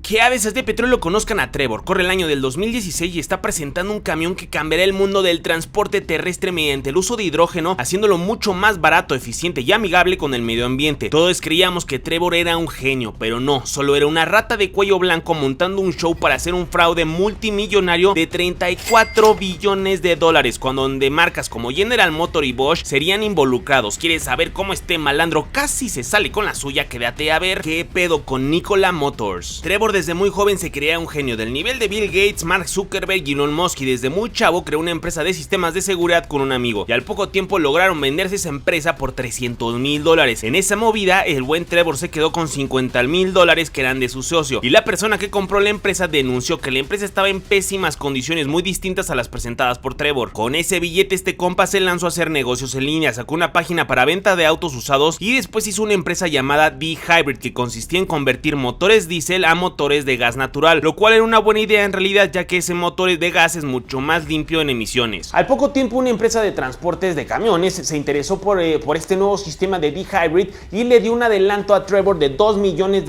Que aves de petróleo conozcan a Trevor. Corre el año del 2016 y está presentando un camión que cambiará el mundo del transporte terrestre mediante el uso de hidrógeno, haciéndolo mucho más barato, eficiente y amigable con el medio ambiente. Todos creíamos que Trevor era un genio, pero no, solo era una rata de cuello blanco montando un show para hacer un fraude multimillonario de 34 billones de dólares, cuando donde marcas como General Motors y Bosch serían involucrados. ¿Quieres saber cómo este malandro casi se sale con la suya? Quédate a ver qué pedo con Nikola Motors. Trevor desde muy joven se creía un genio del nivel de Bill Gates, Mark Zuckerberg y Elon Musk, y desde muy chavo creó una empresa de sistemas de seguridad con un amigo, y al poco tiempo lograron venderse esa empresa por $300,000. En esa movida el buen Trevor se quedó con $50,000 que eran de su socio, y la persona que compró la empresa denunció que la empresa estaba en pésimas condiciones, muy distintas a las presentadas por Trevor. Con ese billete este compa se lanzó a hacer negocios en línea, sacó una página para venta de autos usados y después hizo una empresa llamada D-Hybrid, que consistía en convertir motores diésel a motores de gas natural, lo cual era una buena idea en realidad, ya que ese motor de gas es mucho más limpio en emisiones. Al poco tiempo una empresa de transportes de camiones se interesó por este nuevo sistema de D-Hybrid y le dio un adelanto a Trevor de $2 millones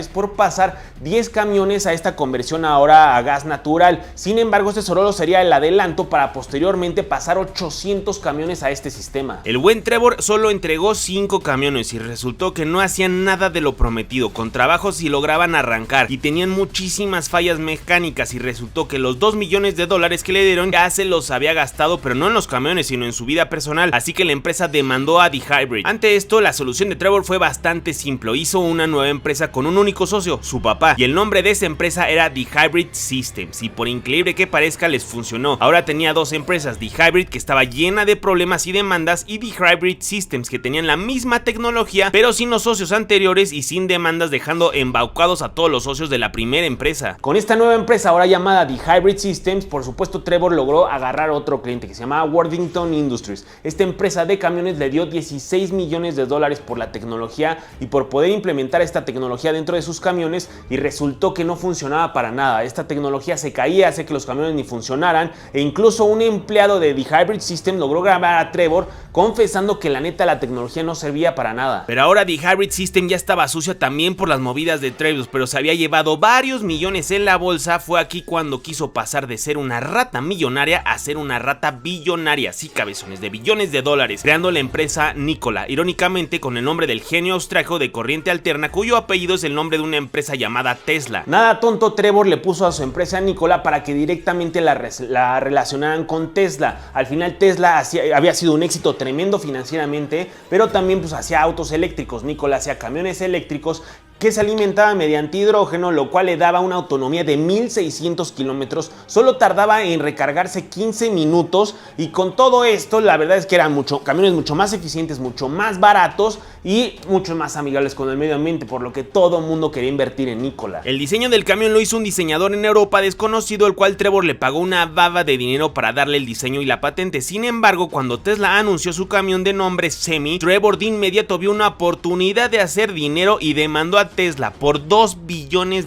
por pasar 10 camiones a esta conversión ahora a gas natural. Sin embargo, este solo sería el adelanto para posteriormente pasar 800 camiones a este sistema. El buen Trevor solo entregó 5 camiones y resultó que no hacían nada de lo prometido. Con trabajo sí lograban arrancar y tenían muchísimas fallas mecánicas, y resultó que los $2 millones que le dieron ya se los había gastado, pero no en los camiones sino en su vida personal, así que la empresa demandó a D-Hybrid. Ante esto, la solución de Trevor fue bastante simple. Hizo una nueva empresa con un único socio, su papá, y el nombre de esa empresa era D-Hybrid Systems, y por increíble que parezca les funcionó. Ahora tenía dos empresas, D-Hybrid, que estaba llena de problemas y demandas, y D-Hybrid Systems, que tenían la misma tecnología pero sin los socios anteriores y sin demandas, dejando embaucados a todos los socios de la primera empresa. Con esta nueva empresa ahora llamada D-Hybrid Systems, por supuesto Trevor logró agarrar otro cliente que se llamaba Worthington Industries. Esta empresa de camiones le dio $16 millones por la tecnología y por poder implementar esta tecnología dentro de sus camiones, y resultó que no funcionaba para nada. Esta tecnología se caía, hace que los camiones ni funcionaran, e incluso un empleado de D-Hybrid Systems logró grabar a Trevor confesando que la neta la tecnología no servía para nada. Pero ahora D-Hybrid System ya estaba sucia también por las movidas de Trevor, pero se había llevado varios millones en la bolsa. Fue aquí cuando quiso pasar de ser una rata millonaria a ser una rata billonaria, sí cabezones, de billones de dólares, creando la empresa Nikola, irónicamente con el nombre del genio austriaco de corriente alterna, cuyo apellido es el nombre de una empresa llamada Tesla. Nada tonto, Trevor le puso a su empresa Nikola para que directamente la relacionaran con Tesla. Al final Tesla había sido un éxito tremendo financieramente, pero también pues hacía autos eléctricos. Nikola hacía camiones eléctricos que se alimentaba mediante hidrógeno, lo cual le daba una autonomía de 1600 kilómetros, solo tardaba en recargarse 15 minutos, y con todo esto la verdad es que eran camiones mucho más eficientes, mucho más baratos y mucho más amigables con el medio ambiente, por lo que todo el mundo quería invertir en Nikola. El diseño del camión lo hizo un diseñador en Europa desconocido, el cual Trevor le pagó una baba de dinero para darle el diseño y la patente. Sin embargo, cuando Tesla anunció su camión de nombre Semi, Trevor de inmediato vio una oportunidad de hacer dinero y demandó a Tesla por $2 billones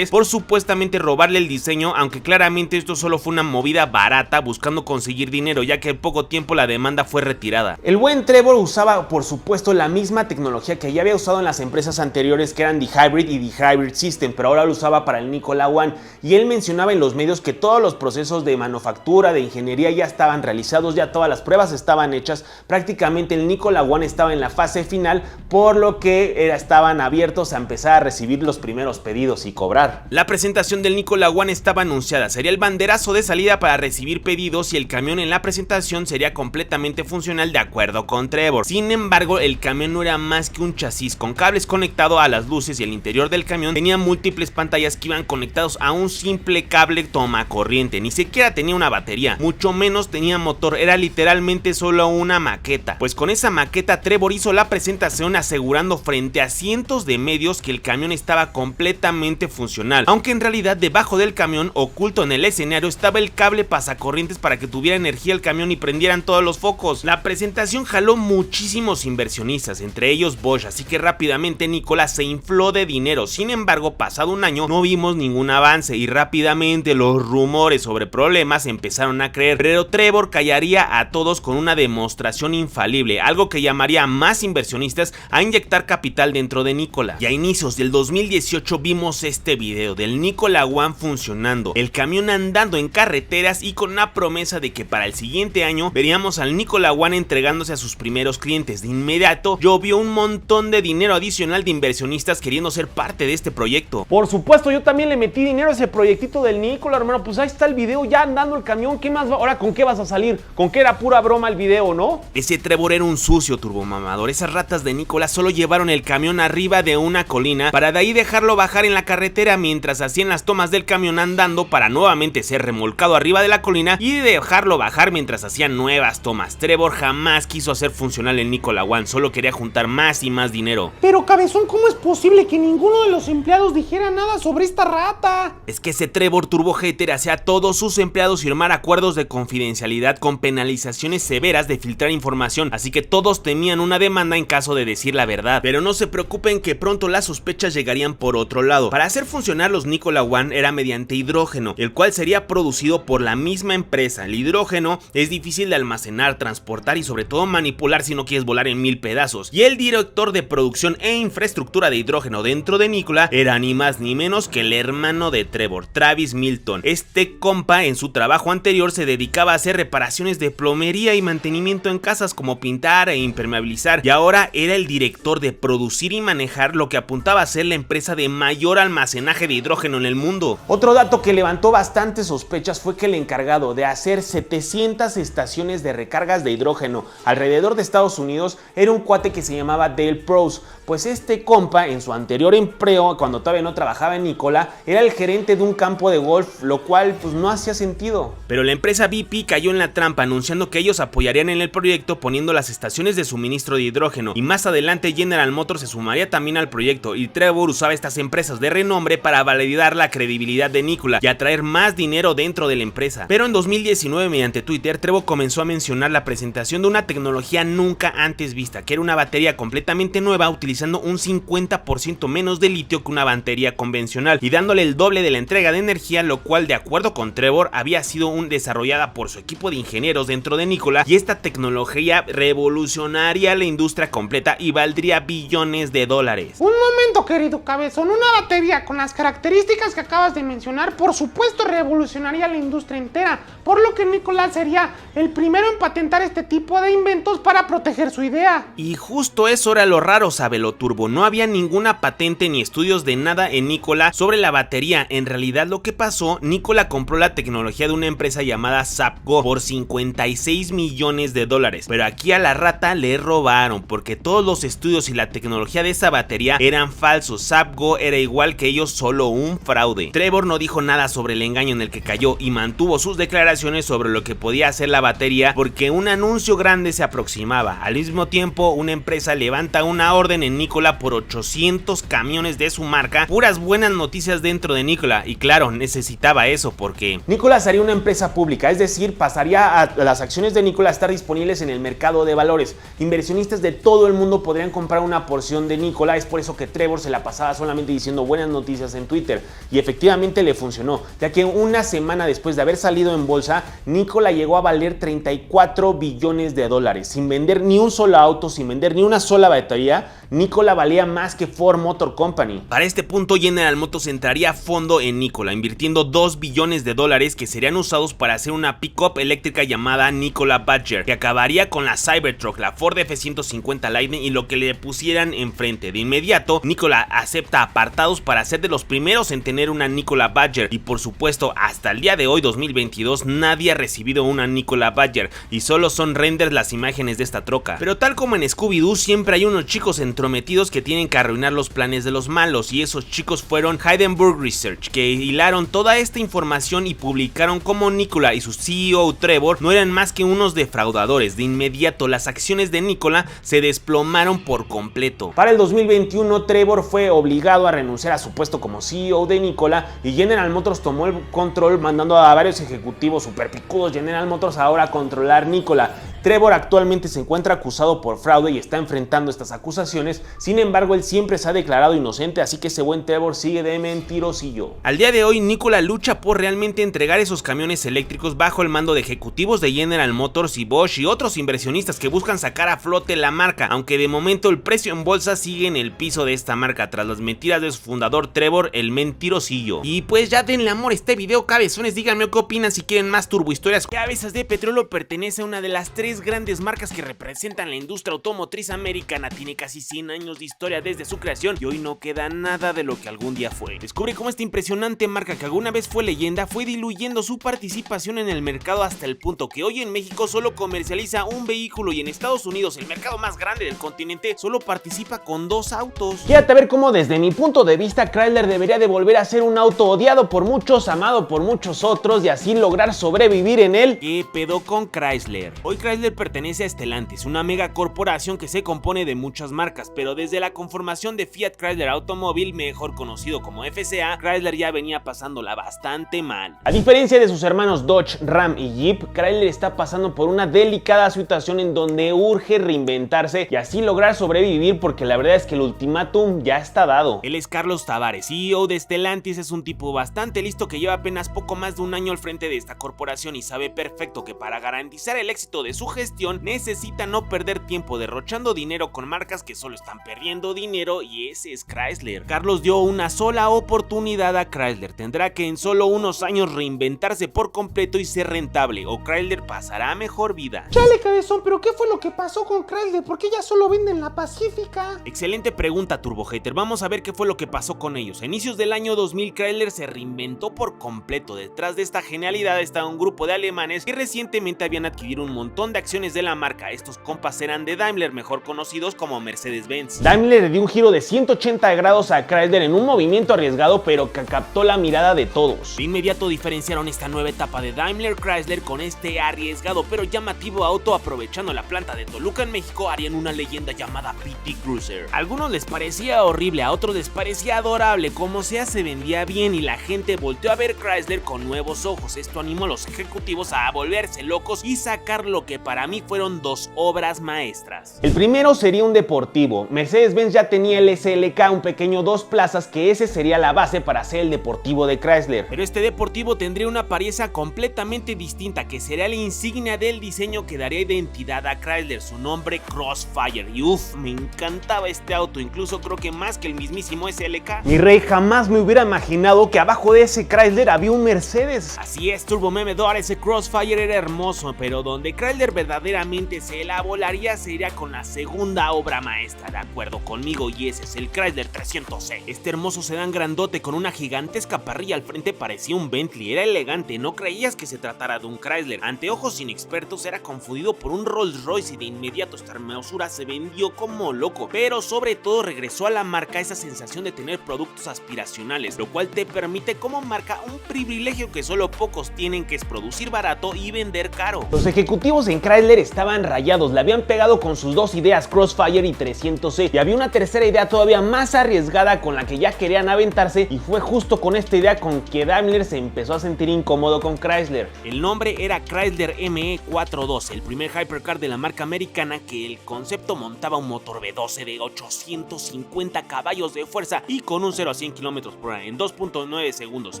por supuestamente robarle el diseño, aunque claramente esto solo fue una movida barata buscando conseguir dinero, ya que en poco tiempo la demanda fue retirada. El buen Trevor usaba por supuesto la misma tecnología que ya había usado en las empresas anteriores, que eran D-Hybrid y D-Hybrid System, pero ahora lo usaba para el Nikola One, y él mencionaba en los medios que todos los procesos de manufactura, de ingeniería ya estaban realizados, ya todas las pruebas estaban hechas, prácticamente el Nikola One estaba en la fase final, por lo que estaban abiertos a empezar a recibir los primeros pedidos y cobrar. La presentación del Nikola One estaba anunciada, sería el banderazo de salida para recibir pedidos, y el camión en la presentación sería completamente funcional de acuerdo con Trevor. Sin embargo, el camión no era más que un chasis con cables conectados a las luces, y el interior del camión tenía múltiples pantallas que iban conectados a un simple cable toma corriente. Ni siquiera tenía una batería, mucho menos tenía motor, era literalmente solo una maqueta. Pues con esa maqueta Trevor hizo la presentación asegurando frente a cientos de medios que el camión estaba completamente funcional, aunque en realidad debajo del camión, oculto en el escenario, estaba el cable pasacorrientes para que tuviera energía el camión y prendieran todos los focos. La presentación jaló muchísimos inversionistas, entre ellos Bosch, así que rápidamente Nikola se infló de dinero. Sin embargo, pasado un año no vimos ningún avance, y rápidamente los rumores sobre problemas empezaron a creer, pero Trevor callaría a todos con una demostración infalible, algo que llamaría a más inversionistas a inyectar capital dentro de Nikola. Y ahí inicios del 2018 vimos este video del Nikola One funcionando, el camión andando en carreteras y con una promesa de que para el siguiente año veríamos al Nikola One entregándose a sus primeros clientes. De inmediato llovió un montón de dinero adicional de inversionistas queriendo ser parte de este proyecto. Por supuesto, yo también le metí dinero a ese proyectito del Nikola, hermano. Pues ahí está el video ya andando el camión. ¿Qué más va? Ahora, ¿con qué vas a salir? ¿Con qué era pura broma el video, no? Ese Trevor era un sucio turbomamador. Esas ratas de Nikola solo llevaron el camión arriba de una colina para de ahí dejarlo bajar en la carretera mientras hacían las tomas del camión andando para nuevamente ser remolcado arriba de la colina y dejarlo bajar mientras hacían nuevas tomas. Trevor jamás quiso hacer funcional el Nikola One, solo quería juntar más y más dinero. Pero cabezón, ¿cómo es posible que ninguno de los empleados dijera nada sobre esta rata? Es que ese Trevor turbo hater hacía a todos sus empleados firmar acuerdos de confidencialidad con penalizaciones severas de filtrar información, así que todos temían una demanda en caso de decir la verdad. Pero no se preocupen que pronto las sospechas llegarían por otro lado. Para hacer funcionar los Nikola One era mediante hidrógeno, el cual sería producido por la misma empresa. El hidrógeno es difícil de almacenar, transportar y sobre todo manipular si no quieres volar en 1000 pedazos. Y el director de producción e infraestructura de hidrógeno dentro de Nikola era ni más ni menos que el hermano de Trevor, Travis Milton. Este compa en su trabajo anterior se dedicaba a hacer reparaciones de plomería y mantenimiento en casas como pintar e impermeabilizar, y ahora era el director de producir y manejar lo que apuntaba a ser la empresa de mayor almacenaje de hidrógeno en el mundo. Otro dato que levantó bastantes sospechas fue que el encargado de hacer 700 estaciones de recargas de hidrógeno alrededor de Estados Unidos era un cuate que se llamaba Dale Prose. Pues este compa en su anterior empleo, cuando todavía no trabajaba en Nikola, era el gerente de un campo de golf, lo cual pues no hacía sentido. Pero la empresa BP cayó en la trampa anunciando que ellos apoyarían en el proyecto poniendo las estaciones de suministro de hidrógeno, y más adelante General Motors se sumaría también al proyecto, y Trevor usaba estas empresas de renombre para validar la credibilidad de Nikola y atraer más dinero dentro de la empresa. Pero en 2019 mediante Twitter, Trevor comenzó a mencionar la presentación de una tecnología nunca antes vista, que era una batería completamente nueva utilizando un 50% menos de litio que una batería convencional y dándole el doble de la entrega de energía, lo cual de acuerdo con Trevor había sido desarrollada por su equipo de ingenieros dentro de Nikola, y esta tecnología revolucionaría la industria completa y valdría billones de dólares. Un momento, querido cabezón, una batería con las características que acabas de mencionar por supuesto revolucionaría la industria entera, por lo que Nikola sería el primero en patentar este tipo de inventos para proteger su idea. Y justo eso era lo raro, Sabelo Turbo, no había ninguna patente ni estudios de nada en Nikola sobre la batería. En realidad lo que pasó, Nikola compró la tecnología de una empresa llamada Sapgo por 56 millones de dólares, pero aquí a la rata le robaron porque todos los estudios y la tecnología de esa batería eran falsos. Sapgo era igual que ellos, solo un fraude. Trevor no dijo nada sobre el engaño en el que cayó y mantuvo sus declaraciones sobre lo que podía hacer la batería porque un anuncio grande se aproximaba. Al mismo tiempo, una empresa levanta una orden en Nikola por 800 camiones de su marca. Puras buenas noticias dentro de Nikola, y claro, necesitaba eso porque Nikola sería una empresa pública, es decir, pasaría a las acciones de Nikola a estar disponibles en el mercado de valores. Inversionistas de todo el mundo podrían comprar una porción de Nikola. Es por eso que Trevor se la pasaba solamente diciendo buenas noticias en Twitter, y efectivamente le funcionó, ya que una semana después de haber salido en bolsa, Nikola llegó a valer 34 billones de dólares, sin vender ni un solo auto, sin vender ni una sola batería. Nikola valía más que Ford Motor Company. Para este punto, General Motors entraría a fondo en Nikola, invirtiendo 2 billones de dólares que serían usados para hacer una pick-up eléctrica llamada Nikola Badger, que acabaría con la Cybertruck, la Ford F-150 Lightning y lo que le pusieran enfrente. De inmediato, Nikola acepta apartados para ser de los primeros en tener una Nikola Badger, y por supuesto, hasta el día de hoy, 2022, nadie ha recibido una Nikola Badger, y solo son renders las imágenes de esta troca. Pero tal como en Scooby-Doo, siempre hay unos chicos entrometidos que tienen que arruinar los planes de los malos, y esos chicos fueron Hindenburg Research, que hilaron toda esta información y publicaron cómo Nikola y su CEO Trevor no eran más que unos defraudadores. De inmediato, las acciones de Nikola se desplomaron por completo. Para el 2021, Trevor fue obligado a renunciar a su puesto como CEO de Nikola, y General Motors tomó el control mandando a varios ejecutivos super picudos General Motors ahora a controlar Nikola. Trevor actualmente se encuentra acusado por fraude y está enfrentando estas acusaciones, sin embargo él siempre se ha declarado inocente, así que ese buen Trevor sigue de mentirosillo. Al día de hoy Nikola lucha por realmente entregar esos camiones eléctricos bajo el mando de ejecutivos de General Motors y Bosch y otros inversionistas que buscan sacar a flote la marca, aunque de momento el precio en bolsa sigue en el piso de esta marca tras las mentiras de su fundador Trevor, el mentirosillo. Y pues ya denle amor a este video, cabezones, díganme qué opinan si quieren más turbohistorias. Cabezas de Petróleo pertenece a una de las 3 grandes marcas que representan la industria automotriz americana, tiene casi 100 años de historia desde su creación y hoy no queda nada de lo que algún día fue. Descubre cómo esta impresionante marca que alguna vez fue leyenda fue diluyendo su participación en el mercado hasta el punto que hoy en México solo comercializa un vehículo y en Estados Unidos, el mercado más grande del continente, solo participa con 2 autos. Quédate a ver cómo desde mi punto de vista Chrysler debería de volver a ser un auto odiado por muchos, amado por muchos otros y así lograr sobrevivir en él. ¿Qué pedo con Chrysler? Hoy Chrysler pertenece a Stellantis, una mega corporación que se compone de muchas marcas, pero desde la conformación de Fiat Chrysler Automobile, mejor conocido como FCA, Chrysler ya venía pasándola bastante mal. A diferencia de sus hermanos Dodge, Ram y Jeep, Chrysler está pasando por una delicada situación en donde urge reinventarse y así lograr sobrevivir, porque la verdad es que el ultimátum ya está dado. Él es Carlos Tavares, CEO de Stellantis, es un tipo bastante listo que lleva apenas poco más de un año al frente de esta corporación y sabe perfecto que para garantizar el éxito de su gestión necesita no perder tiempo derrochando dinero con marcas que solo están perdiendo dinero, y ese es Chrysler. Carlos dio una sola oportunidad a Chrysler, tendrá que en solo unos años reinventarse por completo y ser rentable, o Chrysler pasará a mejor vida. Chale, cabezón, pero ¿qué fue lo que pasó con Chrysler? ¿Por qué ya solo venden la Pacífica? Excelente pregunta, Turbo Hater. Vamos a ver qué fue lo que pasó con ellos. A inicios del año 2000 Chrysler se reinventó por completo. Detrás de esta genialidad estaba un grupo de alemanes que recientemente habían adquirido un montón de acciones de la marca. Estos compas eran de Daimler, mejor conocidos como Mercedes-Benz. Daimler le dio un giro de 180 grados a Chrysler en un movimiento arriesgado, pero que captó la mirada de todos. De inmediato diferenciaron esta nueva etapa de Daimler Chrysler con este arriesgado pero llamativo auto. Aprovechando la planta de Toluca en México, harían una leyenda llamada PT Cruiser. A algunos les parecía horrible, a otros les parecía adorable, como sea se vendía bien y la gente volteó a ver Chrysler con nuevos ojos. Esto animó a los ejecutivos a volverse locos y sacar lo que para mí fueron 2 obras maestras. El primero sería un deportivo. Mercedes-Benz ya tenía el SLK, un pequeño 2 plazas, que ese sería la base para hacer el deportivo de Chrysler. Pero este deportivo tendría una apariencia completamente distinta, que sería la insignia del diseño que daría identidad a Chrysler, su nombre Crossfire. Y uff, me encantaba este auto, incluso creo que más que el mismísimo SLK. Mi rey, jamás me hubiera imaginado que abajo de ese Chrysler había un Mercedes. Así es, Turbo Memedor, ese Crossfire era hermoso, pero donde Chrysler verdaderamente se la volaría sería con la segunda obra maestra, de acuerdo conmigo, y ese es el Chrysler 300C. Este hermoso sedán grandote con una gigantesca parrilla al frente parecía un Bentley, era elegante, no creías que se tratara de un Chrysler. Ante ojos inexpertos era confundido por un Rolls Royce y de inmediato esta hermosura se vendió como loco, pero sobre todo regresó a la marca esa sensación de tener productos aspiracionales, lo cual te permite como marca un privilegio que solo pocos tienen, que es producir barato y vender caro. Los ejecutivos en Chrysler estaban rayados, le habían pegado con sus 2 ideas, Crossfire y 300C, y había una tercera idea todavía más arriesgada con la que ya querían aventarse, y fue justo con esta idea con que Daimler se empezó a sentir incómodo con Chrysler. El nombre era Chrysler ME412, el primer hypercar de la marca americana, que el concepto montaba un motor V12 de 850 caballos de fuerza y con un 0 a 100 km por hora en 2.9 segundos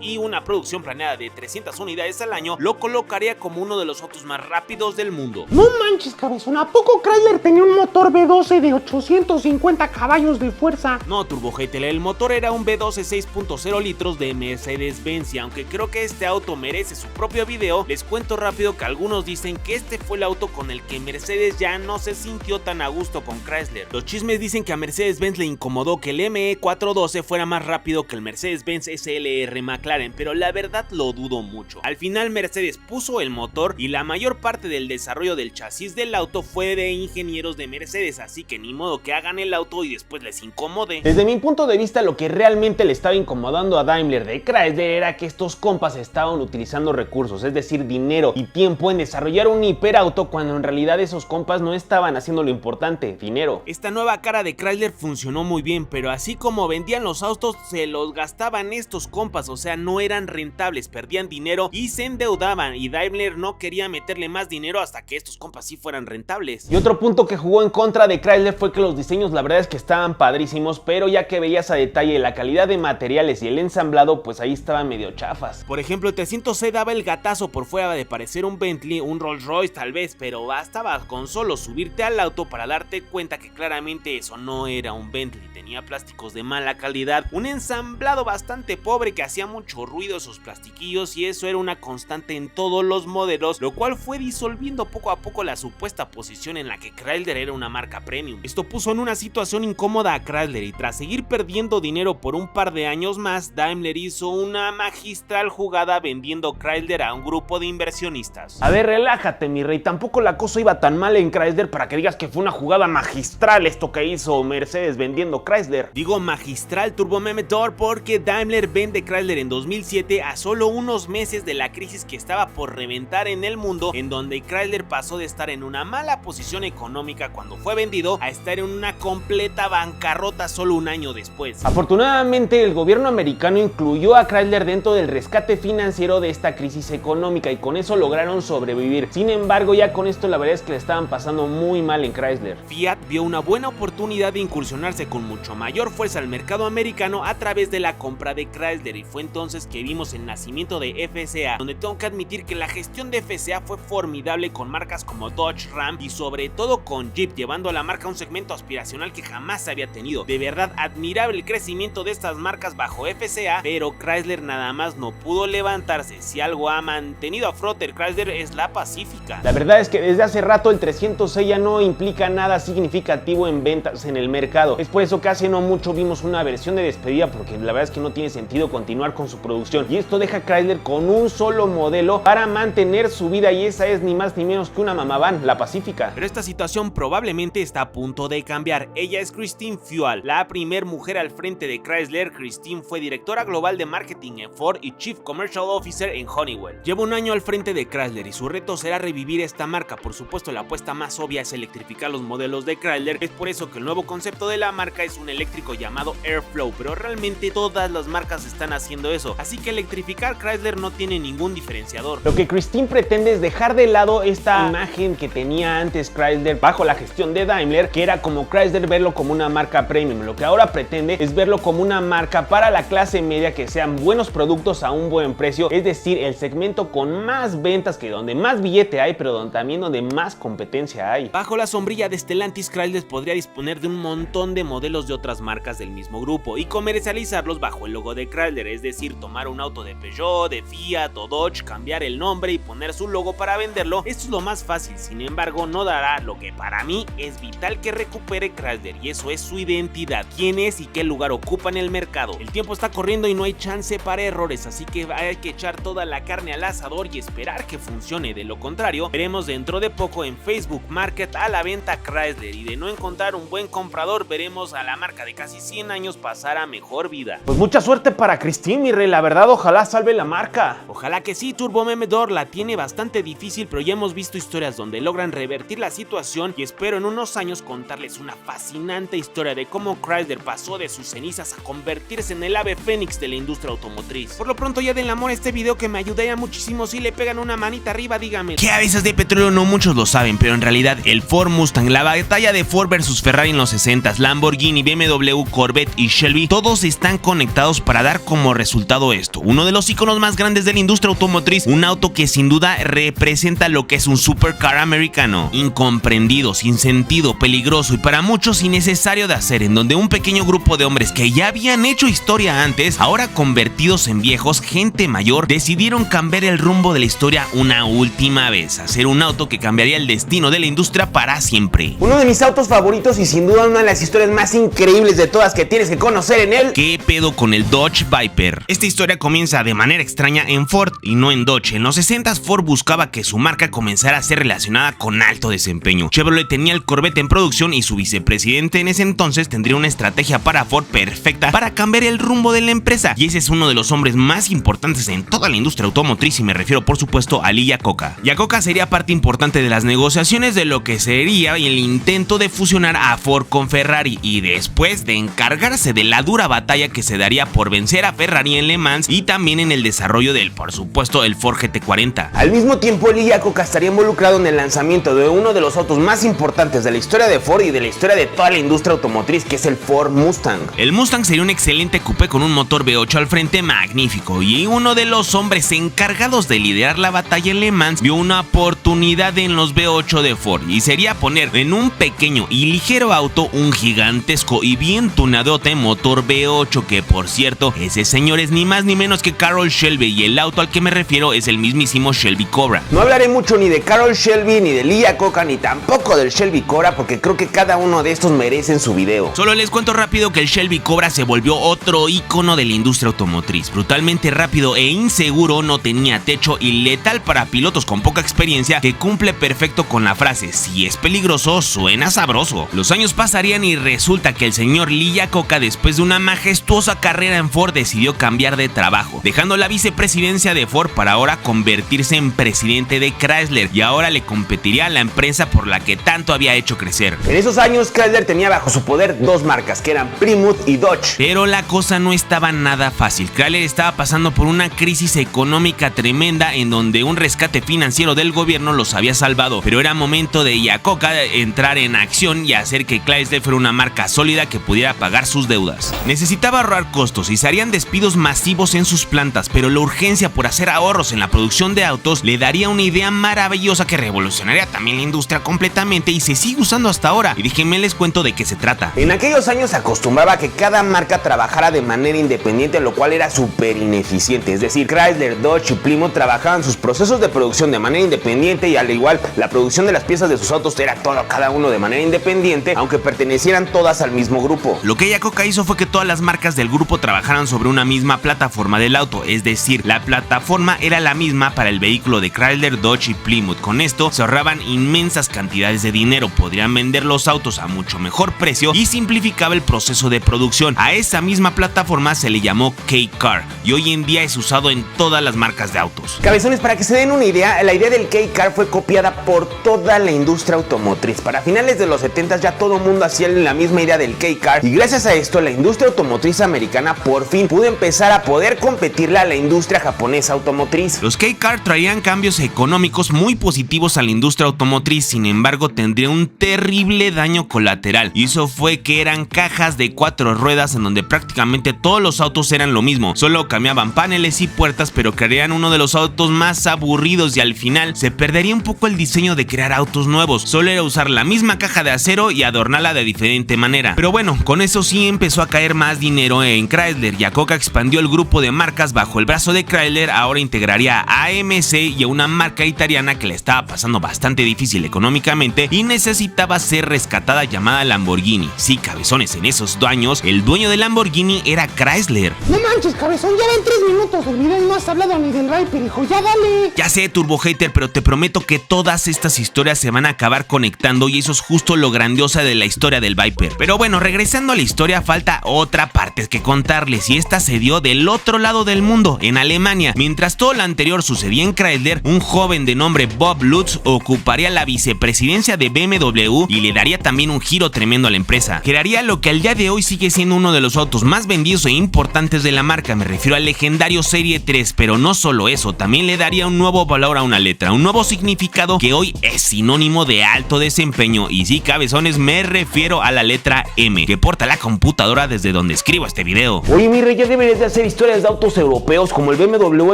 y una producción planeada de 300 unidades al año, lo colocaría como uno de los autos más rápidos del mundo. No manches, cabezón, ¿a poco Chrysler tenía un motor V12 de 850 caballos de fuerza? No, Turbo Hater, el motor era un V12 6.0 litros de Mercedes-Benz, y aunque creo que este auto merece su propio video, les cuento rápido que algunos dicen que este fue el auto con el que Mercedes ya no se sintió tan a gusto con Chrysler. Los chismes dicen que a Mercedes-Benz le incomodó que el ME412 fuera más rápido que el Mercedes-Benz SLR McLaren, pero la verdad lo dudo mucho. Al final Mercedes puso el motor y la mayor parte del desarrollo del chasis del auto fue de ingenieros de Mercedes, así que ni modo que hagan el auto y después les incomode. Desde mi punto de vista, lo que realmente le estaba incomodando a Daimler de Chrysler era que estos compas estaban utilizando recursos, es decir, dinero y tiempo en desarrollar un hiperauto, cuando en realidad esos compas no estaban haciendo lo importante, dinero. Esta nueva cara de Chrysler funcionó muy bien, pero así como vendían los autos, se los gastaban estos compas, o sea, no eran rentables, perdían dinero y se endeudaban, y Daimler no quería meterle más dinero hasta que estos compas sí fueran rentables. Y otro punto que jugó en contra de Chrysler fue que los diseños la verdad es que estaban padrísimos, pero ya que veías a detalle la calidad de materiales y el ensamblado, pues ahí estaban medio chafas. Por ejemplo, el 300C daba el gatazo por fuera de parecer un Bentley, un Rolls Royce tal vez, pero bastaba con solo subirte al auto para darte cuenta que claramente eso no era un Bentley. Tenía plásticos de mala calidad, un ensamblado bastante pobre que hacía mucho ruido esos plastiquillos, y eso era una constante en todos los modelos, lo cual fue disolviendo poco a poco la supuesta posición en la que Chrysler era una marca premium. Esto puso en una situación incómoda a Chrysler, y tras seguir perdiendo dinero por un par de años más, Daimler hizo una magistral jugada vendiendo Chrysler a un grupo de inversionistas. A ver, relájate mi rey, tampoco la cosa iba tan mal en Chrysler para que digas que fue una jugada magistral esto que hizo Mercedes vendiendo Chrysler. Digo magistral, Turbomemetor, porque Daimler vende Chrysler en 2007 a solo unos meses de la crisis que estaba por reventar en el mundo, en donde Chrysler pasó de estar en una mala posición económica cuando fue vendido a estar en una completa bancarrota solo un año después. Afortunadamente, el gobierno americano incluyó a Chrysler dentro del rescate financiero de esta crisis económica, y con eso lograron sobrevivir. Sin embargo, ya con esto la verdad es que le estaban pasando muy mal en Chrysler. Fiat vio una buena oportunidad de incursionarse con mucho mayor fuerza al mercado americano a través de la compra de Chrysler, y fue entonces que vimos el nacimiento de FCA, donde tengo que admitir que la gestión de FCA fue formidable con marcas como Dodge, Ram y sobre todo con Jeep, llevando a la marca a un segmento aspiracional que jamás se había tenido. De verdad admirable el crecimiento de estas marcas bajo FCA, pero Chrysler nada más no pudo levantarse. Si algo ha mantenido a flote Chrysler es la Pacífica. La verdad es que desde hace rato el 300C ya no implica nada significativo en ventas en el mercado. Es por eso que hace no mucho vimos una versión de despedida, porque la verdad es que no tiene sentido continuar con su producción, y esto deja a Chrysler con un solo modelo para mantener su vida, y esa es ni más ni menos que una mamaván, la Pacífica. Pero esta situación probablemente está a punto de cambiar. Ella es Christine Fuel, la primer mujer al frente de Chrysler. Christine fue directora global de marketing en Ford y Chief Commercial Officer en Honeywell. Lleva un año al frente de Chrysler y su reto será revivir esta marca. Por supuesto, la apuesta más obvia es electrificar los modelos de Chrysler. Es por eso que el nuevo concepto de la marca es un eléctrico llamado Airflow, pero realmente todas las marcas están haciendo eso, así que electrificar Chrysler no tiene ningún diferenciador. Lo que Christine pretende es dejar de lado esta imagen que tenía antes Chrysler bajo la gestión de Daimler, que era como Chrysler verlo como una marca premium. Lo que ahora pretende es verlo como una marca para la clase media, que sean buenos productos a un buen precio, es decir, el segmento con más ventas, que donde más billete hay, pero también donde más competencia hay. Bajo la sombrilla de Stellantis, Chrysler podría disponer de un montón de modelos de otras marcas del mismo grupo y comercializarlos bajo el logo de Chrysler, es decir, tomar un auto de Peugeot, de Fiat o Dodge, cambiar el nombre y poner su logo para venderlo. Esto es lo más fácil, sin embargo no dará lo que para mí es vital que recupere Chrysler, y eso es su identidad, quién es y qué lugar ocupa en el mercado. El tiempo está corriendo y no hay chance para errores, así que hay que echar toda la carne al asador y esperar que funcione. De lo contrario, veremos dentro de poco en Facebook Market a la venta Chrysler, y de no encontrar un buen comprador veremos a la marca de casi 100 años pasar a mejor vida. Pues mucha suerte para Christine, mi rey, la verdad ojalá salve la marca. Ojalá que sí. Turbomemedor la tiene bastante difícil, pero ya hemos visto historias donde logran revertir la situación, y espero en unos años contarles una fascinante historia de cómo Chrysler pasó de sus cenizas a convertirse en el ave fénix de la industria automotriz. Por lo pronto ya den amor a este video, que me ayudaría muchísimo si le pegan una manita arriba. Díganme, ¿qué a veces de petróleo? No muchos lo saben, pero en realidad el Ford Mustang, la batalla de Ford versus Ferrari en los 60s, Lamborghini, BMW, Corvette y Shelby, todos están conectados para dar como resultado esto: uno de los iconos más grandes de la industria automotriz, un auto que sin duda representa lo que es un supercar americano, incomprendido, sin sentido, peligroso y para muchos innecesario de hacer, en donde un pequeño grupo de hombres que ya habían hecho historia antes, ahora convertidos en viejos, gente mayor, decidieron cambiar el rumbo de la historia una última vez, hacer un auto que cambiaría el destino de la industria para siempre. Uno de mis autos favoritos y sin duda una de las historias más increíbles de todas que tienes que conocer en él. ¿Qué pedo con el Dodge Viper? Esta historia comienza de manera extraña en Ford y no en Dodge. En los 60s Ford buscaba que su marca comenzara a ser relacionada con alto desempeño. Chevrolet tenía el Corvette en producción y su vicepresidente en ese entonces tendría una estrategia para Ford perfecta para cambiar el rumbo de la empresa, y ese es uno de los hombres más importantes en toda la industria automotriz, y me refiero por supuesto a Lee Iacocca. Iacocca sería parte importante de las negociaciones de lo que sería el intento de fusionar a Ford con Ferrari, y después después de encargarse de la dura batalla que se daría por vencer a Ferrari en Le Mans y también en el desarrollo del, por supuesto, el Ford GT40. Al mismo tiempo, Lee Iacocca estaría involucrado en el lanzamiento de uno de los autos más importantes de la historia de Ford y de la historia de toda la industria automotriz, que es el Ford Mustang. El Mustang sería un excelente coupé con un motor V8 al frente magnífico, y uno de los hombres encargados de liderar la batalla en Le Mans vio una oportunidad en los V8 de Ford, y sería poner en un pequeño y ligero auto un gigantesco y bien tunadote motor V8, que por cierto, ese señor es ni más ni menos que Carroll Shelby, y el auto al que me refiero es el mismísimo Shelby Cobra. No hablaré mucho ni de Carroll Shelby, ni de Lee Iacocca, ni tampoco del Shelby Cobra, porque creo que cada uno de estos merecen su video. Solo les cuento rápido que el Shelby Cobra se volvió otro ícono de la industria automotriz, brutalmente rápido e inseguro, no tenía techo y letal para pilotos con poca experiencia, que cumple perfecto con la frase: si es peligroso, suena sabroso. Los años pasarían y resulta que el señor Lee Iacocca, después de una majestuosa carrera en Ford, decidió cambiar de trabajo, dejando la vicepresidencia de Ford para ahora convertirse en presidente de Chrysler, y ahora le competiría a la empresa por la que tanto había hecho crecer. En esos años, Chrysler tenía bajo su poder dos marcas, que eran Plymouth y Dodge. Pero la cosa no estaba nada fácil. Chrysler estaba pasando por una crisis económica tremenda, en donde un rescate financiero del gobierno los había salvado, pero era momento de Iacocca entrar en acción y hacer que Chrysler fuera una marca sólida que pudiera pagar sus deudas. Necesitaba ahorrar costos y se harían despidos masivos en sus plantas, pero la urgencia por hacer ahorros en la producción de autos le daría una idea maravillosa que revolucionaría también la industria completamente, y se sigue usando hasta ahora, y déjenme les cuento de qué se trata. En aquellos años se acostumbraba a que cada marca trabajara de manera independiente, lo cual era súper ineficiente. Es decir, Chrysler, Dodge y Plymouth trabajaban sus procesos de producción de manera independiente, y al igual la producción de las piezas de sus autos era todo, cada uno de manera independiente, aunque pertenecieran todas al mismo grupo. Lo que Iacocca hizo fue que todas las marcas del grupo trabajaran sobre una misma plataforma del auto, es decir, la plataforma era la misma para el vehículo de Chrysler, Dodge y Plymouth. Con esto se ahorraban inmensas cantidades de dinero, podrían vender los autos a mucho mejor precio y simplificaba el proceso de producción. A esa misma plataforma se le llamó K-Car y hoy en día es usado en todas las marcas de autos. Cabezones, para que se den una idea, la idea del K-Car fue copiada por toda la industria automotriz. Para finales de los 70 ya todo el mundo hacía la misma idea del K-Car, y gracias a esto la industria automotriz americana por fin pudo empezar a poder competirle a la industria japonesa automotriz. Los K-Car traían cambios económicos muy positivos a la industria automotriz, sin embargo tendría un terrible daño colateral, y eso fue que eran cajas de 4 ruedas en donde prácticamente todos los autos eran lo mismo, solo cambiaban paneles y puertas, pero crearían uno de los autos más aburridos, y al final se perdería un poco el diseño de crear autos nuevos, solo era usar la misma caja de acero y adornarla de diferente manera. Pero bueno, con eso sí empezó a caer más dinero en Chrysler. Iacocca expandió el grupo de marcas bajo el brazo de Chrysler, ahora integraría a AMC y a una marca italiana que le estaba pasando bastante difícil económicamente y necesitaba ser rescatada, llamada Lamborghini. Sí, cabezones, en esos años el dueño de Lamborghini era Chrysler. No manches, cabezón, ya van 3 minutos del video y no has hablado ni del Viper, hijo, ya dale. Ya sé, Turbo Hater, pero te prometo que todas estas historias se van a acabar conectando, y eso es justo lo grandiosa de la historia del Viper. Pero bueno, regresando a la historia, falta otra parte que contarles, y esta se dio del otro lado del mundo, en Alemania. Mientras todo lo anterior sucedía en Chrysler, un joven de nombre Bob Lutz ocuparía la vicepresidencia de BMW y le daría también un giro tremendo a la empresa. Crearía lo que al día de hoy sigue siendo uno de los autos más vendidos e importantes de la marca, me refiero al legendario Serie 3, pero no solo eso, también le daría un nuevo valor a una letra, un nuevo significado que hoy es sinónimo de alto desempeño, y sí, cabezones, me refiero a la letra M, que porta la computadora desde donde escribo este video. Oye, mi rey, ya deberías de hacer historias de autos europeos como el BMW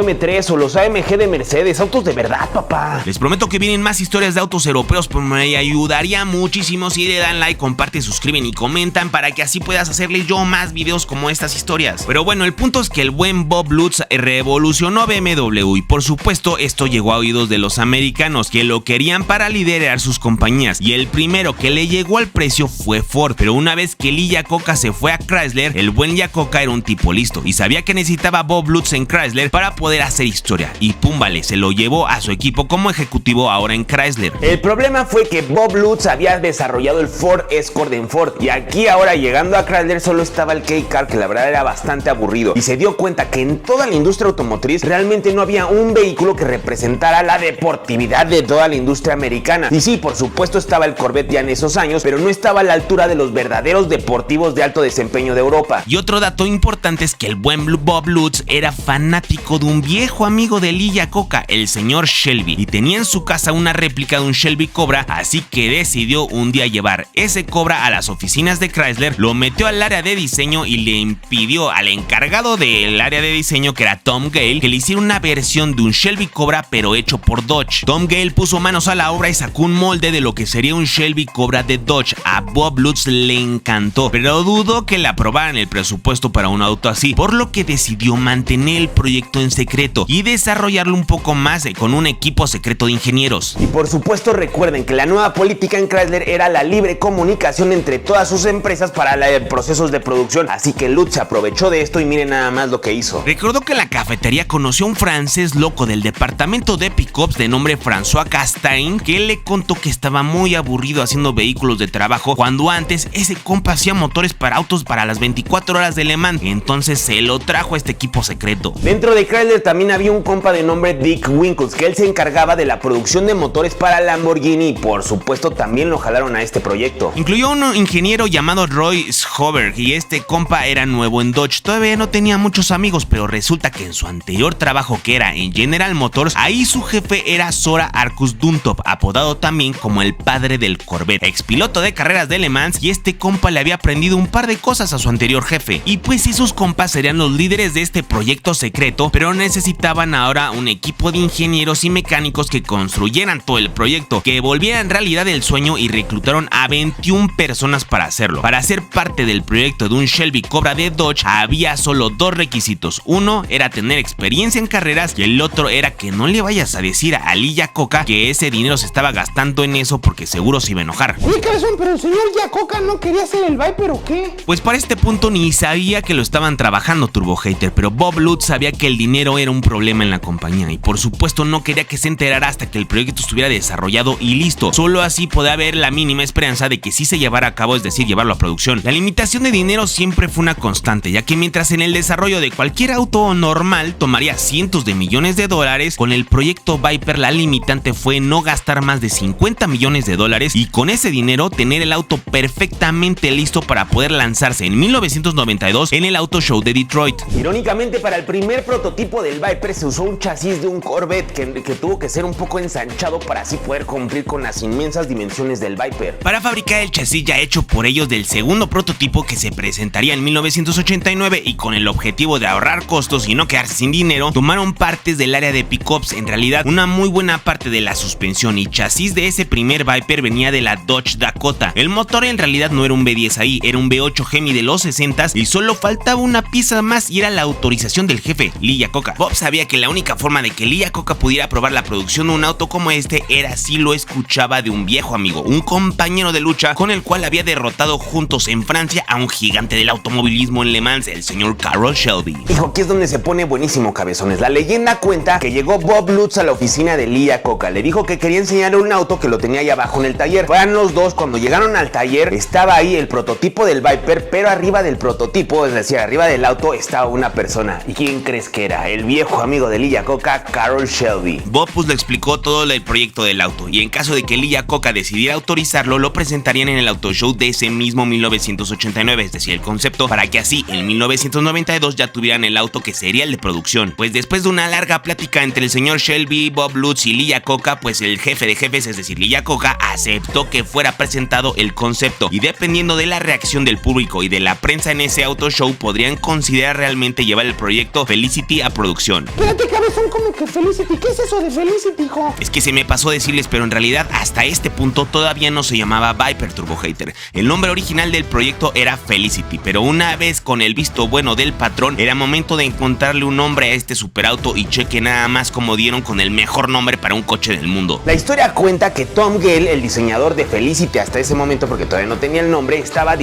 M3 o los AMG de Mercedes, autos de verdad, papá. Les prometo que vienen más historias de autos europeos, pero me ayudaría muchísimo si le dan like, comparten, suscriben y comentan para que así puedas hacerles yo más videos como estas historias. Pero bueno, el punto es que el buen Bob Lutz revolucionó BMW, y por supuesto esto llegó a oídos de los americanos, que lo querían para liderar sus compañías, y el primero que le llegó al precio fue Ford. Pero una vez que Lee Iacocca se fue a Chrysler, el buen Iacocca era un tipo listo y sabía que necesitaba Bob Lutz en Chrysler para poder hacer historia, y pum, vale, se lo llevó a su equipo como ejecutivo ahora en Chrysler. El problema fue que Bob Lutz había desarrollado el Ford Escort en Ford, y aquí ahora llegando a Chrysler solo estaba el K-Car, que la verdad era bastante aburrido, y se dio cuenta que en toda la industria automotriz realmente no había un vehículo que representara la deportividad de toda la industria americana. Y sí, por supuesto estaba el Corvette ya en esos años, pero no estaba a la altura de los verdaderos verdaderos deportivos de alto desempeño de Europa. Y otro dato importante es que el buen Bob Lutz era fanático de un viejo amigo de Lee Iacocca, el señor Shelby, y tenía en su casa una réplica de un Shelby Cobra, así que decidió un día llevar ese Cobra a las oficinas de Chrysler, lo metió al área de diseño y le impidió al encargado del área de diseño, que era Tom Gale, que le hiciera una versión de un Shelby Cobra pero hecho por Dodge. Tom Gale puso manos a la obra y sacó un molde de lo que sería un Shelby Cobra de Dodge. A Bob Lutz le encantó, pero dudó que le aprobaran el presupuesto para un auto así, por lo que decidió mantener el proyecto en secreto y desarrollarlo un poco más con un equipo secreto de ingenieros. Y por supuesto recuerden que la nueva política en Chrysler era la libre comunicación entre todas sus empresas para procesos de producción, así que Lutz se aprovechó de esto y miren nada más lo que hizo. Recordó que en la cafetería conoció a un francés loco del departamento de pickups de nombre François Castain, que le contó que estaba muy aburrido haciendo vehículos de trabajo cuando antes ese compa hacía motores para autos para las 24 horas de Le Mans. Entonces se lo trajo a este equipo secreto. Dentro de Chrysler también había un compa de nombre Dick Winkles, que él se encargaba de la producción de motores para Lamborghini, y por supuesto también lo jalaron a este proyecto. Incluyó un ingeniero llamado Roy Schoberg, y este compa era nuevo en Dodge, todavía no tenía muchos amigos, pero resulta que en su anterior trabajo, que era en General Motors, ahí su jefe era Zora Arkus Duntop, apodado también como el padre del Corvette, expiloto de carreras de Le Mans, y este compa le había aprendido un par de cosas a su anterior jefe. Y pues esos compas serían los líderes de este proyecto secreto, pero necesitaban ahora un equipo de ingenieros y mecánicos que construyeran todo el proyecto, que volvieran realidad el sueño, y reclutaron a 21 personas para hacerlo. Para ser parte del proyecto de un Shelby Cobra de Dodge había solo dos requisitos: uno era tener experiencia en carreras y el otro era que no le vayas a decir a Lee Iacocca que ese dinero se estaba gastando en eso, porque seguro se iba a enojar. Oye, cabezón, pero el señor Iacocca no quería hacer el Viper, ¿o qué? Pues para este punto ni sabía que lo estaban trabajando, Turbo Hater, pero Bob Lutz sabía que el dinero era un problema en la compañía y por supuesto no quería que se enterara hasta que el proyecto estuviera desarrollado y listo. Solo así podía haber la mínima esperanza de que sí se llevara a cabo, es decir, llevarlo a producción. La limitación de dinero siempre fue una constante, ya que mientras en el desarrollo de cualquier auto normal tomaría cientos de millones de dólares, con el proyecto Viper la limitante fue no gastar más de 50 millones de dólares y con ese dinero tener el auto perfectamente listo para poder lanzarse en 1992 en el Auto Show de Detroit. Irónicamente, para el primer prototipo del Viper se usó un chasis de un Corvette que tuvo que ser un poco ensanchado para así poder cumplir con las inmensas dimensiones del Viper. Para fabricar el chasis ya hecho por ellos del segundo prototipo, que se presentaría en 1989, y con el objetivo de ahorrar costos y no quedarse sin dinero, tomaron partes del área de pickups. En realidad, una muy buena parte de la suspensión y chasis de ese primer Viper venía de la Dodge Dakota. El motor en realidad no era un V10i, era un V8 Hemi de los 60s y solo faltaba una pieza más y era la autorización del jefe, Lee Iacocca. Bob sabía que la única forma de que Lee Iacocca pudiera probar la producción de un auto como este era si lo escuchaba de un viejo amigo, un compañero de lucha con el cual había derrotado juntos en Francia a un gigante del automovilismo en Le Mans, el señor Carroll Shelby. Hijo, aquí es donde se pone buenísimo, cabezones. La leyenda cuenta que llegó Bob Lutz a la oficina de Lee Iacocca, le dijo que quería enseñarle un auto que lo tenía ahí abajo en el taller. Fueron los dos. Cuando llegaron al taller estaba ahí el prototipo del Viper, pero arriba del prototipo, es decir, arriba del auto, estaba una persona. ¿Y quién crees que era? El viejo amigo de Lee Iacocca, Carroll Shelby. Bob pues le explicó todo el proyecto del auto, y en caso de que Lee Iacocca decidiera autorizarlo, lo presentarían en el Auto Show de ese mismo 1989, es decir, el concepto, para que así en 1992 ya tuvieran el auto que sería el de producción. Pues después de una larga plática entre el señor Shelby, Bob Lutz y Lee Iacocca, pues el jefe de jefes, es decir, Lee Iacocca, aceptó que fuera presentado el concepto, y dependiendo de la reacción del público y de la prensa en ese Auto Show, podrían considerar realmente llevar el proyecto Felicity a producción. Espérate, cabezón, ¿cómo que Felicity? ¿Qué es eso de Felicity, hijo? Es que se me pasó decirles, pero en realidad hasta este punto todavía no se llamaba Viper, Turbo Hater. El nombre original del proyecto era Felicity, pero una vez con el visto bueno del patrón, era momento de encontrarle un nombre a este superauto, y cheque nada más como dieron con el mejor nombre para un coche del mundo. La historia cuenta que Tom Gale, el diseñador de Felicity hasta ese momento, porque todavía no tenía el nombre, estaba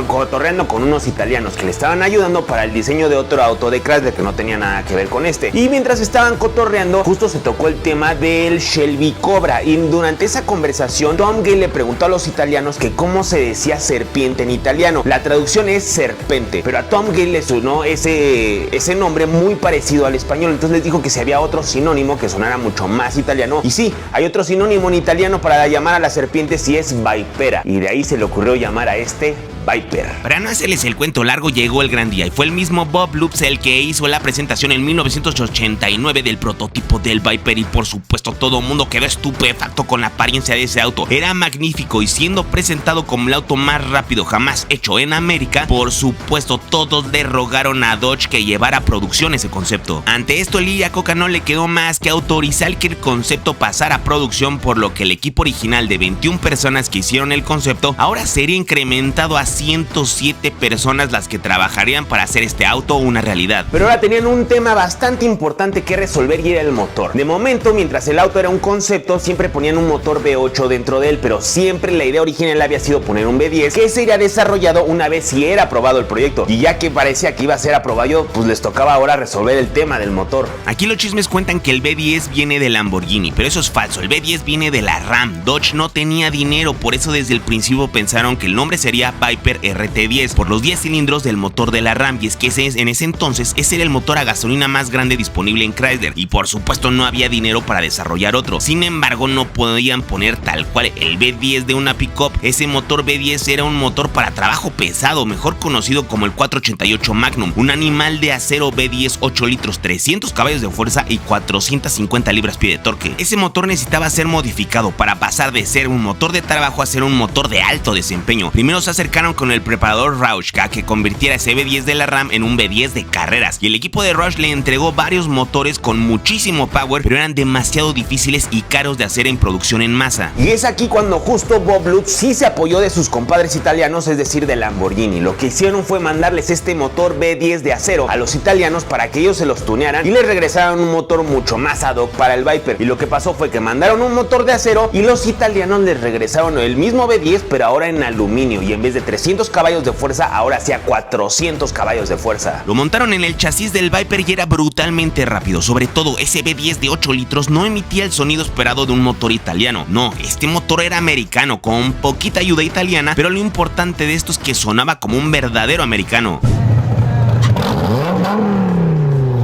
cotorreando con unos italianos que le estaban ayudando para el diseño de otro auto de Chrysler que no tenía nada que ver con este. Y mientras estaban cotorreando, justo se tocó el tema del Shelby Cobra, y durante esa conversación Tom Gale le preguntó a los italianos que cómo se decía serpiente en italiano. La traducción es serpente, pero a Tom Gale le sonó ese nombre muy parecido al español, entonces les dijo que si había otro sinónimo que sonara mucho más italiano. Y sí, hay otro sinónimo en italiano para llamar a la serpiente, si es Vipera, y de ahí se le ocurrió llamar a este Viper. Para no hacerles el cuento largo, llegó el gran día y fue el mismo Bob Lutz el que hizo la presentación en 1989 del prototipo del Viper, y por supuesto todo el mundo quedó estupefacto con la apariencia de ese auto. Era magnífico y siendo presentado como el auto más rápido jamás hecho en América, por supuesto todos le rogaron a Dodge que llevara a producción ese concepto. Ante esto, Lee Iacocca no le quedó más que autorizar que el concepto pasara a producción, por lo que el equipo original de 21 personas que hicieron el concepto ahora sería incrementado a 107 personas las que trabajarían para hacer este auto una realidad. Pero ahora tenían un tema bastante importante que resolver y era el motor. De momento, mientras el auto era un concepto, siempre ponían un motor V8 dentro de él, pero siempre la idea original había sido poner un V10 que sería desarrollado una vez si era aprobado el proyecto, y ya que parecía que iba a ser aprobado, pues les tocaba ahora resolver el tema del motor. Aquí los chismes cuentan que el V10 viene de Lamborghini, pero eso es falso. El V10 viene de la Ram. Dodge no tenía dinero, por eso desde el principio pensaron que el nombre sería Viper RT10 por los 10 cilindros del motor de la Ram, y es que en ese entonces ese era el motor a gasolina más grande disponible en Chrysler, y por supuesto no había dinero para desarrollar otro. Sin embargo, no podían poner tal cual el V10 de una pickup. Ese motor V10 era un motor para trabajo pesado, mejor conocido como el 488 Magnum, un animal de acero V10 8 litros, 300 caballos de fuerza y 450 libras-pie de torque. Ese motor necesitaba ser modificado para pasar de ser un motor de trabajo a ser un motor de alto desempeño. Primero se acercaron con el preparador Roush a que convirtiera ese V10 de la Ram en un V10 de carreras, y el equipo de Roush le entregó varios motores con muchísimo power, pero eran demasiado difíciles y caros de hacer en producción en masa. Y es aquí cuando justo Bob Lutz sí se apoyó de sus compadres italianos, es decir, de Lamborghini. Lo que hicieron fue mandarles este motor V10 de acero a los italianos para que ellos se los tunearan y les regresaran un motor mucho más ad hoc para el Viper. Y lo que pasó fue que mandaron un motor de acero y los italianos les regresaron el mismo V10, pero ahora en aluminio, y en vez de 300 caballos de fuerza ahora hacía 400 caballos de fuerza. Lo montaron en el chasis del Viper y era brutalmente rápido. Sobre todo ese V10 de 8 litros no emitía el sonido esperado de un motor italiano. No, este motor era americano con poquita ayuda italiana, pero lo importante de esto es que sonaba como un verdadero americano.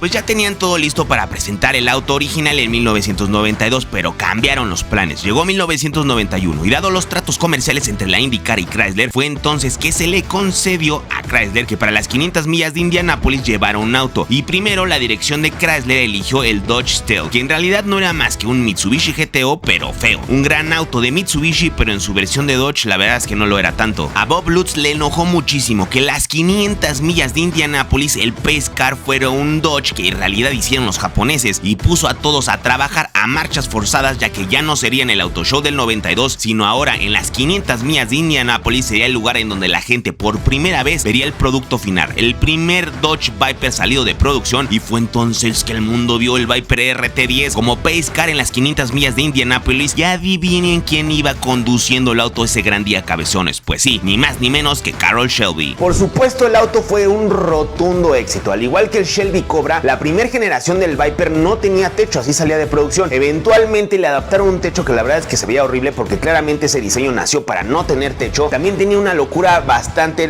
Pues ya tenían todo listo para presentar el auto original en 1992, pero cambiaron los planes. Llegó 1991 y dado los tratos comerciales entre la IndyCar y Chrysler, fue entonces que se le concedió a Chrysler que para las 500 millas de Indianápolis llevara un auto. Y primero la dirección de Chrysler eligió el Dodge Stealth, que en realidad no era más que un Mitsubishi GTO, pero feo. Un gran auto de Mitsubishi, pero en su versión de Dodge la verdad es que no lo era tanto. A Bob Lutz le enojó muchísimo que las 500 millas de Indianápolis el Pace Car fuera un Dodge que en realidad hicieron los japoneses, y puso a todos a trabajar a marchas forzadas, ya que ya no sería en el Auto Show del 92, sino ahora en las 500 millas de Indianápolis sería el lugar en donde la gente por primera vez vería el producto final, el primer Dodge Viper salido de producción, y fue entonces que el mundo vio el Viper RT10 como Pace Car en las 500 millas de Indianápolis. Y adivinen quién iba conduciendo el auto ese gran día, cabezones. Pues sí, ni más ni menos que Carroll Shelby. Por supuesto, el auto fue un rotundo éxito. Al igual que el Shelby Cobra, la primera generación del Viper no tenía techo, así salía de producción. Eventualmente le adaptaron un techo que la verdad es que se veía horrible, porque claramente ese diseño nació para no tener techo. También tenía una locura bastante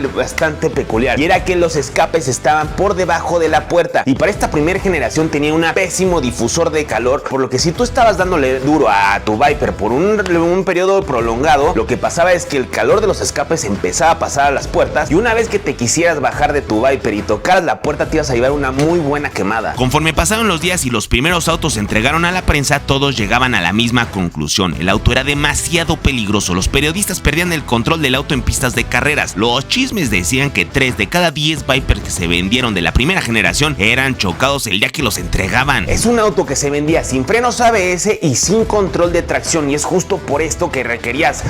peculiar, y era que los escapes estaban por debajo de la puerta, y para esta primera generación tenía un pésimo difusor de calor, por lo que si tú estabas dándole duro a tu Viper por un periodo prolongado, lo que pasaba es que el calor de los escapes empezaba a pasar a las puertas, y una vez que te quisieras bajar de tu Viper y tocaras la puerta, te ibas a llevar una muy buena quemada. Conforme pasaron los días y los primeros autos se entregaron a la prensa, todos llegaban a la misma conclusión: el auto era demasiado peligroso. Los periodistas perdían el control del auto en pistas de carreras. Los chismes decían que 3 de cada 10 Vipers que se vendieron de la primera generación eran chocados el día que los entregaban. Es un auto que se vendía sin frenos ABS y sin control de tracción, y es justo por esto que requerías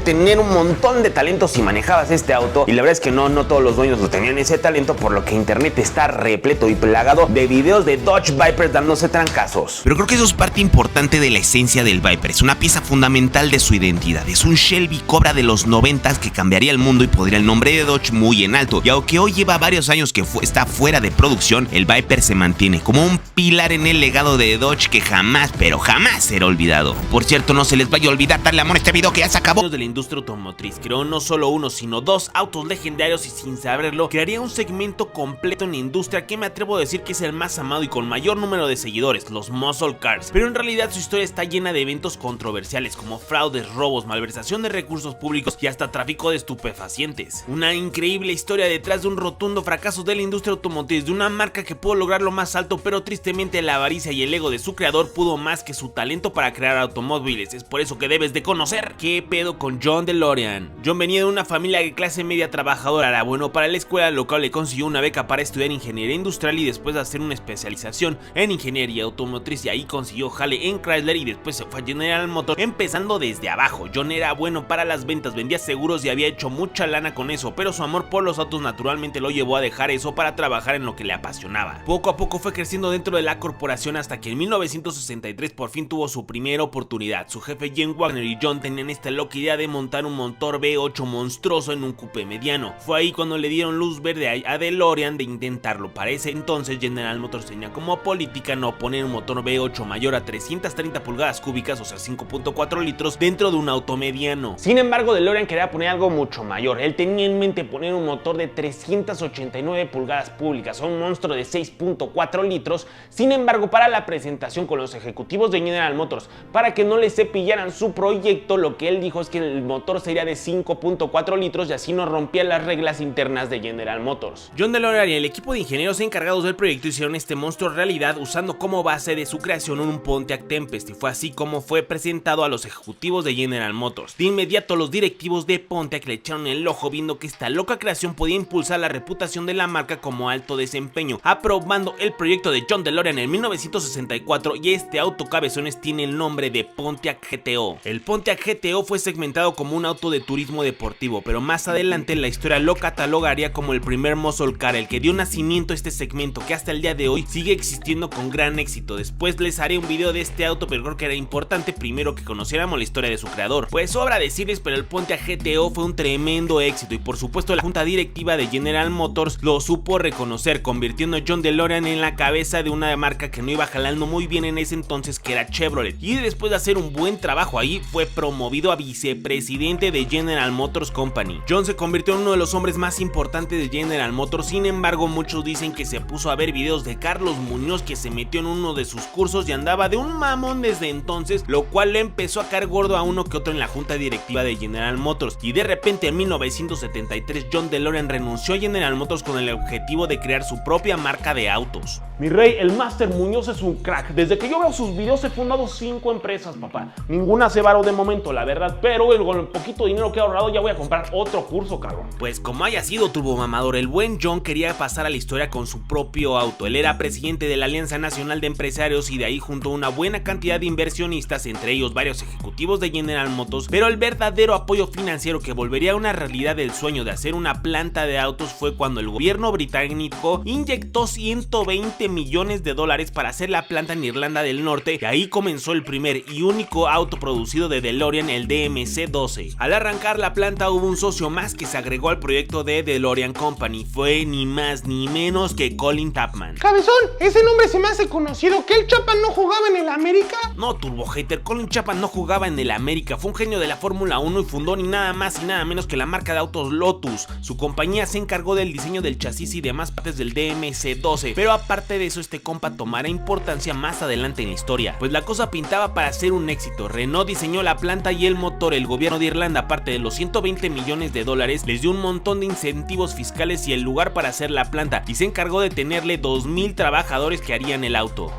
tener un montón de talento si manejabas este auto, y la verdad es que no todos los dueños lo tenían ese talento, por lo que internet está repleto y plagado de videos de Dodge Vipers dándose trancazos. Pero creo que eso es parte importante de la esencia del Viper, es una pieza fundamental de su identidad. Es un Shelby Cobra de los 90s que cambiaría el mundo y pondría el nombre de Dodge muy en alto, y aunque hoy lleva varios años que está fuera de producción, el Viper se mantiene como un pilar en el legado de Dodge que jamás, pero jamás será olvidado. Por cierto, no se les vaya a olvidar darle amor a este video que ya se acabó. De la industria automotriz creó no solo uno, sino 2 autos legendarios, y sin saberlo crearía un segmento completo en la industria que me atrevo a decir que es el más amado y con mayor número de seguidores, los muscle cars. pero en realidad su historia está llena de eventos controversiales como fraudes, robos, malversación de recursos públicos y hasta tráfico de estupefacientes. Una increíble historia detrás de un rotundo fracaso de la industria automotriz, de una marca que pudo lograr lo más alto, pero tristemente la avaricia y el ego de su creador pudo más que su talento para crear automóviles. Es por eso que debes de conocer qué pedo con John DeLorean. John venía de una familia de clase media trabajadora, era bueno para la escuela, lo cual le consiguió una beca para estudiar ingeniería industrial y después de hacer una especialización en ingeniería automotriz, y ahí consiguió jale en Chrysler y después se fue a General Motors empezando desde abajo. John era bueno para las ventas, vendía seguros y había hecho mucha lana con eso, pero su amor por los autos naturalmente lo llevó a dejar eso para trabajar en lo que le apasionaba. Poco a poco fue creciendo dentro de la corporación hasta que en 1963 por fin tuvo su primera oportunidad. Su jefe Jim Wagner y John tenían esta loca idea de montar un motor V8 monstruoso en un coupé mediano. Fue ahí cuando le dieron luz verde a DeLorean de intentarlo. Para ese entonces General Motors tenía como política no poner un motor V8 mayor a 330 pulgadas cúbicas, o sea 5.4 litros, dentro de un auto mediano. Sin embargo, DeLorean quería poner algo mucho mayor. Él tenía en mente poner un motor de 389 pulgadas públicas, o un monstruo de 6.4 litros. Sin embargo, para la presentación con los ejecutivos de General Motors, para que no les cepillaran su proyecto, lo que él dijo es que el motor sería de 5.4 litros y así no rompía las reglas internas de General Motors. John DeLorean y el equipo de ingenieros encargados del proyecto hicieron este monstruo realidad usando como base de su creación un Pontiac Tempest, y fue así como fue presentado a los ejecutivos de General Motors. De inmediato los directivos de Pontiac le echaron el ojo viendo que esta loca creación podía impulsar la reputación de la marca como alto desempeño, aprobando el proyecto de John DeLorean en 1964, y este auto cabezones tiene el nombre de Pontiac GTO. El Pontiac GTO fue segmentado como un auto de turismo deportivo, pero más adelante la historia lo catalogaría como el primer muscle car, el que dio nacimiento a este segmento que hasta el día de hoy sigue existiendo con gran éxito. Después les haré un video de este auto, pero creo que era importante primero que conociéramos la historia de su creador. Pues sobra decirles, pero el Pontiac GTO fue un tremendo éxito y por supuesto la junta directiva de General Motors lo supo reconocer, convirtiendo a John DeLorean en la cabeza de una marca que no iba jalando muy bien en ese entonces, que era Chevrolet, y después de hacer un buen trabajo ahí fue promovido a vicepresidente de General Motors Company. John se convirtió en uno de los hombres más importantes de General Motors. Sin embargo, muchos dicen que se puso a ver videos de Carlos Muñoz, que se metió en uno de sus cursos y andaba de un mamón desde entonces, lo cual le empezó a caer gordo a uno que otro en la junta directiva de General Motors, y de repente en 1973 John DeLorean renunció a General Motors con el objetivo de crear su propia marca de autos. Mi rey, el Master Muñoz es un crack. Desde que yo veo sus videos he fundado 5 empresas, papá. Ninguna se varó de momento, la verdad, pero con el poquito dinero que he ahorrado ya voy a comprar otro curso, cabrón. Pues como haya sido turbomamador, el buen John quería pasar a la historia con su propio auto. Él era presidente de la Alianza Nacional de Empresarios y de ahí juntó una buena cantidad de inversionistas, entre ellos varios ejecutivos de General Motors, pero el verdadero apoyo financiero que volvería a una realidad el sueño de hacer una planta de autos fue cuando el gobierno británico inyectó 120 millones de dólares para hacer la planta en Irlanda del Norte, y ahí comenzó el primer y único auto producido de DeLorean, el DMC-12. Al arrancar la planta hubo un socio más que se agregó al proyecto de DeLorean Company, fue ni más ni menos que Colin Chapman. Cabezón, ese nombre se me hace conocido. ¿Que el Chapman no jugaba en el América? No, turbo hater, Colin Chapman no jugaba en el América, fue un genio de la Fórmula 1 y fundó ni nada más y nada menos que la marca de autos Lotus. Su compañía se encargó del diseño del chasis y demás partes del DMC-12, pero aparte de eso este compa tomará importancia más adelante en la historia, pues la cosa pintaba para ser un éxito. Renault diseñó la planta y el motor, el gobierno de Irlanda, aparte de los 120 millones de dólares, les dio un montón de incentivos fiscales y el lugar para hacer la planta, y se encargó de tenerle 2000 trabajadores que harían el auto.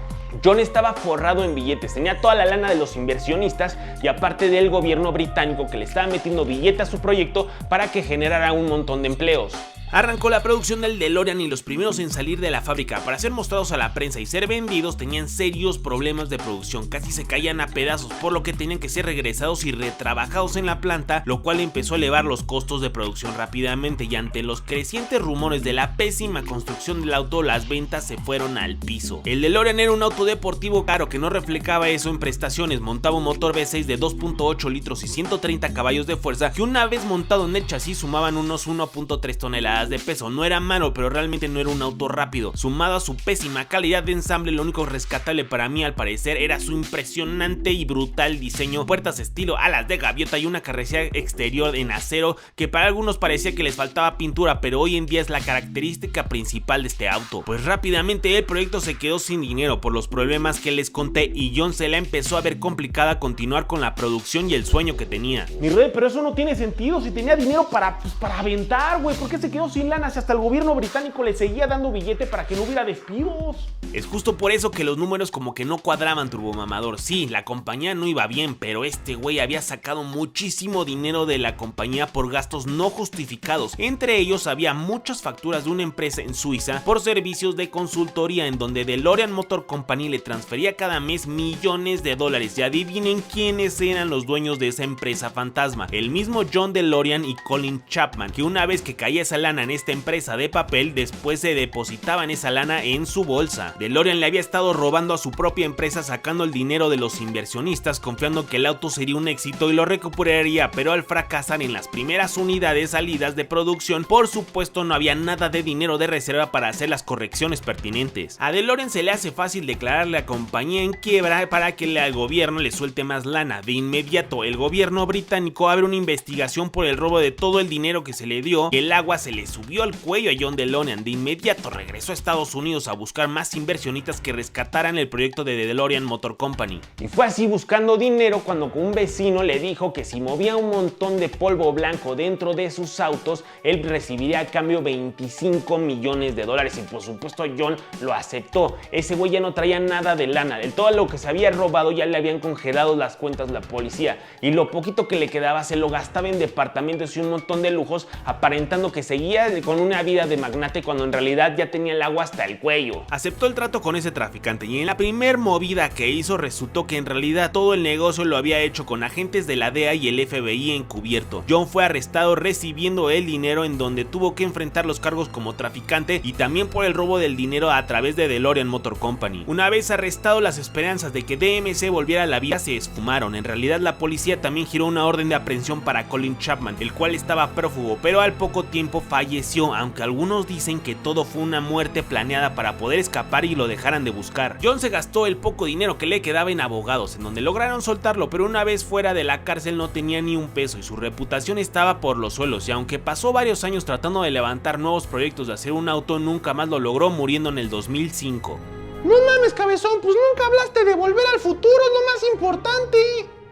John estaba forrado en billetes, tenía toda la lana de los inversionistas y aparte del gobierno británico que le estaba metiendo billetes a su proyecto para que generara un montón de empleos. Arrancó la producción del DeLorean y los primeros en salir de la fábrica para ser mostrados a la prensa y ser vendidos tenían serios problemas de producción, casi se caían a pedazos, por lo que tenían que ser regresados y retrabajados en la planta, lo cual empezó a elevar los costos de producción rápidamente, y ante los crecientes rumores de la pésima construcción del auto, las ventas se fueron al piso. El DeLorean era un auto deportivo caro que no reflejaba eso en prestaciones, montaba un motor V6 de 2.8 litros y 130 caballos de fuerza que una vez montado en el chasis sumaban unos 1.3 toneladas toneladas de peso. No era malo, pero realmente no era un auto rápido. Sumado a su pésima calidad de ensamble, lo único rescatable para mí al parecer era su impresionante y brutal diseño, puertas estilo alas de gaviota y una carrocería exterior en acero que para algunos parecía que les faltaba pintura, pero hoy en día es la característica principal de este auto. Pues rápidamente el proyecto se quedó sin dinero por los problemas que les conté y John se la empezó a ver complicada continuar con la producción y el sueño que tenía. Mi rey, pero eso no tiene sentido. Si tenía dinero para aventar, güey, ¿por qué se quedó sin lana si hasta el gobierno británico le seguía dando billete para que no hubiera despidos? Es justo por eso que los números como que no cuadraban, turbomamador. Sí, la compañía no iba bien, pero este güey había sacado muchísimo dinero de la compañía por gastos no justificados. Entre ellos había muchas facturas de una empresa en Suiza por servicios de consultoría en donde DeLorean Motor Company le transfería cada mes millones de dólares. Y adivinen quiénes eran los dueños de esa empresa fantasma. El mismo John DeLorean y Colin Chapman, que una vez que caía esa lana en esta empresa de papel, después se depositaban esa lana en su bolsa. DeLorean le había estado robando a su propia empresa, sacando el dinero de los inversionistas, confiando que el auto sería un éxito y lo recuperaría, pero al fracasar en las primeras unidades salidas de producción, por supuesto no había nada de dinero de reserva para hacer las correcciones pertinentes. A DeLorean se le hace fácil declarar la compañía en quiebra para que el gobierno le suelte más lana. De inmediato el gobierno británico abre una investigación por el robo de todo el dinero que se le dio. El agua se le subió al cuello a John DeLorean. De inmediato regresó a Estados Unidos a buscar más inversionistas que rescataran el proyecto de DeLorean Motor Company. Y fue así buscando dinero cuando un vecino le dijo que si movía un montón de polvo blanco dentro de sus autos, él recibiría a cambio 25 millones de dólares. Y por supuesto John lo aceptó. Ese güey ya no traía nada de lana. Todo lo que se había robado ya le habían congelado las cuentas la policía. Y lo poquito que le quedaba se lo gastaba en departamentos y un montón de lujos, aparentando que seguía con una vida de magnate cuando en realidad ya tenía el agua hasta el cuello. Aceptó el trato con ese traficante y en la primer movida que hizo resultó que en realidad todo el negocio lo había hecho con agentes de la DEA y el FBI encubierto. John fue arrestado recibiendo el dinero, en donde tuvo que enfrentar los cargos como traficante y también por el robo del dinero a través de DeLorean Motor Company. Una vez arrestado, las esperanzas de que DMC volviera a la vida se esfumaron. En realidad la policía también giró una orden de aprehensión para Colin Chapman, el cual estaba prófugo, pero al poco tiempo falleció, aunque algunos dicen que todo fue una muerte planeada para poder escapar y lo dejaran de buscar. John se gastó el poco dinero que le quedaba en abogados, en donde lograron soltarlo, pero una vez fuera de la cárcel no tenía ni un peso y su reputación estaba por los suelos, y aunque pasó varios años tratando de levantar nuevos proyectos de hacer un auto, nunca más lo logró, muriendo en el 2005. No mames, cabezón, pues nunca hablaste de Volver al Futuro, es lo más importante.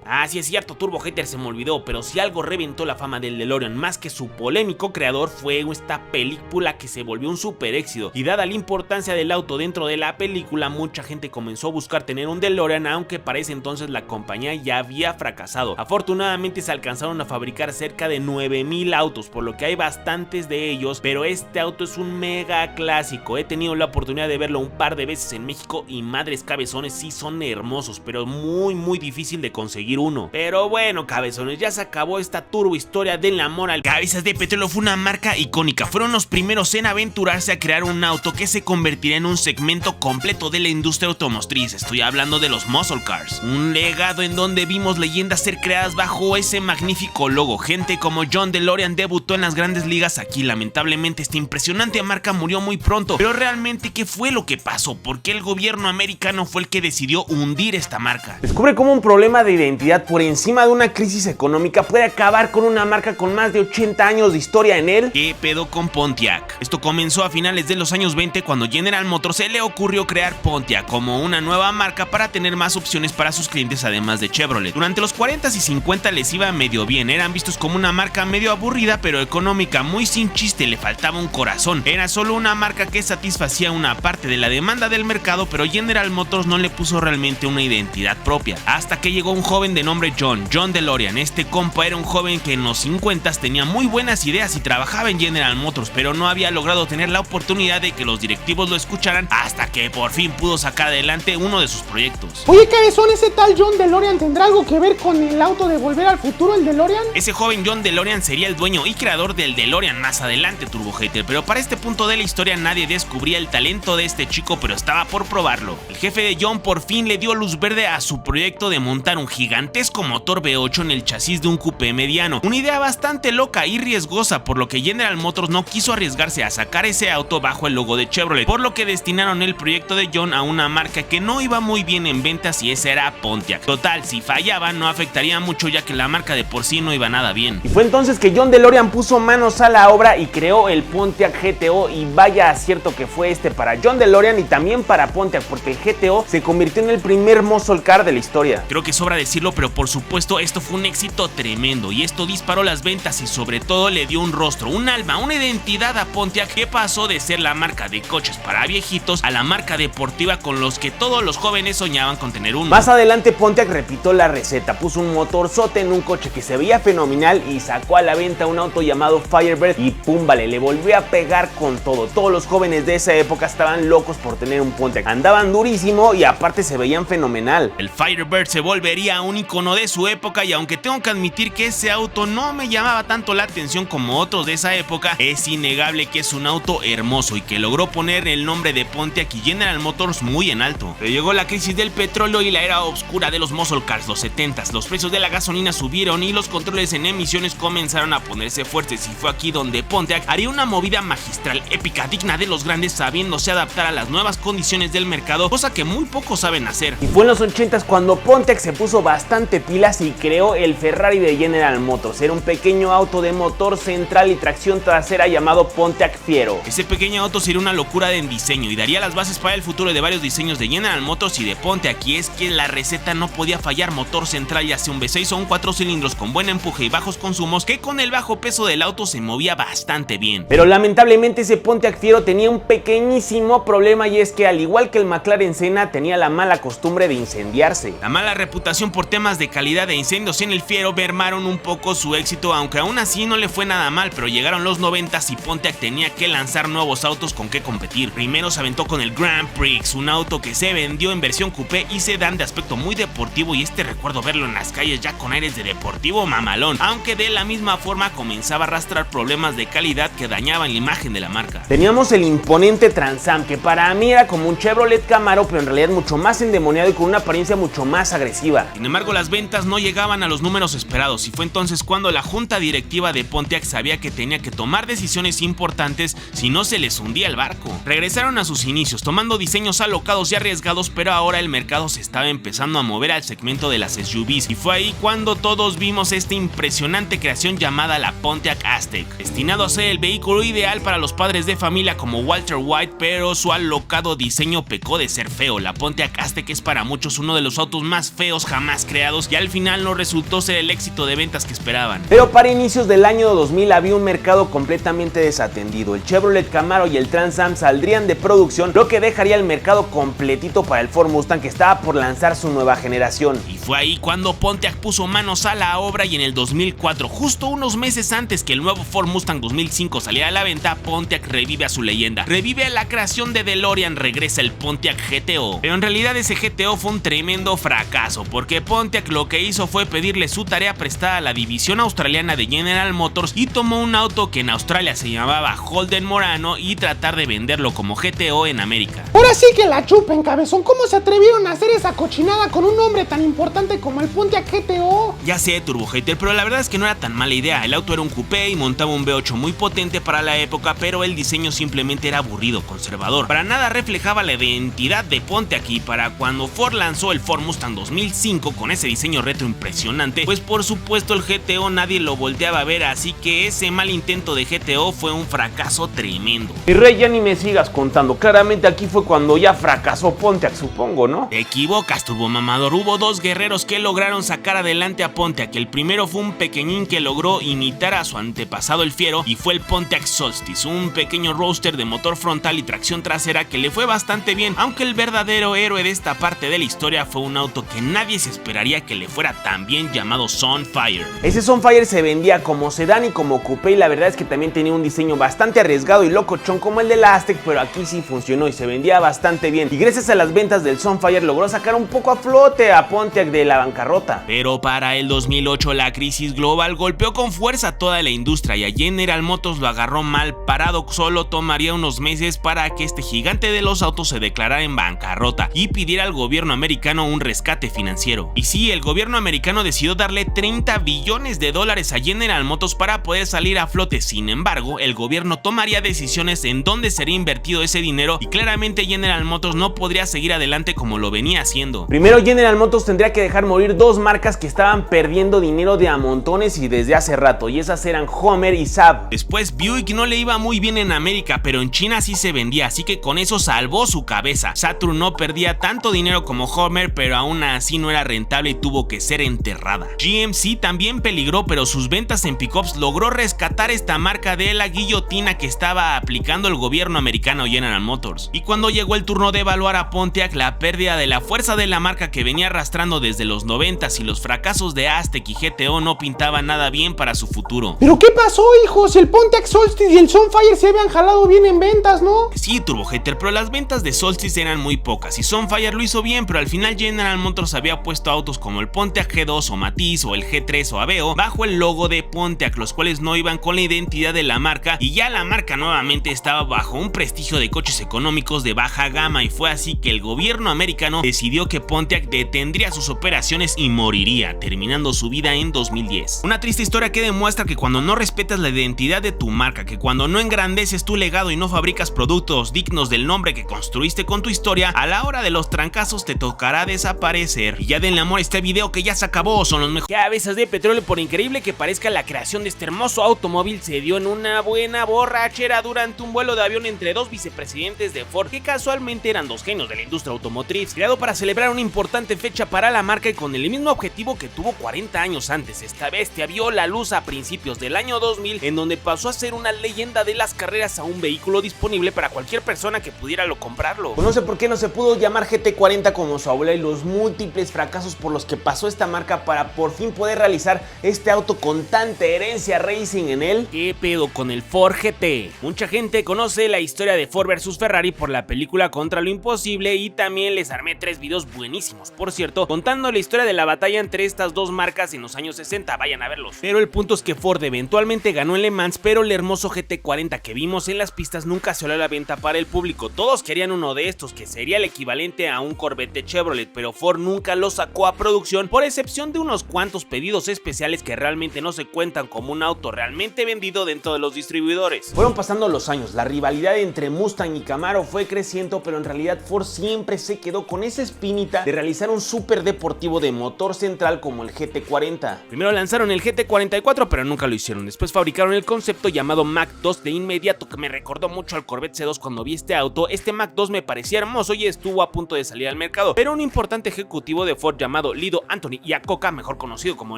Ah, sí es cierto, Turbo Hater, se me olvidó, pero si algo reventó la fama del DeLorean más que su polémico creador fue esta película que se volvió un super éxito, y dada la importancia del auto dentro de la película, mucha gente comenzó a buscar tener un DeLorean, aunque para ese entonces la compañía ya había fracasado. Afortunadamente se alcanzaron a fabricar cerca de 9000 autos, por lo que hay bastantes de ellos, pero este auto es un mega clásico. He tenido la oportunidad de verlo un par de veces en México y madres cabezones, sí son hermosos, pero muy difícil de conseguir uno. Pero bueno, cabezones, ya se acabó esta turbo historia del amor al Cabezas de Petróleo. Fue una marca icónica, fueron los primeros en aventurarse a crear un auto que se convertiría en un segmento completo de la industria automotriz. Estoy hablando de los Muscle Cars, un legado en donde vimos leyendas ser creadas bajo ese magnífico logo. Gente como John DeLorean debutó en las grandes ligas aquí. Lamentablemente esta impresionante marca murió muy pronto, pero realmente ¿qué fue lo que pasó? ¿Por qué el gobierno americano fue el que decidió hundir esta marca? Descubre cómo un problema de identidad por encima de una crisis económica puede acabar con una marca con más de 80 años de historia en él. ¿Qué pedo con Pontiac? Esto comenzó a finales de los años 20 cuando General Motors se le ocurrió crear Pontiac como una nueva marca para tener más opciones para sus clientes además de Chevrolet. Durante los 40s y 50 les iba medio bien, eran vistos como una marca medio aburrida pero económica, muy sin chiste, le faltaba un corazón. Era solo una marca que satisfacía una parte de la demanda del mercado, pero General Motors no le puso realmente una identidad propia. Hasta que llegó un joven de nombre John DeLorean. Este compa era un joven que en los 50s tenía muy buenas ideas y trabajaba en General Motors, pero no había logrado tener la oportunidad de que los directivos lo escucharan hasta que por fin pudo sacar adelante uno de sus proyectos. Oye, cabezón, ¿ese tal John DeLorean tendrá algo que ver con el auto de Volver al Futuro, el DeLorean? Ese joven John DeLorean sería el dueño y creador del DeLorean más adelante, Turbo Hater, pero para este punto de la historia nadie descubría el talento de este chico, pero estaba por probarlo. El jefe de John por fin le dio luz verde a su proyecto de montar un gigante gigantesco motor V8 en el chasis de un coupé mediano. Una idea bastante loca y riesgosa, por lo que General Motors no quiso arriesgarse a sacar ese auto bajo el logo de Chevrolet, por lo que destinaron el proyecto de John a una marca que no iba muy bien en ventas y esa era Pontiac. Total, si fallaba no afectaría mucho ya que la marca de por sí no iba nada bien. Y fue entonces que John DeLorean puso manos a la obra y creó el Pontiac GTO, y vaya acierto que fue este para John DeLorean y también para Pontiac, porque el GTO se convirtió en el primer muscle car de la historia. Creo que sobra decirlo, pero por supuesto esto fue un éxito tremendo y esto disparó las ventas y sobre todo le dio un rostro, un alma, una identidad a Pontiac, que pasó de ser la marca de coches para viejitos a la marca deportiva con los que todos los jóvenes soñaban con tener uno. Más adelante Pontiac repitió la receta, puso un motorzote en un coche que se veía fenomenal y sacó a la venta un auto llamado Firebird y pum, vale, le volvió a pegar con todo. Todos los jóvenes de esa época estaban locos por tener un Pontiac, andaban durísimo y aparte se veían fenomenal. El Firebird se volvería un icono de su época y aunque tengo que admitir que ese auto no me llamaba tanto la atención como otros de esa época, es innegable que es un auto hermoso y que logró poner el nombre de Pontiac y General Motors muy en alto. Pero llegó la crisis del petróleo y la era oscura de los muscle cars, los 70s, los precios de la gasolina subieron y los controles en emisiones comenzaron a ponerse fuertes, y fue aquí donde Pontiac haría una movida magistral, épica, digna de los grandes, sabiéndose adaptar a las nuevas condiciones del mercado, cosa que muy pocos saben hacer. Y fue en los 80s cuando Pontiac se puso bastante pilas y creó el Ferrari de General Motors. Era un pequeño auto de motor central y tracción trasera llamado Pontiac Fiero. Ese pequeño auto sería una locura en diseño y daría las bases para el futuro de varios diseños de General Motors y de Pontiac, y es que la receta no podía fallar: motor central, ya sea un V6 o un 4 cilindros con buen empuje y bajos consumos, que con el bajo peso del auto se movía bastante bien. Pero lamentablemente ese Pontiac Fiero tenía un pequeñísimo problema, y es que al igual que el McLaren Senna tenía la mala costumbre de incendiarse. La mala reputación por temas de calidad de incendios en el Fiero mermaron un poco su éxito, aunque aún así no le fue nada mal, pero llegaron los 90s y Pontiac tenía que lanzar nuevos autos con que competir. Primero se aventó con el Grand Prix, un auto que se vendió en versión coupé y sedán de aspecto muy deportivo, y recuerdo verlo en las calles ya con aires de deportivo mamalón, aunque de la misma forma comenzaba a arrastrar problemas de calidad que dañaban la imagen de la marca. Teníamos el imponente Trans Am, que para mí era como un Chevrolet Camaro, pero en realidad mucho más endemoniado y con una apariencia mucho más agresiva. Sin embargo, las ventas no llegaban a los números esperados, y fue entonces cuando la junta directiva de Pontiac sabía que tenía que tomar decisiones importantes si no se les hundía el barco. Regresaron a sus inicios tomando diseños alocados y arriesgados, pero ahora el mercado se estaba empezando a mover al segmento de las SUVs, y fue ahí cuando todos vimos esta impresionante creación llamada la Pontiac Aztek, destinado a ser el vehículo ideal para los padres de familia como Walter White, pero su alocado diseño pecó de ser feo. La Pontiac Aztek es para muchos uno de los autos más feos jamás creados, y al final no resultó ser el éxito de ventas que esperaban. Pero para inicios del año 2000 había un mercado completamente desatendido. El Chevrolet Camaro y el Trans Am saldrían de producción, lo que dejaría el mercado completito para el Ford Mustang, que estaba por lanzar su nueva generación. Y fue ahí cuando Pontiac puso manos a la obra, y en el 2004, justo unos meses antes que el nuevo Ford Mustang 2005 saliera a la venta, Pontiac revive a su leyenda, revive a la creación de DeLorean, regresa el Pontiac GTO. Pero en realidad ese GTO fue un tremendo fracaso, porque Pontiac lo que hizo fue pedirle su tarea prestada a la división australiana de General Motors y tomó un auto que en Australia se llamaba Holden Morano y tratar de venderlo como GTO en América. Ahora sí que la chupen, cabezón. ¿Cómo se atrevieron a hacer esa cochinada con un nombre tan importante como el Pontiac GTO? Ya sé, Turbo Hater, pero la verdad es que no era tan mala idea. El auto era un coupé y montaba un V8 muy potente para la época, pero el diseño simplemente era aburrido, conservador. Para nada reflejaba la identidad de Pontiac, y para cuando Ford lanzó el Ford Mustang 2005 con ese diseño retro impresionante, pues por supuesto el GTO nadie lo volteaba a ver, así que ese mal intento de GTO fue un fracaso tremendo. Y Rey, ya ni me sigas contando, claramente aquí fue cuando ya fracasó Pontiac, supongo, ¿no? Te equivocas, turbomamador. Hubo dos guerreros que lograron sacar adelante a Pontiac. El primero fue un pequeñín que logró imitar a su antepasado el Fiero, y fue el Pontiac Solstice, un pequeño roadster de motor frontal y tracción trasera que le fue bastante bien, aunque el verdadero héroe de esta parte de la historia fue un auto que nadie se esperaría que le fuera tan bien, llamado Sunfire. Ese Sunfire se vendía como sedán y como coupé, y la verdad es que también tenía un diseño bastante arriesgado y locochón como el de la Aztek, pero aquí sí funcionó y se vendía bastante bien, y gracias a las ventas del Sunfire logró sacar un poco a flote a Pontiac de la bancarrota. Pero para el 2008 la crisis global golpeó con fuerza toda la industria y a General Motors lo agarró mal parado. Solo tomaría unos meses para que este gigante de los autos se declarara en bancarrota y pidiera al gobierno americano un rescate financiero. Y sí, el gobierno americano decidió darle 30 billones de dólares a General Motors para poder salir a flote. Sin embargo, el gobierno tomaría decisiones en dónde sería invertido ese dinero y claramente General Motors no podría seguir adelante como lo venía haciendo. Primero, General Motors tendría que dejar morir dos marcas que estaban perdiendo dinero de a montones y desde hace rato, y esas eran Homer y Saab. Después, Buick no le iba muy bien en América, pero en China sí se vendía, así que con eso salvó su cabeza. Saturn no perdía tanto dinero como Homer, pero aún así no era rentable y tuvo que ser enterrada. GMC también peligró, pero sus ventas en pickups logró rescatar esta marca de la guillotina que estaba aplicando el gobierno americano General Motors. Y cuando llegó el turno de evaluar a Pontiac, la pérdida de la fuerza de la marca que venía arrastrando desde los 90s y los fracasos de Aztek y GTO no pintaban nada bien para su futuro. ¿Pero qué pasó, hijos? El Pontiac Solstice y el Sunfire se habían jalado bien en ventas, ¿no? Sí, Turbohater, pero las ventas de Solstice eran muy pocas y Sunfire lo hizo bien, pero al final General Motors había puesto autos como el Pontiac G2 o Matiz o el G3 o Aveo bajo el logo de Pontiac, los cuales no iban con la identidad de la marca, y ya la marca nuevamente estaba bajo un prestigio de coches económicos de baja gama, y fue así que el gobierno americano decidió que Pontiac detendría sus operaciones y moriría, terminando su vida en 2010. Una triste historia que demuestra que cuando no respetas la identidad de tu marca, que cuando no engrandeces tu legado y no fabricas productos dignos del nombre que construiste con tu historia, a la hora de los trancazos te tocará desaparecer. Y ya denle amor a este video que ya se acabó, son los mejores. Cabezas de petróleo, por increíble que parezca, la creación de este hermoso automóvil se dio en una buena borrachera durante un vuelo de avión entre dos vicepresidentes de Ford, que casualmente eran dos genios de la industria automotriz, creado para celebrar una importante fecha para la marca y con el mismo objetivo que tuvo 40 años antes. Esta bestia vio la luz a principios del año 2000, en donde pasó a ser una leyenda de las carreras a un vehículo disponible para cualquier persona que pudiera comprarlo. No sé por qué no se pudo llamar GT40 como su abuela y los múltiples fracasos por los que pasó esta marca para por fin poder realizar este auto con tanta herencia racing en él. ¿Qué pedo con el Ford GT? Mucha gente conoce la historia de Ford vs Ferrari por la película Contra lo Imposible, y también les armé 3 videos buenísimos, por cierto, contando la historia de la batalla entre estas dos marcas en los años 60, vayan a verlos. Pero el punto es que Ford eventualmente ganó en Le Mans, pero el hermoso GT40 que vimos en las pistas nunca salió a la venta para el público. Todos querían uno de estos, que sería el equivalente a un Corvette de Chevrolet, pero Ford nunca lo sacó a producción, por excepción de unos cuantos pedidos especiales que realmente no se cuentan como un auto realmente vendido dentro de los distribuidores. Fueron pasando los años, la rivalidad entre Mustang y Camaro fue creciendo, pero en realidad Ford siempre se quedó con esa espinita de realizar un super deportivo de motor central como el GT40. Primero lanzaron el GT44, pero nunca lo hicieron. Después fabricaron el concepto llamado Mach 2 de inmediato, que me recordó mucho al Corvette C2 cuando vi este auto. Este Mach 2 me parecía hermoso y estuvo a punto de salir al mercado, pero un importante ejecutivo de Ford llamado Lido Anthony Iacocca, mejor conocido como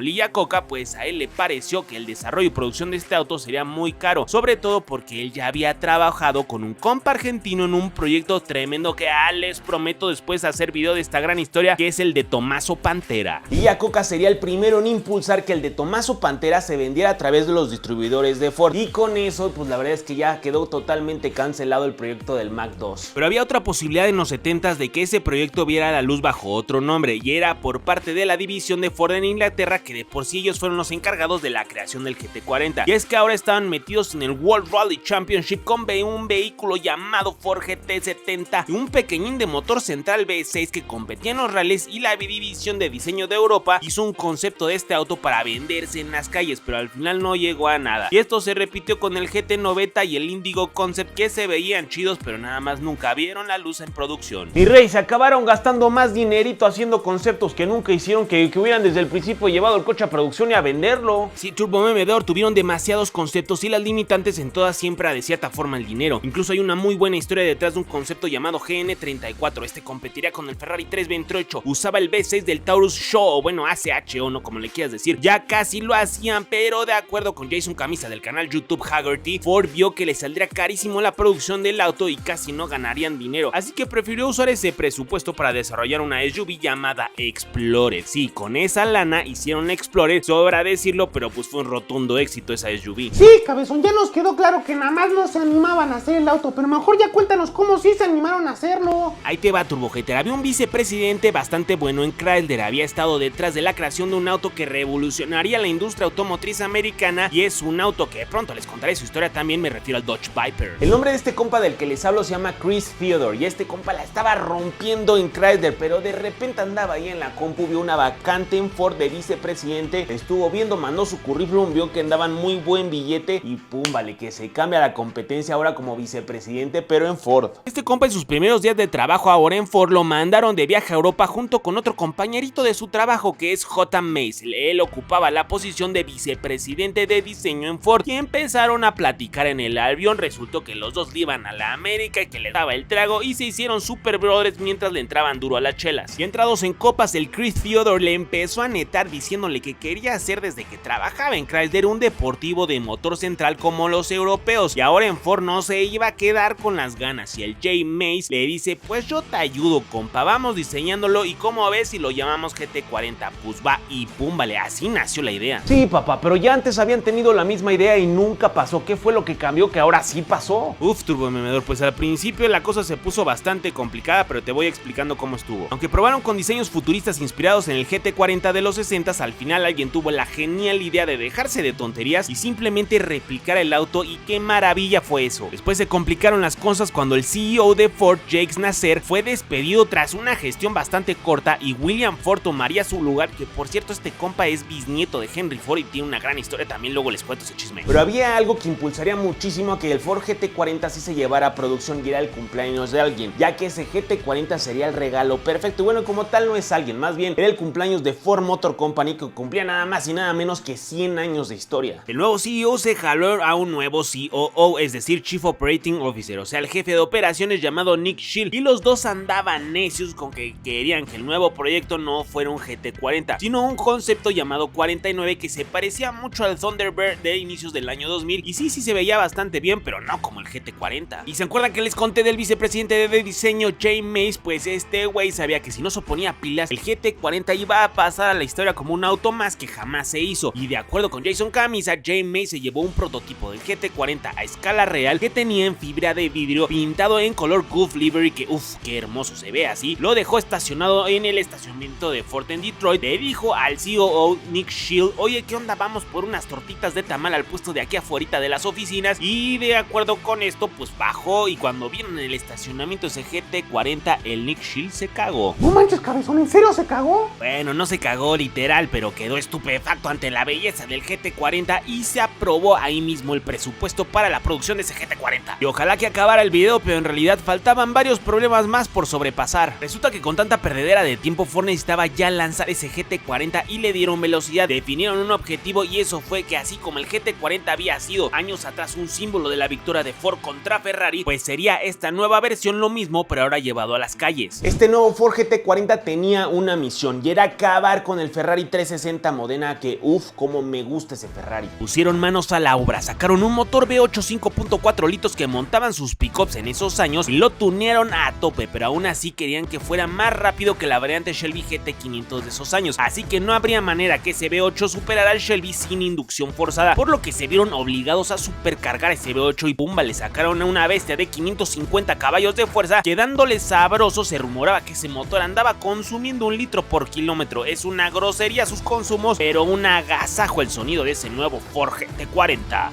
Lee Iacocca, pues a él le pareció que el desarrollo y producción de este auto sería muy caro, sobre todo porque él ya había trabajado con un compa argentino en un proyecto tremendo que les prometo después hacer video de esta gran historia, que es el de Tommaso Pantera. Iacocca sería el primero en impulsar que el de Tommaso Pantera se vendiera a través de los distribuidores de Ford, y con eso pues la verdad es que ya quedó totalmente cancelado el proyecto del Mach 2. Pero había otra posibilidad en los 70s de que ese proyecto viera la luz bajo otro nombre, y era por parte de la división de Ford en Inglaterra, que de por sí ellos fueron los encargados de la creación del GT40, y es que ahora estaban metidos en el World Rally Championship con un vehículo llamado Ford GT70 y un pequeñín de motor central V6 que competía en los rallies, y la división de diseño de Europa hizo un concepto de este auto para venderse en las calles, pero al final no llegó a nada, y esto se repitió con el GT90 y el Indigo Concept, que se veían chidos pero nada más nunca vieron la luz en producción. Mi rey, se acabaron gastando más dinerito haciendo conceptos que nunca hicieron que hubieran desde el principio llevado el coche a producción y a venderlo. Sí, Turbo Memedor tuvieron demasiados conceptos y las limitantes en todas siempre de cierta forma el dinero. Incluso hay una muy buena historia detrás de un concepto llamado GN34. Este competiría con el Ferrari 328, usaba el V6 del Taurus Show, o bueno, ACH o no, como le quieras decir. Ya casi lo hacían, pero de acuerdo con Jason Camisa del canal YouTube Haggerty, Ford vio que le saldría carísimo la producción del auto y casi no ganarían dinero, así que prefirió usar ese presupuesto para desarrollar una SUV llamada Explorer. Sí, con esa lana hicieron la Explorer, sobra decirlo, pero pues fue un rotundo éxito esa SUV. Sí, cabezón, ya nos quedó claro que nada más no se animaban a hacer el auto, pero mejor ya cuéntanos cómo sí se animaron a hacerlo. Ahí te va, Turbo Hater. Había un vicepresidente bastante bueno en Chrysler había estado detrás de la creación de un auto que revolucionaría la industria automotriz americana, y es un auto que pronto les contaré su historia también, me refiero al Dodge Viper. El nombre de este compa del que les hablo se llama Chris Theodore, y este compa la estaba rompiendo en Chrysler, pero de repente andaba ahí en la compu, vio una vacante en Ford de vicepresidente, estuvo viendo, mandó su currículum, vio que andaban muy buen billete y pum, vale, que se cambia la competencia ahora como vicepresidente, pero en Ford. Este compa en sus primeros días de trabajo ahora en Ford lo mandaron de viaje a Europa junto con otro compañerito de su trabajo que es J. Maisel. Él ocupaba la posición de vicepresidente de diseño en Ford y empezaron a platicar en el avión. Resultó que los dos le iban a la América y que le daba el trago y se hicieron super brothers mientras le entraban duro a las chelas. Y entrados en copas, el Chris Theodore le empezó a netar diciéndole que quería hacer desde que trabajaba en Chrysler un deportivo de motor central como los europeos, y ahora en Ford no se iba a quedar con las ganas. Y el Jay Mays le dice: pues yo te ayudo, compa, vamos diseñándolo y como ves si lo llamamos GT40, pues va, y pum, vale, así nació la idea. Sí, papá, pero ya antes habían tenido la misma idea y nunca pasó. ¿Qué fue lo que cambió que ahora sí pasó? Turbomemedor, pues al principio la cosa se puso bastante complicada, pero te voy explicando cómo estuvo. Aunque probaron con diseños futuristas inspirados en el GT40 de los 60s, al final alguien tuvo la genial idea de dejarse de tonterías y simplemente replicar el auto, y qué maravilla fue eso. Después se complicaron las cosas cuando el CEO de Ford, Jacques Nasser, fue despedido tras una gestión bastante corta y William Ford tomaría su lugar, que por cierto este compa es bisnieto de Henry Ford y tiene una gran historia, también luego les cuento ese chisme. Pero había algo que impulsaría muchísimo a que el Ford GT40 sí se llevara a producción y era el cumpleaños de alguien, ya que ese GT40 sería el regalo perfecto. Y bueno, como tal no es alguien, más bien era el cumpleaños de Ford Motor Company, que cumplía nada más y nada menos que 100 años de historia. El nuevo CEO se jaló a un nuevo COO, es decir, Chief Operating Officer, o sea, el jefe de operaciones llamado Nick Shield, y los dos andaban necios con que querían que el nuevo proyecto no fuera un GT40, sino un concepto llamado 49 que se parecía mucho al Thunderbird de inicios del año 2000, y sí se veía bastante bien, pero no como el GT40. ¿Y se acuerdan que les conté del vicepresidente de diseño Jay Mays? Pues este güey sabía que si no se ponía pilas, el GT40 iba a pasar a la historia como un auto más que jamás se hizo, y de acuerdo con Jason Camisa, Jay Mays se llevó un prototipo del GT40 a escala real que tenía en fibra de vidrio pintado en color Gulf Livery, que qué hermoso se ve así. Lo dejó estacionado en el estacionamiento de Ford en Detroit. Le dijo al COO Nick Shield: oye, ¿qué onda? Vamos por unas tortitas de tamal al puesto de aquí afuera de las oficinas. Y de acuerdo con esto, pues bajó, y cuando vieron en el estacionamiento ese GT40, el Nick Shield se cagó. No manches, cabezón, ¿en serio se cagó? Bueno, no se cagó literal, pero quedó estupefacto ante la belleza del GT40 y se aprobó ahí mismo el presupuesto para la producción de ese GT40. Y ojalá que acabara el video, pero en realidad faltaban varios problemas más por sobrepasar. Resulta que con tanta perdedera de tiempo, Ford necesitaba ya lanzar ese GT40 y le dieron velocidad, definieron un objetivo, y eso fue que así como el GT40 había sido años atrás un símbolo de la victoria de Ford contra Ferrari, pues sería esta nueva versión lo mismo, pero ahora llevado a las calles. Este nuevo Ford GT40 tenía una misión y era acabar con el Ferrari 360 Modena, que como me gusta ese Ferrari. Pusieron manos a la obra, sacaron un motor V8 5.4 litros que montaban sus pickups en esos años y lo tunearon a tope, pero aún así querían que fuera más rápido que la variante Shelby GT500 de esos años, así que no habría manera que ese V8 superara al Shelby sin inducción forzada, por lo que se vieron obligados a supercargar ese V8 y pumba, le sacaron a una bestia de 550 caballos de fuerza, quedándole sabroso. Se rumoraba que ese motor andaba consumiendo 1 litro por kilómetro. Es una grosería sus consumos, pero un agasajo el sonido de ese nuevo Ford GT40.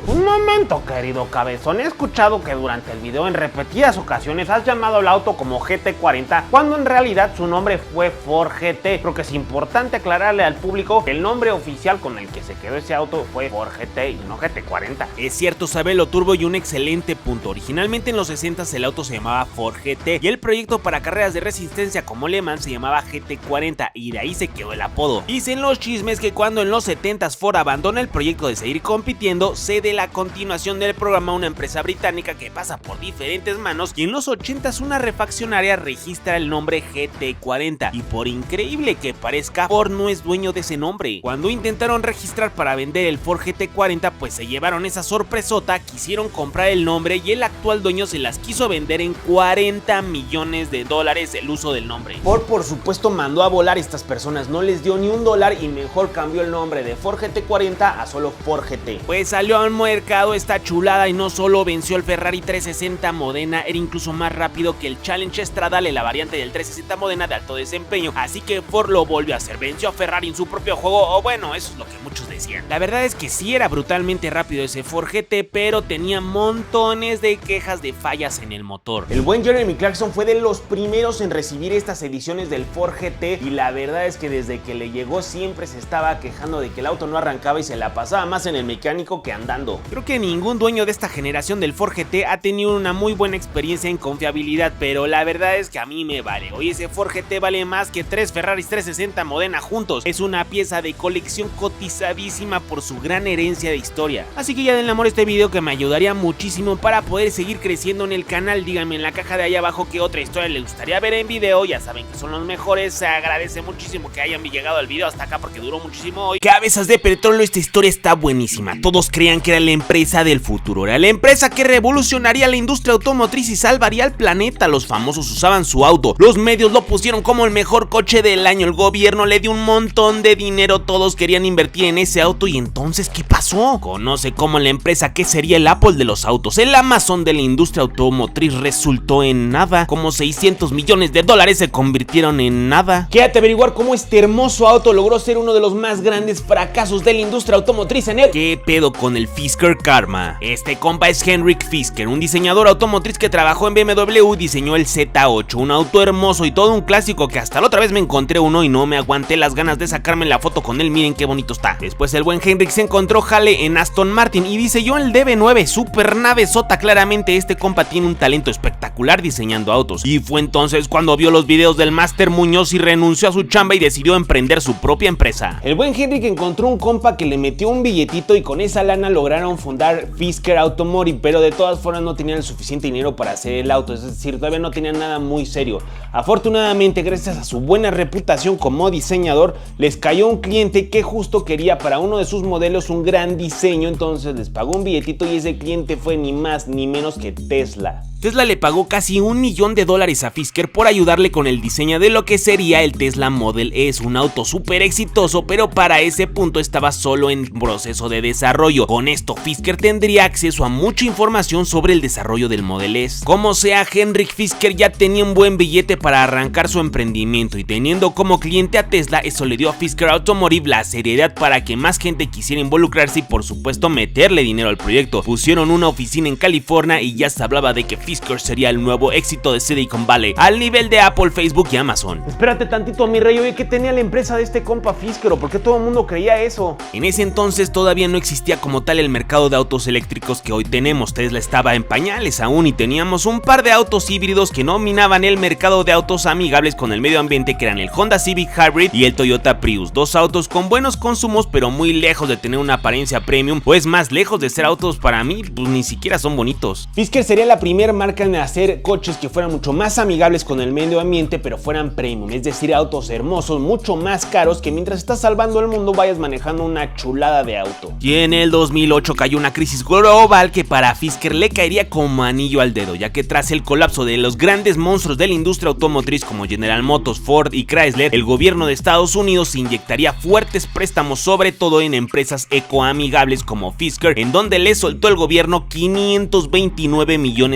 Un momento, querido cabezón, he escuchado que durante el video en repetidas ocasiones has llamado al auto como GT40 cuando en realidad su nombre fue Ford GT. Creo que es importante aclararle al público que el nombre oficial con el que se quedó ese auto fue Ford GT y no GT40. Es cierto, Sabelo Turbo, y un excelente punto. Originalmente en los 60s el auto se llamaba Ford GT y el proyecto para carreras de resistencia como Le Mans se llamaba GT40, y de ahí se quedó el apodo. Dicen los chismes que cuando en los 70s Ford abandona el proyecto de seguir compitiendo, cede la continuación del programa a una empresa británica que pasa por diferentes manos, y en los 80s una refaccionaria registra el nombre GT40, y por increíble que parezca, Ford no es dueño de ese nombre. Cuando intentaron registrar para vender el Ford GT40, pues se llevaron esa sorpresota, quisieron comprar el nombre y el actual dueño se las quiso vender en $40 millones el uso del nombre. Ford por supuesto mandó a volar a estas personas, no les dio ni $1 y mejor cambió el nombre de Ford GT40 a solo Ford GT. Pues salió al mercado este esta chulada y no solo venció el Ferrari 360 Modena, era incluso más rápido que el Challenge Stradale, la variante del 360 Modena de alto desempeño, así que Ford lo volvió a hacer, venció a Ferrari en su propio juego, o bueno, eso es lo que muchos decían. La verdad es que sí era brutalmente rápido ese Ford GT, pero tenía montones de quejas de fallas en el motor. El buen Jeremy Clarkson fue de los primeros en recibir estas ediciones del Ford GT y la verdad es que desde que le llegó siempre se estaba quejando de que el auto no arrancaba y se la pasaba más en el mecánico que andando. Creo que ningún dueño de esta generación del Ford GT ha tenido una muy buena experiencia en confiabilidad, pero la verdad es que a mí me vale. Hoy ese Ford GT vale más que 3 Ferraris 360 Modena juntos. Es una pieza de colección cotizadísima por su gran herencia de historia. Así que ya denle amor a este video, que me ayudaría muchísimo para poder seguir creciendo en el canal. Díganme en la caja de ahí abajo qué otra historia les gustaría ver en video. Ya saben que son los mejores. Se agradece muchísimo que hayan llegado al video hasta acá porque duró muchísimo hoy. Cabezas de petróleo, esta historia está buenísima. Todos creían que era la empresa del futuro. Era la empresa que revolucionaría la industria automotriz y salvaría al planeta. Los famosos usaban su auto. Los medios lo pusieron como el mejor coche del año. El gobierno le dio un montón de dinero. Todos querían invertir en ese auto. ¿Y entonces qué pasó? Conoce como la empresa que sería el Apple de los autos. El Amazon de la industria automotriz resultó en nada. Como 600 millones de dólares se convirtieron en nada. Quédate a averiguar cómo este hermoso auto logró ser uno de los más grandes fracasos de la industria automotriz en él. ¿Qué pedo con el Fisker Karma? Este compa es Henrik Fisker, un diseñador automotriz que trabajó en BMW y diseñó el Z8, un auto hermoso y todo un clásico que hasta la otra vez me encontré uno y no me aguanté las ganas de sacarme la foto con él. Miren qué bonito está. Después el buen Henrik se encontró jale en Aston Martin y diseñó el DB9, super nave sota. Claramente este compa tiene un talento espectacular diseñando autos, y fue entonces cuando vio los videos del Máster Muñoz y renunció a su chamba y decidió emprender su propia empresa. El buen Henrik encontró un compa que le metió un billetito y con esa lana lograron fundar Fisker Automotive, pero de todas formas no tenían el suficiente dinero para hacer el auto, es decir, todavía no tenían nada muy serio. Afortunadamente, gracias a su buena reputación como diseñador, les cayó un cliente que justo quería para uno de sus modelos un gran diseño, entonces les pagó un billetito y ese cliente fue ni más ni menos que Tesla. Tesla le pagó casi $1 millón a Fisker por ayudarle con el diseño de lo que sería el Tesla Model S, un auto súper exitoso, pero para ese punto estaba solo en proceso de desarrollo. Con esto Fisker tendría acceso a mucha información sobre el desarrollo del Model S. Como sea, Henrik Fisker ya tenía un buen billete para arrancar su emprendimiento, y teniendo como cliente a Tesla, eso le dio a Fisker Automotive la seriedad para que más gente quisiera involucrarse y por supuesto meterle dinero al proyecto. Pusieron una oficina en California y ya se hablaba de que Fisker sería el nuevo éxito de Silicon Valley, al nivel de Apple, Facebook y Amazon. Espérate tantito, mi rey, oye, ¿qué tenía la empresa de este compa Fisker? ¿Por qué todo el mundo creía eso? En ese entonces todavía no existía como tal el mercado de autos eléctricos que hoy tenemos. Tesla estaba en pañales aún y teníamos un par de autos híbridos que dominaban el mercado de autos amigables con el medio ambiente, que eran el Honda Civic Hybrid y el Toyota Prius. Dos autos con buenos consumos, pero muy lejos de tener una apariencia premium, pues más lejos de ser autos para mí, pues ni siquiera son bonitos. Fisker sería la primera marca en hacer coches que fueran mucho más amigables con el medio ambiente, pero fueran premium, es decir, autos hermosos, mucho más caros, que mientras estás salvando el mundo vayas manejando una chulada de auto. Y en el 2008 cayó una crisis global que para Fisker le caería como anillo al dedo, ya que tras el colapso de los grandes monstruos de la industria automotriz como General Motors, Ford y Chrysler, el gobierno de Estados Unidos inyectaría fuertes préstamos, sobre todo en empresas ecoamigables como Fisker, en donde le soltó el gobierno $529 millones.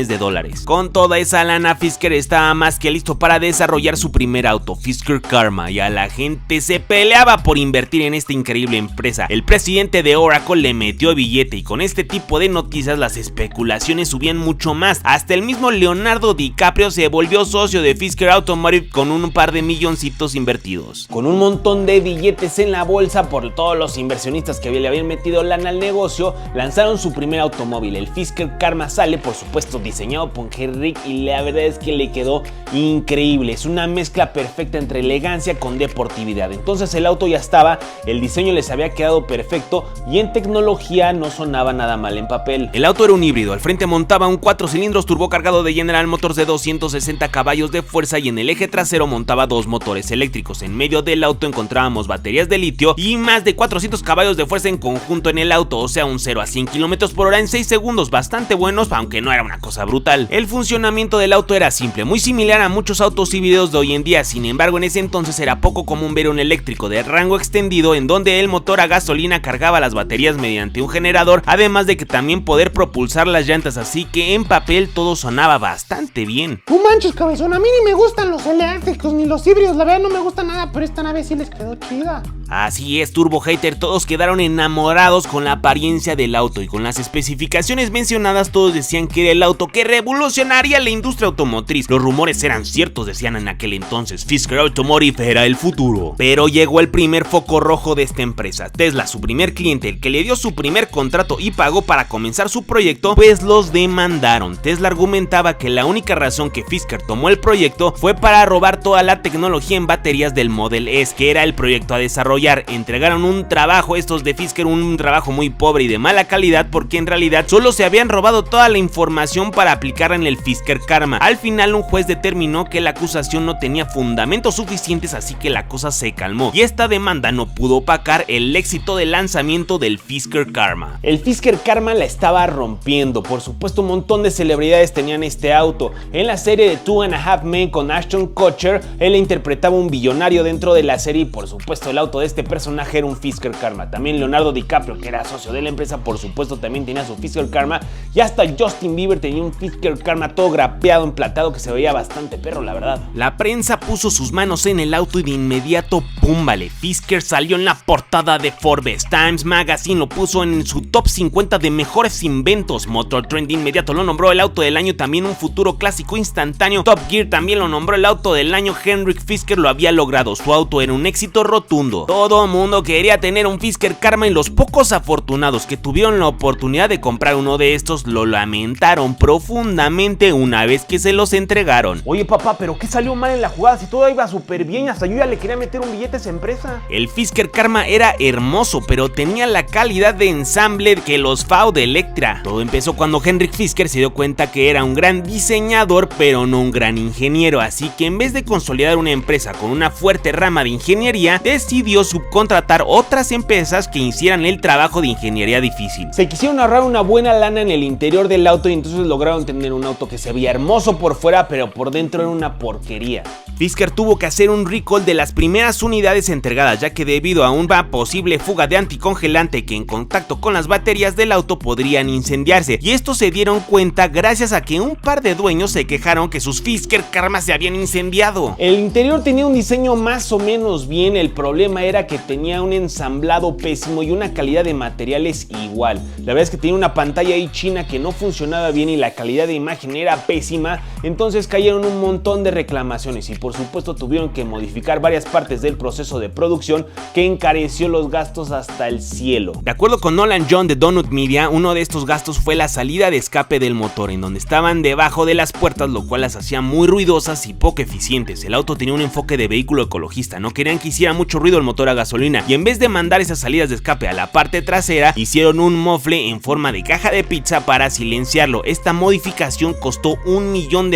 Con toda esa lana, Fisker estaba más que listo para desarrollar su primer auto, Fisker Karma, y a la gente se peleaba por invertir en esta increíble empresa. El presidente de Oracle le metió billete, y con este tipo de noticias las especulaciones subían mucho más. Hasta el mismo Leonardo DiCaprio se volvió socio de Fisker Automotive con un par de milloncitos invertidos. Con un montón de billetes en la bolsa por todos los inversionistas que le habían metido lana al negocio, lanzaron su primer automóvil. El Fisker Karma sale, por supuesto, diseñado por Henrik, y la verdad es que le quedó increíble. Es una mezcla perfecta entre elegancia con deportividad. Entonces el auto ya estaba, el diseño les había quedado perfecto y en tecnología no sonaba nada mal en papel. El auto era un híbrido, al frente montaba un 4 cilindros turbocargado de General Motors de 260 caballos de fuerza y en el eje trasero montaba dos motores eléctricos. En medio del auto encontrábamos baterías de litio y más de 400 caballos de fuerza en conjunto en el auto, o sea un 0 a 100 km/h en 6 segundos, bastante buenos, aunque no era una cosa brutal. total. El funcionamiento del auto era simple, muy similar a muchos autos híbridos de hoy en día. Sin embargo, en ese entonces era poco común ver un eléctrico de rango extendido en donde el motor a gasolina cargaba las baterías mediante un generador, además de que también poder propulsar las llantas, así que en papel todo sonaba bastante bien. No manches, cabezón, a mí ni me gustan los eléctricos ni los híbridos, la verdad no me gusta nada, pero esta nave sí les quedó chida. Así es, Turbo Hater, todos quedaron enamorados con la apariencia del auto y con las especificaciones mencionadas. Todos decían que era el auto que revolucionaría la industria automotriz. Los rumores eran ciertos, decían en aquel entonces. Fisker Automotive era el futuro. Pero llegó el primer foco rojo de esta empresa. Tesla, su primer cliente, el que le dio su primer contrato y pagó para comenzar su proyecto, pues los demandaron. Tesla argumentaba que la única razón que Fisker tomó el proyecto fue para robar toda la tecnología en baterías del Model S, que era el proyecto a desarrollar. Entregaron un trabajo estos de Fisker, un trabajo muy pobre y de mala calidad, porque en realidad solo se habían robado toda la información para aplicarla en el Fisker Karma. Al final un juez determinó que la acusación no tenía fundamentos suficientes, así que la cosa se calmó y esta demanda no pudo opacar el éxito del lanzamiento del Fisker Karma. El Fisker Karma la estaba rompiendo, por supuesto un montón de celebridades tenían este auto. En la serie de Two and a Half Men con Ashton Kutcher, él interpretaba un billonario dentro de la serie y por supuesto el auto de este personaje era un Fisker Karma. También Leonardo DiCaprio, que era socio de la empresa, por supuesto también tenía su Fisker Karma, y hasta Justin Bieber tenía un Fisker Karma todo grapeado, emplatado, que se veía bastante perro, la verdad. La prensa puso sus manos en el auto y de inmediato, ¡pum! Vale, Fisker salió en la portada de Forbes. Times Magazine lo puso en su top 50 de mejores inventos. Motor Trend de inmediato lo nombró el auto del año, también un futuro clásico instantáneo. Top Gear también lo nombró el auto del año. Henrik Fisker lo había logrado, su auto era un éxito rotundo. Todo mundo quería tener un Fisker Karma y los pocos afortunados que tuvieron la oportunidad de comprar uno de estos lo lamentaron profundamente una vez que se los entregaron. Oye papá, pero ¿qué salió mal en la jugada? Si todo iba súper bien, hasta yo ya le quería meter un billete a esa empresa. El Fisker Karma era hermoso, pero tenía la calidad de ensamble que los FAW de Electra. Todo empezó cuando Henrik Fisker se dio cuenta que era un gran diseñador, pero no un gran ingeniero, así que en vez de consolidar una empresa con una fuerte rama de ingeniería, decidió subcontratar otras empresas que hicieran el trabajo de ingeniería difícil. Se quisieron ahorrar una buena lana en el interior del auto y entonces lograron tener un auto que se veía hermoso por fuera, pero por dentro era una porquería. Fisker tuvo que hacer un recall de las primeras unidades entregadas, ya que debido a una posible fuga de anticongelante que en contacto con las baterías del auto podrían incendiarse, y esto se dieron cuenta gracias a que un par de dueños se quejaron que sus Fisker Karma se habían incendiado. El interior tenía un diseño más o menos bien, el problema era que tenía un ensamblado pésimo y una calidad de materiales igual. La verdad es que tenía una pantalla ahí china que no funcionaba bien y la calidad de imagen era pésima, entonces cayeron un montón de reclamaciones y por supuesto tuvieron que modificar varias partes del proceso de producción que encareció los gastos hasta el cielo. De acuerdo con Nolan John de Donut Media, uno de estos gastos fue la salida de escape del motor, en donde estaban debajo de las puertas, lo cual las hacía muy ruidosas y poco eficientes. El auto tenía un enfoque de vehículo ecologista, no querían que hiciera mucho ruido el motor a gasolina, y en vez de mandar esas salidas de escape a la parte trasera, hicieron un mofle en forma de caja de pizza para silenciarlo. Esta modificación costó $1 millón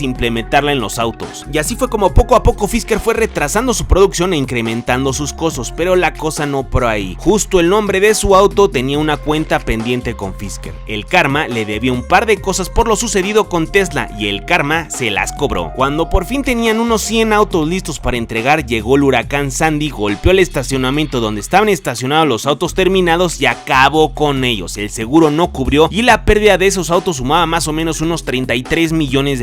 implementarla en los autos, y así fue como poco a poco Fisker fue retrasando su producción e incrementando sus costos, pero la cosa no por ahí. Justo el nombre de su auto tenía una cuenta pendiente con Fisker. El Karma le debía un par de cosas por lo sucedido con Tesla y el Karma se las cobró. Cuando por fin tenían unos 100 autos listos para entregar, llegó el huracán Sandy, golpeó el estacionamiento donde estaban estacionados los autos terminados y acabó con ellos. El seguro no cubrió y la pérdida de esos autos sumaba más o menos unos $33 millones.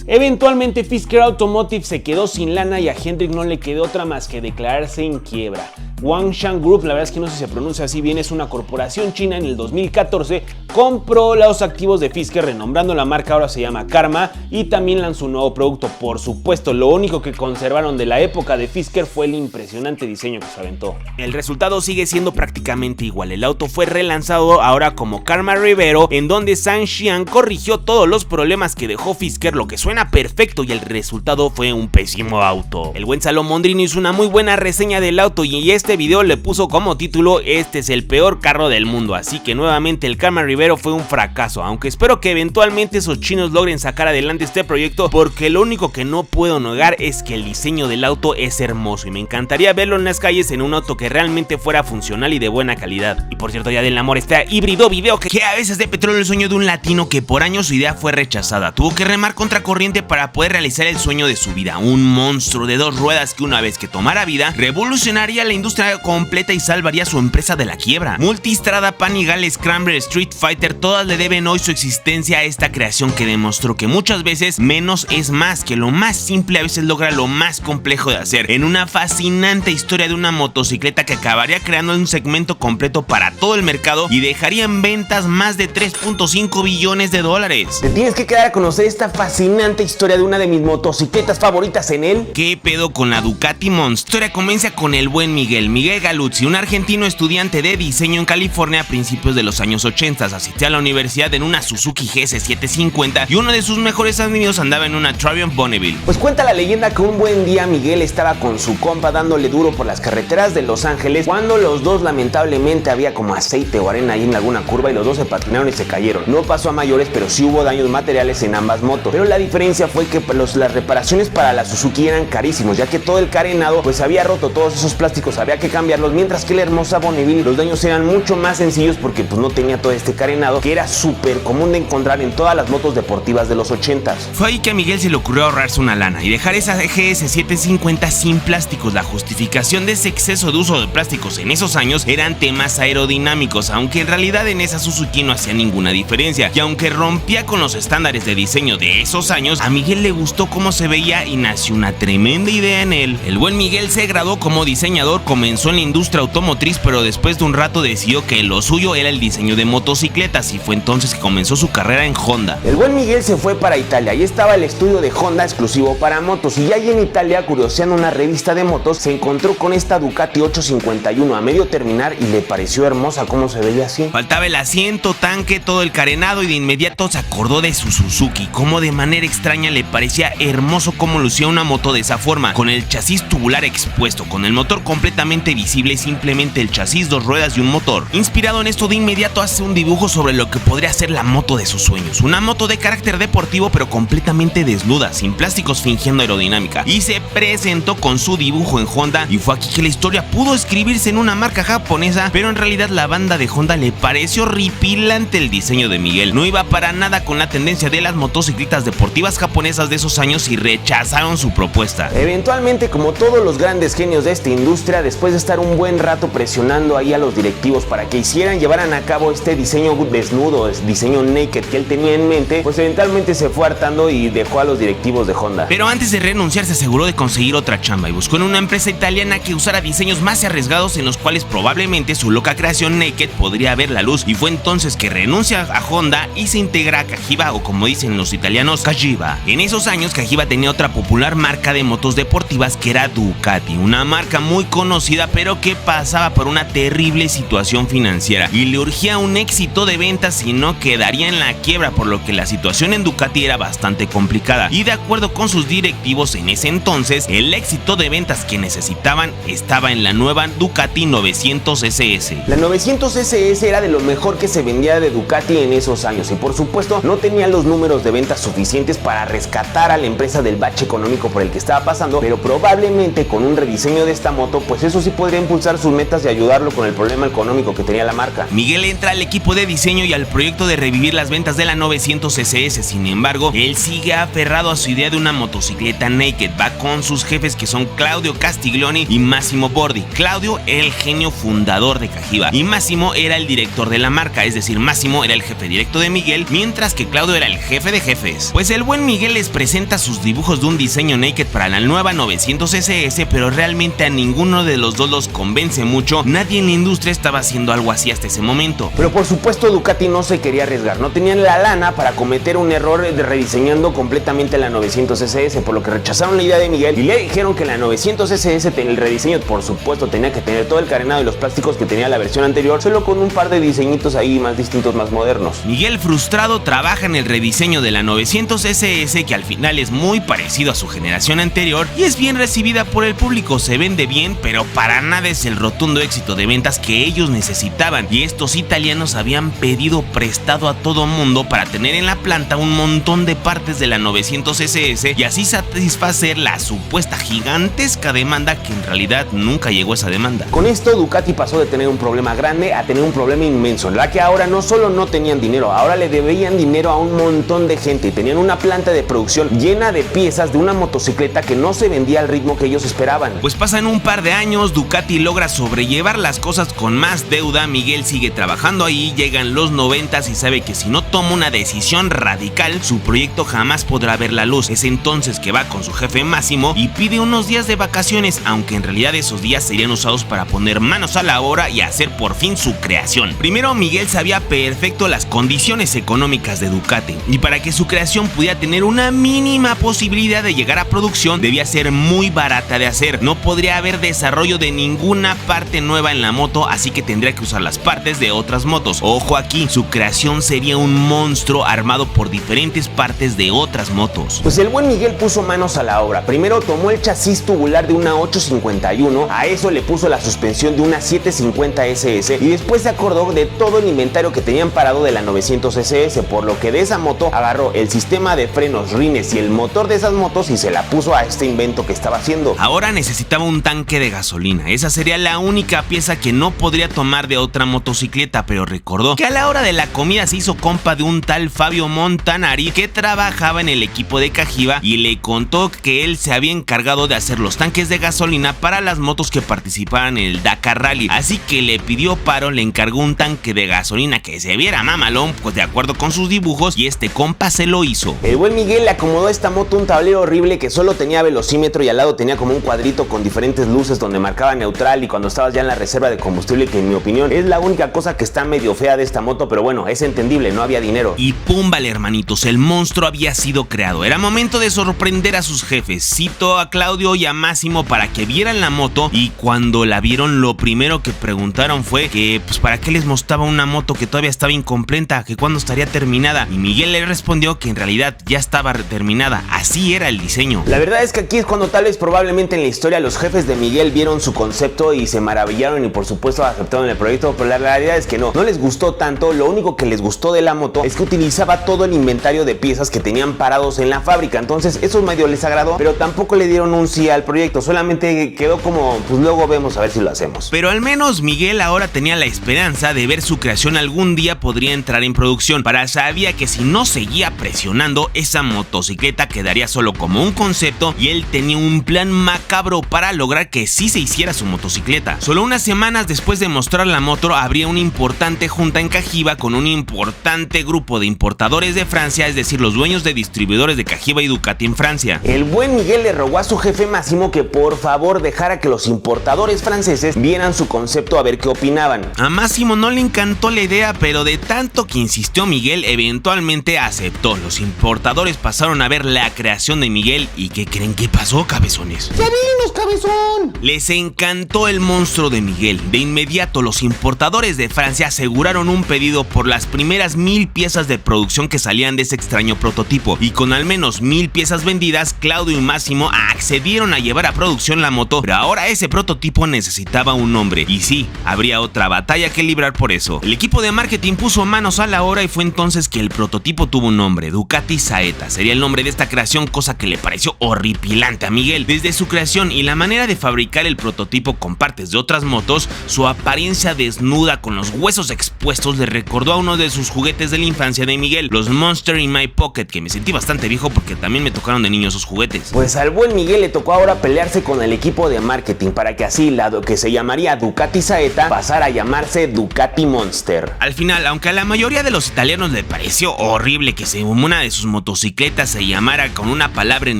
Eventualmente Fisker Automotive se quedó sin lana y a Henrik no le quedó otra más que declararse en quiebra. Wangshan Group, la verdad es que no sé si se pronuncia así bien, es una corporación china. En el 2014 compró los activos de Fisker, renombrando la marca, ahora se llama Karma, y también lanzó un nuevo producto. Por supuesto, lo único que conservaron de la época de Fisker fue el impresionante diseño que se aventó. El resultado sigue siendo prácticamente igual. El auto fue relanzado ahora como Karma Rivero, en donde Zhang Xian corrigió todos los problemas que dejó Fisker, lo que suena perfecto, y el resultado fue un pésimo auto. El buen Salomondrino hizo una muy buena reseña del auto y este este video le puso como título "Este es el peor carro del mundo", así que nuevamente el Karma Rivero fue un fracaso, aunque espero que eventualmente esos chinos logren sacar adelante este proyecto, porque lo único que no puedo negar es que el diseño del auto es hermoso y me encantaría verlo en las calles en un auto que realmente fuera funcional y de buena calidad. Y por cierto, ya del amor está híbrido video que a veces de petróleo el sueño de un latino que por años su idea fue rechazada. Tuvo que remar contra corriente para poder realizar el sueño de su vida, un monstruo de 2 ruedas que una vez que tomara vida revolucionaría la industria completa y salvaría su empresa de la quiebra. Multistrada, Panigale, Scrambler, Street Fighter, todas le deben hoy su existencia a esta creación que demostró que muchas veces menos es más, que lo más simple a veces logra lo más complejo de hacer, en una fascinante historia de una motocicleta que acabaría creando un segmento completo para todo el mercado y dejaría en ventas más de 3.5 billones de dólares. Te tienes que quedar a conocer esta fascinante historia de una de mis motocicletas favoritas en él. ¿Qué pedo con la Ducati Monster? La historia comienza con el buen Miguel Galuzzi, un argentino estudiante de diseño en California a principios de los años 80. Asistió a la universidad en una Suzuki GS750 y uno de sus mejores amigos andaba en una Triumph Bonneville. Pues cuenta la leyenda que un buen día Miguel estaba con su compa dándole duro por las carreteras de Los Ángeles cuando los dos lamentablemente había como aceite o arena ahí en alguna curva y los dos se patinaron y se cayeron. No pasó a mayores, pero sí hubo daños materiales en ambas motos. Pero la diferencia fue que las reparaciones para la Suzuki eran carísimos, ya que todo el carenado pues había roto, todos esos plásticos había que cambiarlos, mientras que la hermosa Bonneville los daños eran mucho más sencillos porque pues no tenía todo este carenado que era súper común de encontrar en todas las motos deportivas de los 80s. Fue ahí que a Miguel se le ocurrió ahorrarse una lana y dejar esa GS750 sin plásticos. La justificación de ese exceso de uso de plásticos en esos años eran temas aerodinámicos, aunque en realidad en esa Suzuki no hacía ninguna diferencia, y aunque rompía con los estándares de diseño de esos años, a Miguel le gustó cómo se veía y nació una tremenda idea en él. El buen Miguel se graduó como diseñador, comenzó en la industria automotriz, pero después de un rato decidió que lo suyo era el diseño de motocicletas y fue entonces que comenzó su carrera en Honda. El buen Miguel se fue para Italia, ahí estaba el estudio de Honda exclusivo para motos, y ahí en Italia, curioseando una revista de motos, se encontró con esta Ducati 851 a medio terminar y le pareció hermosa cómo se veía así. Faltaba el asiento, tanque, todo el carenado, y de inmediato se acordó de su Suzuki, como de manera extraña le parecía hermoso cómo lucía una moto de esa forma, con el chasis tubular expuesto, con el motor completamente visible, simplemente el chasis, 2 ruedas y un motor. Inspirado en esto, de inmediato hace un dibujo sobre lo que podría ser la moto de sus sueños, una moto de carácter deportivo pero completamente desnuda, sin plásticos, fingiendo aerodinámica, y se presentó con su dibujo en Honda, y fue aquí que la historia pudo escribirse en una marca japonesa, pero en realidad la banda de Honda le pareció horripilante el diseño de Miguel, no iba para nada con la tendencia de las motocicletas deportivas japonesas de esos años y rechazaron su propuesta. Eventualmente, como todos los grandes genios de esta industria, después de estar un buen rato presionando ahí a los directivos para que llevaran a cabo este diseño desnudo, diseño naked que él tenía en mente, pues eventualmente se fue hartando y dejó a los directivos de Honda. Pero antes de renunciar se aseguró de conseguir otra chamba y buscó en una empresa italiana que usara diseños más arriesgados en los cuales probablemente su loca creación naked podría ver la luz, y fue entonces que renuncia a Honda y se integra a Cagiva, o como dicen los italianos, Cagiva. En esos años Cagiva tenía otra popular marca de motos deportivas que era Ducati, una marca muy conocida pero que pasaba por una terrible situación financiera y le urgía un éxito de ventas, si no quedaría en la quiebra, por lo que la situación en Ducati era bastante complicada, y de acuerdo con sus directivos en ese entonces, el éxito de ventas que necesitaban estaba en la nueva Ducati 900 SS. La 900 SS era de lo mejor que se vendía de Ducati en esos años, y por supuesto no tenía los números de ventas suficientes para rescatar a la empresa del bache económico por el que estaba pasando, pero probablemente con un rediseño de esta moto, pues eso sí podría impulsar sus metas y ayudarlo con el problema económico que tenía la marca. Miguel entra al equipo de diseño y al proyecto de revivir las ventas de la 900 SS, sin embargo, él sigue aferrado a su idea de una motocicleta naked. Va con sus jefes, que son Claudio Castiglioni y Massimo Bordi. Claudio era el genio fundador de Cagiva y Massimo era el director de la marca, es decir, Massimo era el jefe directo de Miguel, mientras que Claudio era el jefe de jefes. Pues el buen Miguel les presenta sus dibujos de un diseño naked para la nueva 900 SS, pero realmente a ninguno de los dos los convence mucho. Nadie en la industria estaba haciendo algo así hasta ese momento. Pero por supuesto Ducati no se quería arriesgar, no tenían la lana para cometer un error de rediseñando completamente la 900 SS, por lo que rechazaron la idea de Miguel y le dijeron que la 900 SS, el rediseño por supuesto tenía que tener todo el carenado y los plásticos que tenía la versión anterior, solo con un par de diseñitos ahí más distintos, más modernos. Miguel, frustrado, trabaja en el rediseño de la 900 SS, que al final es muy parecido a su generación anterior y es bien recibida por el público, se vende bien, pero para nada es el rotundo éxito de ventas que ellos necesitaban, y estos italianos habían pedido prestado a todo mundo para tener en la planta un montón de partes de la 900 SS y así satisfacer la supuesta gigantesca demanda que en realidad nunca llegó a esa demanda. Con esto Ducati pasó de tener un problema grande a tener un problema inmenso, en la que ahora no solo no tenían dinero, ahora le debían dinero a un montón de gente y tenían una planta de producción llena de piezas de una motocicleta que no se vendía al ritmo que ellos esperaban. Pues pasan un par de años, Ducati logra sobrellevar las cosas con más deuda, Miguel sigue trabajando ahí, llegan los 90s y sabe que si no toma una decisión radical, su proyecto jamás podrá ver la luz. Es entonces que va con su jefe Massimo y pide unos días de vacaciones, aunque en realidad esos días serían usados para poner manos a la obra y hacer por fin su creación. Primero, Miguel sabía perfecto las condiciones económicas de Ducati y para que su creación pudiera tener una mínima posibilidad de llegar a producción debía ser muy barata de hacer. No podría haber desarrollo de ninguna parte nueva en la moto, así que tendría que usar las partes de otras motos. Ojo aquí, su creación sería un monstruo armado por diferentes partes de otras motos. Pues el buen Miguel puso manos a la obra. Primero tomó el chasis tubular de una 851, a eso le puso la suspensión de una 750 SS y después se acordó de todo el inventario que tenían parado de la 900 SS, por lo que de esa moto agarró el sistema de frenos, rines y el motor de esas motos y se la puso a este invento que estaba haciendo. Ahora necesitaba un tanque de gasolina, esa sería la única pieza que no podría tomar de otra motocicleta, pero recordó que a la hora de la comida se hizo compa de un tal Fabio Montanari que trabajaba en el equipo de Cagiva y le contó que él se había encargado de hacer los tanques de gasolina para las motos que participaban en el Dakar Rally, así que le pidió paro, le encargó un tanque de gasolina que se viera mamalón, pues de acuerdo con sus dibujos, y este compa se lo hizo. El buen Miguel le acomodó a esta moto un tablero horrible que solo tenía velocímetro y al lado tenía como un cuadrito con diferentes luces donde marcaba neutral y cuando estabas ya en la reserva de combustible, que en mi opinión es la única cosa que está medio fea de esta moto, pero bueno, es entendible, no había dinero. Y pum, vale hermanitos, el monstruo había sido creado. Era momento de sorprender a sus jefes. Citó a Claudio y a Massimo para que vieran la moto y cuando la vieron lo primero que preguntaron fue que pues para qué les mostraba una moto que todavía estaba incompleta, que cuándo estaría terminada, y Miguel le respondió que en realidad ya estaba terminada, así era el diseño. La verdad es que aquí es cuando tal vez probablemente en la historia los jefes de Miguel vieron su concepto y se maravillaron y por supuesto aceptaron el proyecto, pero la realidad es que no les gustó tanto. Lo único que les gustó de la moto es que utilizaba todo el inventario de piezas que tenían parados en la fábrica, entonces eso medio les agradó, pero tampoco le dieron un sí al proyecto, solamente quedó como pues luego vemos a ver si lo hacemos. Pero al menos Miguel ahora tenía la esperanza de ver su creación algún día podría entrar en producción, para sabía que si no seguía presionando esa motocicleta quedaría solo como un concepto y él tenía un plan macabro para lograr que sí se hiciera su motocicleta. Solo unas semanas después de mostrar la moto habría una importante junta en Cagiva con un importante grupo de importadores de Francia, es decir, los dueños de distribuidores de Cagiva y Ducati en Francia. El buen Miguel le rogó a su jefe Massimo que por favor dejara que los importadores franceses vieran su concepto a ver qué opinaban. A Massimo no le encantó la idea, pero de tanto que insistió Miguel, eventualmente aceptó. Los importadores pasaron a ver la creación de Miguel y ¿qué creen que pasó, cabezones? ¡Ya vimos, cabezón! Les encantó el monstruo de Miguel. De inmediato los importadores de Francia aseguraron un pedido por las primeras 1000 piezas de producción que salían de ese extraño prototipo, y con al menos 1000 piezas vendidas, Claudio y Massimo accedieron a llevar a producción la moto, pero ahora ese prototipo necesitaba un nombre, y sí, habría otra batalla que librar por eso. El equipo de marketing puso manos a la obra y fue entonces que el prototipo tuvo un nombre, Ducati Saetta, sería el nombre de esta creación, cosa que le pareció horripilante a Miguel. Desde su creación y la manera de fabricar el prototipo con partes de otras motos, su apariencia desnuda con los huesos expuestos le recordó a uno de sus juguetes de la infancia de Miguel, los Monster in My Pocket, que me sentí bastante viejo porque también me tocaron de niño esos juguetes. Pues al buen Miguel le tocó ahora pelearse con el equipo de marketing para que así la que se llamaría Ducati Saetta pasara a llamarse Ducati Monster. Al final, aunque a la mayoría de los italianos le pareció horrible que una de sus motocicletas se llamara con una palabra en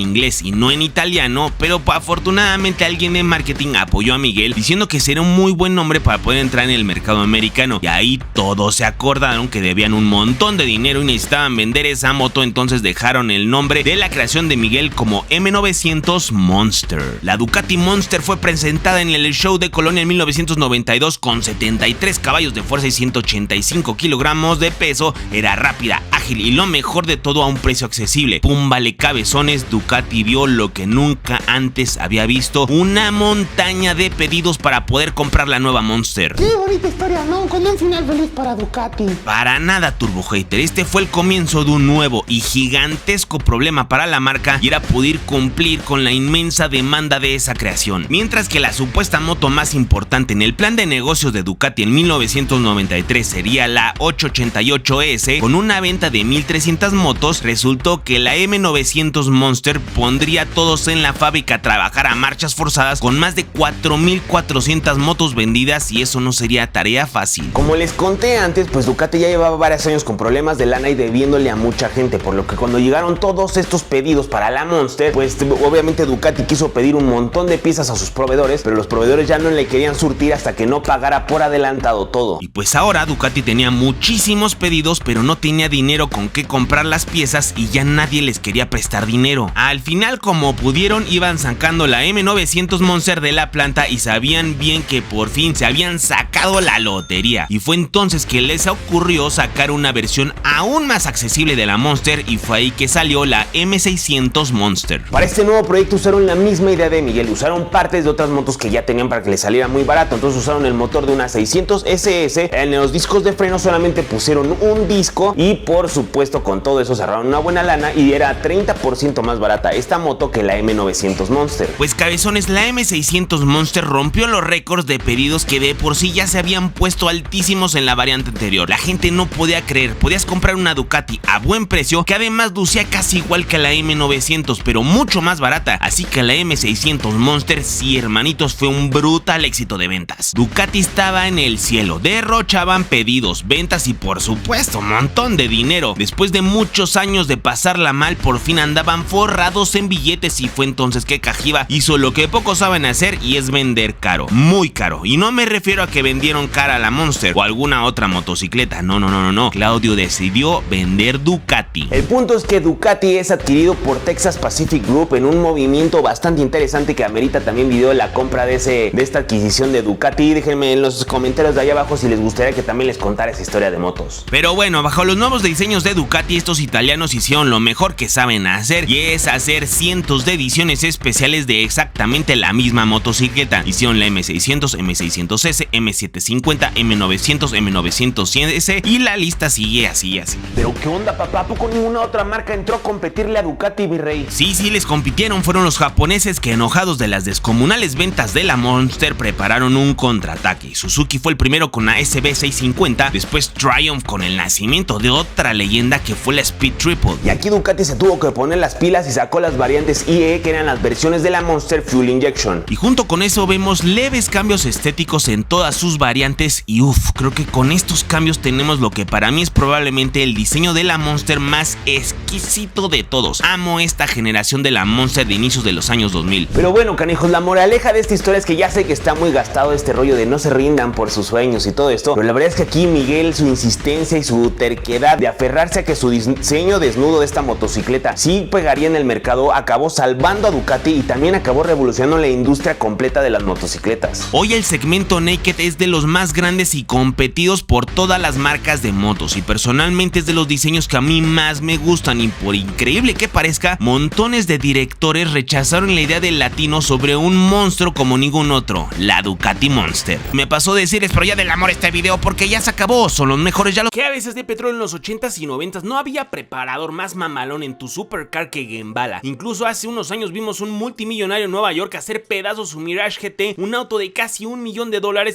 inglés y no en italiano, pero afortunadamente alguien de marketing apoyó a Miguel diciendo que sería un muy buen nombre para poder entrar en el mercado americano, y ahí todos se acordaron que debían un montón de dinero y necesitaban vender esa moto, entonces dejaron el nombre de la creación de Miguel como M900 Monster. La Ducati Monster fue presentada en el show de Colonia en 1992 con 73 caballos de fuerza y 185 kilogramos de peso, era rápida, ágil y lo mejor de todo a un precio accesible. Pum, vale cabezones, Ducati vio lo que nunca antes había visto, una montaña montaña de pedidos para poder comprar la nueva Monster. Qué bonita historia, ¿no? Con un final feliz para Ducati. Para nada, Turbo Hater, este fue el comienzo de un nuevo y gigantesco problema para la marca, y era poder cumplir con la inmensa demanda de esa creación. Mientras que la supuesta moto más importante en el plan de negocios de Ducati en 1993 sería la 888S, con una venta de 1300 motos, resultó que la M900 Monster pondría a todos en la fábrica a trabajar a marchas forzadas con más de 4400 motos vendidas, y eso no sería tarea fácil. Como les conté antes, pues Ducati ya llevaba varios años con problemas de lana y debiéndole a mucha gente, por lo que cuando llegaron todos estos pedidos para la Monster, pues obviamente Ducati quiso pedir un montón de piezas a sus proveedores, pero los proveedores ya no le querían surtir hasta que no pagara por adelantado todo. Y pues ahora Ducati tenía muchísimos pedidos, pero no tenía dinero con qué comprar las piezas y ya nadie les quería prestar dinero. Al final, como pudieron, iban sacando la M900 Monster de la planta y sabían bien que por fin se habían sacado la lotería. Y fue entonces que les ocurrió sacar una versión aún más accesible de la Monster, y fue ahí que salió la M600 Monster. Para este nuevo proyecto usaron la misma idea de Miguel, usaron partes de otras motos que ya tenían para que les saliera muy barato. Entonces usaron el motor de una 600 SS, en los discos de freno solamente pusieron un disco, y por supuesto con todo eso cerraron una buena lana y era 30% más barata esta moto que la M900 Monster. Pues cabezones, la M600 Monster rompió los récords de pedidos que de por sí ya se habían puesto altísimos en la variante anterior. La gente no podía creer, podías comprar una Ducati a buen precio que además lucía casi igual que la M900 pero mucho más barata, así que la M600 Monster, sí hermanitos, fue un brutal éxito de ventas. Ducati estaba en el cielo, derrochaban pedidos, ventas y por supuesto un montón de dinero. Después de muchos años de pasarla mal, por fin andaban forrados en billetes, y fue entonces que Cagiva hizo lo que pocos saben hacer, y es vender caro, muy caro. Y no me refiero a que vendieron cara a la Monster o alguna otra motocicleta, no. Claudio decidió vender Ducati. El punto es que Ducati es adquirido por Texas Pacific Group en un movimiento bastante interesante que amerita también video de la compra de esta adquisición de Ducati. Déjenme en los comentarios de ahí abajo si les gustaría que también les contara esa historia de motos. Pero bueno, bajo los nuevos diseños de Ducati, estos italianos hicieron lo mejor que saben hacer, y es hacer cientos de ediciones especiales de exactamente la misma motocicleta. Hicieron la M600, M600S, M750, M900, M900S, y la lista sigue así. Pero ¿qué onda, papá? ¿A poco ninguna otra marca entró a competirle a Ducati, mi rey? Sí, les compitieron. Fueron los japoneses que, enojados de las descomunales ventas de la Monster, prepararon un contraataque. Suzuki fue el primero con la SB650, después Triumph con el nacimiento de otra leyenda que fue la Speed Triple. Y aquí Ducati se tuvo que poner las pilas y sacó las variantes IE, que eran las versiones de la Monster Fuel Injection. Y junto con eso vemos leves cambios estéticos en todas sus variantes, y creo que con estos cambios tenemos lo que para mí es probablemente el diseño de la Monster más exquisito de todos. Amo esta generación de la Monster de inicios de los años 2000. Pero bueno, canijos, la moraleja de esta historia es que ya sé que está muy gastado este rollo de no se rindan por sus sueños y todo esto, pero la verdad es que aquí Miguel, su insistencia y su terquedad de aferrarse a que su diseño desnudo de esta motocicleta sí pegaría en el mercado, acabó salvando a Ducati y también acabó revolucionando la industria completa de las motocicletas. Hoy el segmento Naked es de los más grandes y competidos por todas las marcas de motos, y personalmente es de los diseños que a mí más me gustan, y por increíble que parezca, montones de directores rechazaron la idea del latino sobre un monstruo como ningún otro, la Ducati Monster. Me pasó decirles, pero ya del amor este video porque ya se acabó, son los mejores ya los... Que a veces de petróleo en los 80s y 90s no había preparador más mamalón en tu supercar que Gembala. Incluso hace unos años vimos un multimillonario en Nueva York hacer pedazos su Mirage GT, un auto de casi $1 millón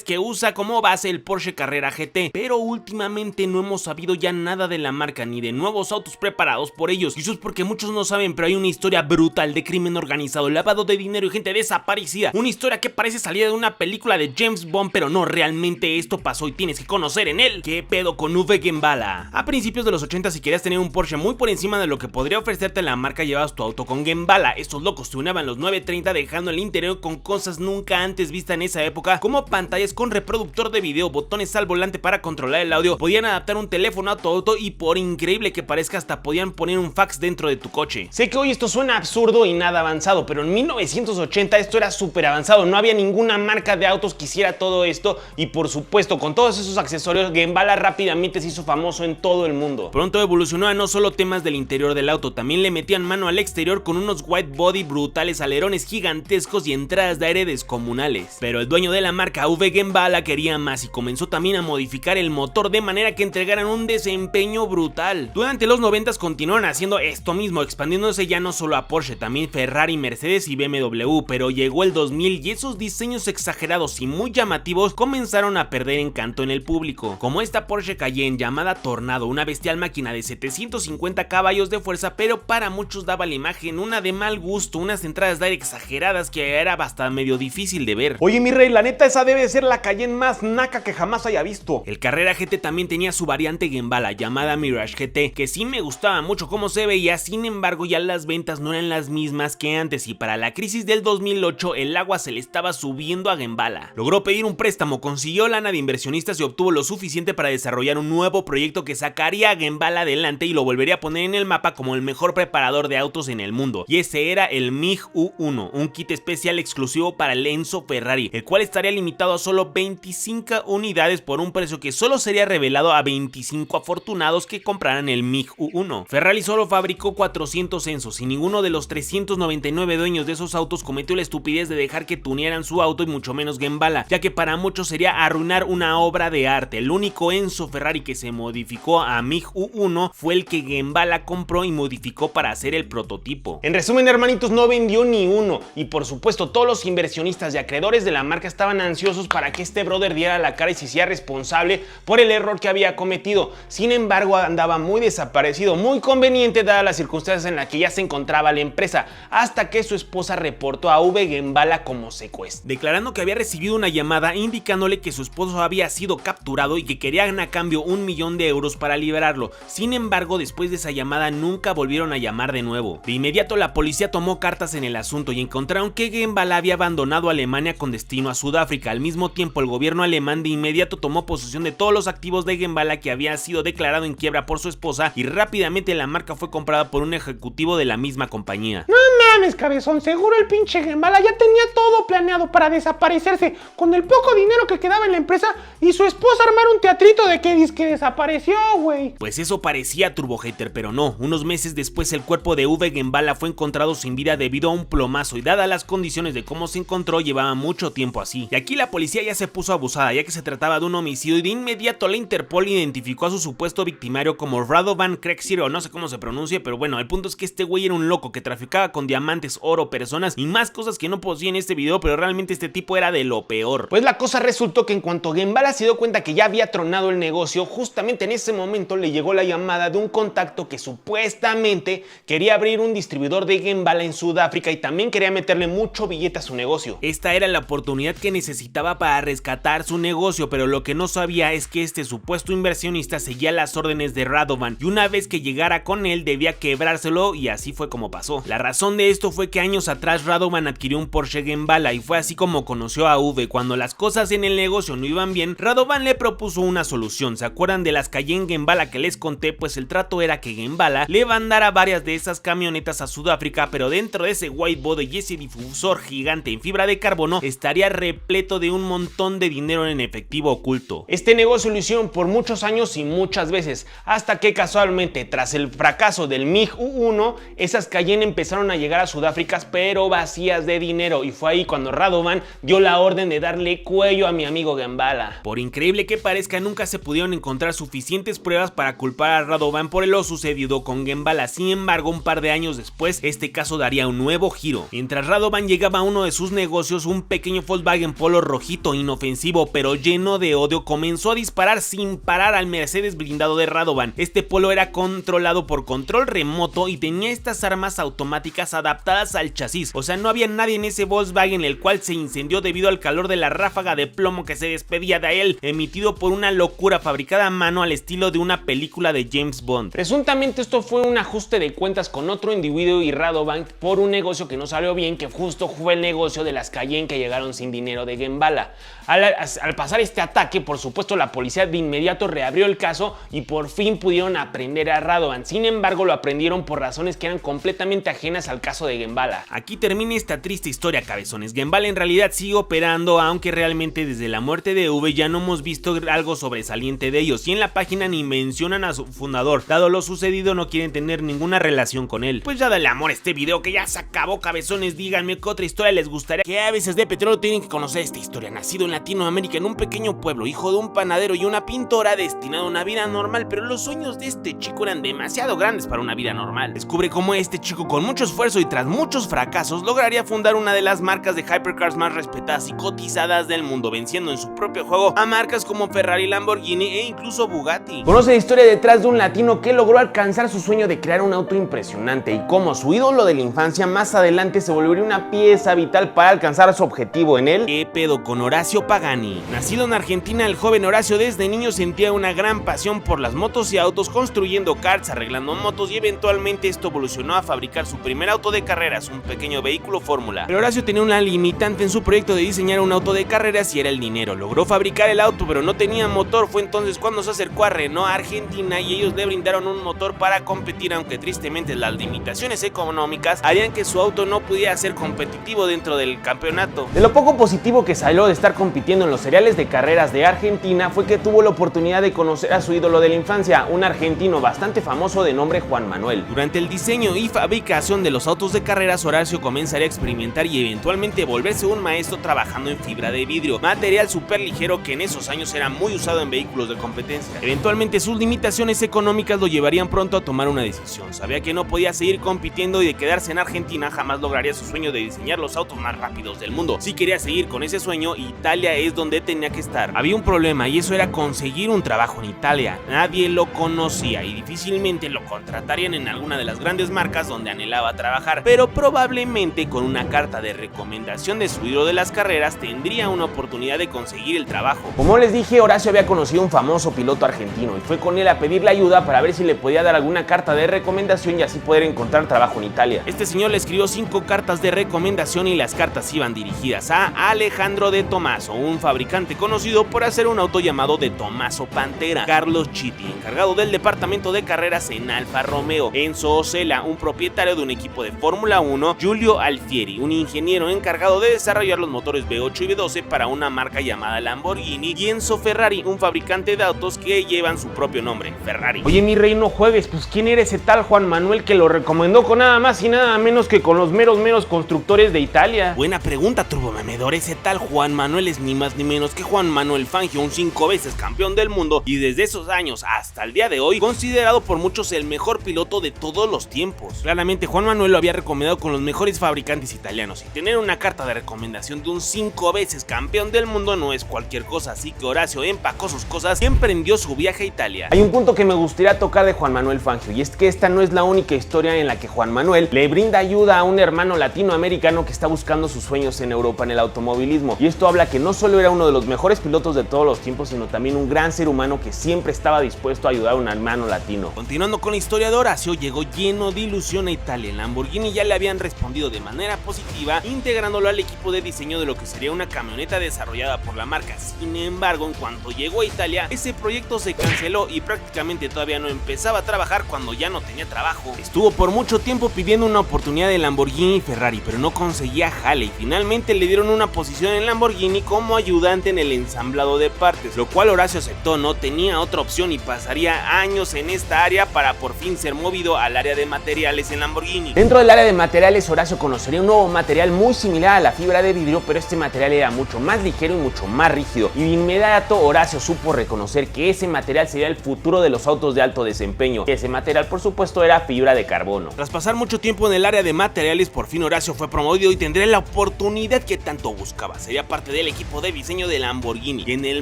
que usa como base el Porsche Carrera GT, pero últimamente no hemos sabido ya nada de la marca ni de nuevos autos preparados por ellos. Y eso es porque muchos no saben, pero hay una historia brutal de crimen organizado, lavado de dinero y gente desaparecida. Una historia que parece salida de una película de James Bond, pero no, realmente esto pasó y tienes que conocer en él. ¿Qué pedo con Uwe Gembala? A principios de los 80, si querías tener un Porsche muy por encima de lo que podría ofrecerte la marca, llevabas tu auto con Gembala. Estos locos tuneaban los 930 dejando el interior con cosas nunca antes vistas en esa época, como pantallas con reproductor de video, botones al volante para controlar el audio, podían adaptar un teléfono a tu auto y, por increíble que parezca, hasta podían poner un fax dentro de tu coche. Sé que hoy esto suena absurdo y nada avanzado, pero en 1980 esto era súper avanzado. No había ninguna marca de autos que hiciera todo esto, y por supuesto con todos esos accesorios Gembala rápidamente se hizo famoso en todo el mundo. Pronto evolucionó a no solo temas del interior del auto, también le metían mano al exterior con unos white body brutales, alerones gigantescos y entradas de aire descomunales. Pero el dueño de la marca V Gembala quería más y comenzó también a modificar el motor de manera que entregaran un desempeño brutal. Durante los 90s continuaron haciendo esto mismo, expandiéndose ya no solo a Porsche, también Ferrari, Mercedes y BMW, pero llegó el 2000 y esos diseños exagerados y muy llamativos comenzaron a perder encanto en el público, como esta Porsche Cayenne llamada Tornado, una bestial máquina de 750 caballos de fuerza, pero para muchos daba la imagen una de mal gusto, unas entradas de aire exageradas que era bastante medio difícil de ver. Oye mi rey, la neta esa debe ser la Cayenne más naca que jamás haya visto. El Carrera GT también tenía su variante Gembala llamada Mirage GT, que sí me gustaba mucho cómo se veía, sin embargo ya las ventas no eran las mismas que antes y para la crisis del 2008 el agua se le estaba subiendo a Gembala. Logró pedir un préstamo, consiguió lana de inversionistas y obtuvo lo suficiente para desarrollar un nuevo proyecto que sacaría a Gembala adelante y lo volvería a poner en el mapa como el mejor preparador de autos en el mundo, y ese era el MiG U1, un kit especial exclusivo para el Enzo Ferrari, el cual estaría limitado a solo 25 unidades por un precio que solo sería revelado a 25 afortunados que compraran el MiG U1. Ferrari solo fabricó 400 Enzos y ninguno de los 399 dueños de esos autos cometió la estupidez de dejar que tunearan su auto y mucho menos Gembala, ya que para muchos sería arruinar una obra de arte. El único Enzo Ferrari que se modificó a MiG U1 fue el que Gembala compró y modificó para hacer el prototipo. En resumen, hermanitos, no vendió ni uno y por supuesto todos los inversionistas y acreedores de la marca estaban ansiosos para que este brother diera la cara y se hiciera responsable por el error que había cometido. Sin embargo, andaba muy desaparecido, muy conveniente dadas las circunstancias en las que ya se encontraba la empresa, hasta que su esposa reportó a V Gembala como secuestro, declarando que había recibido una llamada indicándole que su esposo había sido capturado y que querían a cambio 1 millón de euros para liberarlo. Sin embargo, después de esa llamada nunca volvieron a llamar de nuevo. De inmediato la policía tomó cartas en el asunto y encontraron que Gembala había abandonado Alemania con destino a Sudáfrica. Al mismo tiempo, el gobierno alemán de inmediato tomó posesión de todos los activos de Gembala, que había sido declarado en quiebra por su esposa, y rápidamente la marca fue comprada por un ejecutivo de la misma compañía. No mames, cabezón, seguro el pinche Gembala ya tenía todo planeado para desaparecerse con el poco dinero que quedaba en la empresa y su esposa armar un teatrito de que dizque desapareció, güey. Pues eso parecía, Turbo Hater, pero no. Unos meses después el cuerpo de V Gembala fue encontrado sin vida debido a un plomazo, y dadas las condiciones de cómo se encontró llevaba mucho tiempo así. Y aquí la policía ya se puso abusada, ya que se trataba de un homicidio, y de inmediato la Interpol identificó a su supuesto victimario como Radovan Kreksir, o no sé cómo se pronuncie, pero bueno, el punto es que este güey era un loco que traficaba con diamantes, oro, personas y más cosas que no posee en este video, pero realmente este tipo era de lo peor. Pues la cosa resultó que en cuanto Gembala se dio cuenta que ya había tronado el negocio, justamente en ese momento le llegó la llamada de un contacto que supuestamente quería abrir un distribuidor de Gembala en Sudáfrica y también quería meterle mucho billete a su negocio. Esta era la oportunidad que necesitaba para rescatar su negocio, pero lo que no sabía es que este supuesto inversionista seguía las órdenes de Radovan, y una vez que llegara con él debía quebrárselo, y así fue como pasó. La razón de esto fue que años atrás Radovan adquirió un Porsche Gembala y fue así como conoció a V. Cuando las cosas en el negocio no iban bien, Radovan le propuso una solución. ¿Se acuerdan de las Cayenne Gembala que les conté? Pues el trato era que Gembala le mandara varias de esas camionetas a Sudáfrica, pero dentro de ese white body y ese difusor gigante en fibra de carbono estaría repleto de un montón de dinero en efectivo oculto. Este negocio lo hicieron por muchos años y muchas veces, hasta que casualmente tras el fracaso del MiG U1, esas Cayenne empezaron a llegar a Sudáfrica pero vacías de dinero, y fue ahí cuando Radovan dio la orden de darle cuello a mi amigo Gembala. Por increíble que parezca, nunca se pudieron encontrar suficientes pruebas para culpar a Radovan por lo sucedido con Gembala. Sin embargo, un par de años después, este caso daría un nuevo giro. Mientras Radovan llegaba a uno de sus negocios, un pequeño Volkswagen Polo rojito, inofensivo pero lleno de odio, comenzó a disparar sin parar al Mercedes blindado de Radovan. Este Polo era controlado por control remoto y tenía estas armas automáticas adaptadas al chasis, o sea, no había nadie en ese Volkswagen, el cual se incendió debido al calor de la ráfaga de plomo que se despedía de él, emitido por una locura fabricada a mano al estilo de una película de James Bond. Presuntamente esto fue un ajuste de cuentas con otro individuo y Radovan por un negocio que no salió bien, que justo fue el negocio de las Cayenne que llegaron sin dinero de Gembala. Al pasar este ataque, por supuesto, la policía de inmediato reabrió el caso y por fin pudieron aprender a Radovan. Sin embargo, lo aprendieron por razones que eran completamente ajenas al caso de Gembala. Aquí termina esta triste historia, cabezones. Gembala en realidad sigue operando, aunque realmente desde la muerte de V ya no hemos visto algo sobresaliente de ellos, y en la página ni mencionan a su fundador. Dado lo sucedido, no quieren tener ninguna relación con él. Pues ya dale amor a este video que ya se acabó, cabezones. Díganme qué otra historia les les gustaría que Aves de Petróleo tienen que conocer esta historia. Nacido en Latinoamérica en un pequeño pueblo, hijo de un panadero y una pintora, destinado a una vida normal, pero los sueños de este chico eran demasiado grandes para una vida normal. Descubre cómo este chico, con mucho esfuerzo y tras muchos fracasos, lograría fundar una de las marcas de hypercars más respetadas y cotizadas del mundo, venciendo en su propio juego a marcas como Ferrari, Lamborghini e incluso Bugatti. Conoce la historia detrás de un latino que logró alcanzar su sueño de crear un auto impresionante y cómo su ídolo de la infancia más adelante se volvería una pieza vital para alcanzar su objetivo en él. ¿Qué pedo con Horacio Pagani? Nacido en Argentina, el joven Horacio desde niño sentía una gran pasión por las motos y autos, construyendo karts, arreglando motos, y eventualmente esto evolucionó a fabricar su primer auto de carreras, un pequeño vehículo fórmula. Pero Horacio tenía una limitante en su proyecto de diseñar un auto de carreras y era el dinero. Logró fabricar el auto pero no tenía motor. Fue entonces cuando se acercó a Renault Argentina y ellos le brindaron un motor para competir, aunque tristemente las limitaciones económicas harían que su auto no pudiera ser competitivo dentro del campeonato. De lo poco positivo que salió de estar compitiendo en los seriales de carreras de Argentina fue que tuvo la oportunidad de conocer a su ídolo de la infancia, un argentino bastante famoso de nombre Juan Manuel. Durante el diseño y fabricación de los autos de carreras, Horacio comenzaría a experimentar y eventualmente volverse un maestro trabajando en fibra de vidrio, material súper ligero que en esos años era muy usado en vehículos de competencia. Eventualmente sus limitaciones económicas lo llevarían pronto a tomar una decisión. Sabía que no podía seguir compitiendo y de quedarse en Argentina jamás lograría su sueño de diseñar los autos más rápidos del mundo. Si quería seguir con ese sueño, Italia es donde tenía que estar. Había un problema y eso era conseguir un trabajo en Italia. Nadie lo conocía y difícilmente lo contratarían en alguna de las grandes marcas donde anhelaba trabajar, pero probablemente con una carta de recomendación de su ídolo de las carreras tendría una oportunidad de conseguir el trabajo. Como les dije, Horacio había conocido a un famoso piloto argentino y fue con él a pedirle ayuda para ver si le podía dar alguna carta de recomendación y así poder encontrar trabajo en Italia. Este señor le escribió 5 cartas de recomendación y las cartas iban dirigidas a Alejandro De Tomaso, un fabricante conocido por hacer un auto llamado De Tomaso Pantera; Carlos Chitti, encargado del departamento de carreras en Alfa Romeo; Enzo Osella, un propietario de un equipo de Fórmula 1; Giulio Alfieri, un ingeniero encargado de desarrollar los motores V8 y V12 para una marca llamada Lamborghini; y Enzo Ferrari, un fabricante de autos que llevan su propio nombre, Ferrari. Oye, mi rey, no juegues, pues ¿quién era ese tal Juan Manuel que lo recomendó con nada más y nada menos que con los meros constructores de Italia? Buena pregunta, turbomemedor. Ese tal Juan Manuel es ni más ni menos que Juan Manuel Fangio, un 5 veces campeón del mundo y desde esos años hasta el día de hoy considerado por muchos el mejor piloto de todos los tiempos. Claramente Juan Manuel lo había recomendado con los mejores fabricantes italianos y tener una carta de recomendación de un 5 veces campeón del mundo no es cualquier cosa, así que Horacio empacó sus cosas y emprendió su viaje a Italia. Hay un punto que me gustaría tocar de Juan Manuel Fangio y es que esta no es la única historia en la que Juan Manuel le brinda ayuda a un hermano latinoamericano que está buscando sus sueños en Europa en el automovilismo, y esto habla que no solo era uno de los mejores pilotos de todos los tiempos, sino también un gran ser humano que siempre estaba dispuesto a ayudar a un hermano latino. Continuando con la historia de Horacio, llegó lleno de ilusión a Italia. En Lamborghini ya le habían respondido de manera positiva, integrándolo al equipo de diseño de lo que sería una camioneta desarrollada por la marca. Sin embargo, en cuanto llegó a Italia, ese proyecto se canceló y prácticamente todavía no empezaba a trabajar cuando ya no tenía trabajo. Estuvo por mucho tiempo pidiendo una oportunidad de Lamborghini y Ferrari, pero no conseguía jale y finalmente le dieron una posición en Lamborghini como ayudante en el ensamblado de partes, lo cual Horacio aceptó. No tenía otra opción y pasaría años en esta área para por fin ser movido al área de materiales en Lamborghini. Dentro del área de materiales, Horacio conocería un nuevo material muy similar a la fibra de vidrio, pero este material era mucho más ligero y mucho más rígido, y de inmediato Horacio supo reconocer que ese material sería el futuro de los autos de alto desempeño. Ese material, por supuesto, era fibra de carbono. Tras pasar mucho tiempo en el área de materiales, por fin Horacio fue promovido y tendría la oportunidad que tanto buscaba. Sería parte del equipo de diseño de Lamborghini y en el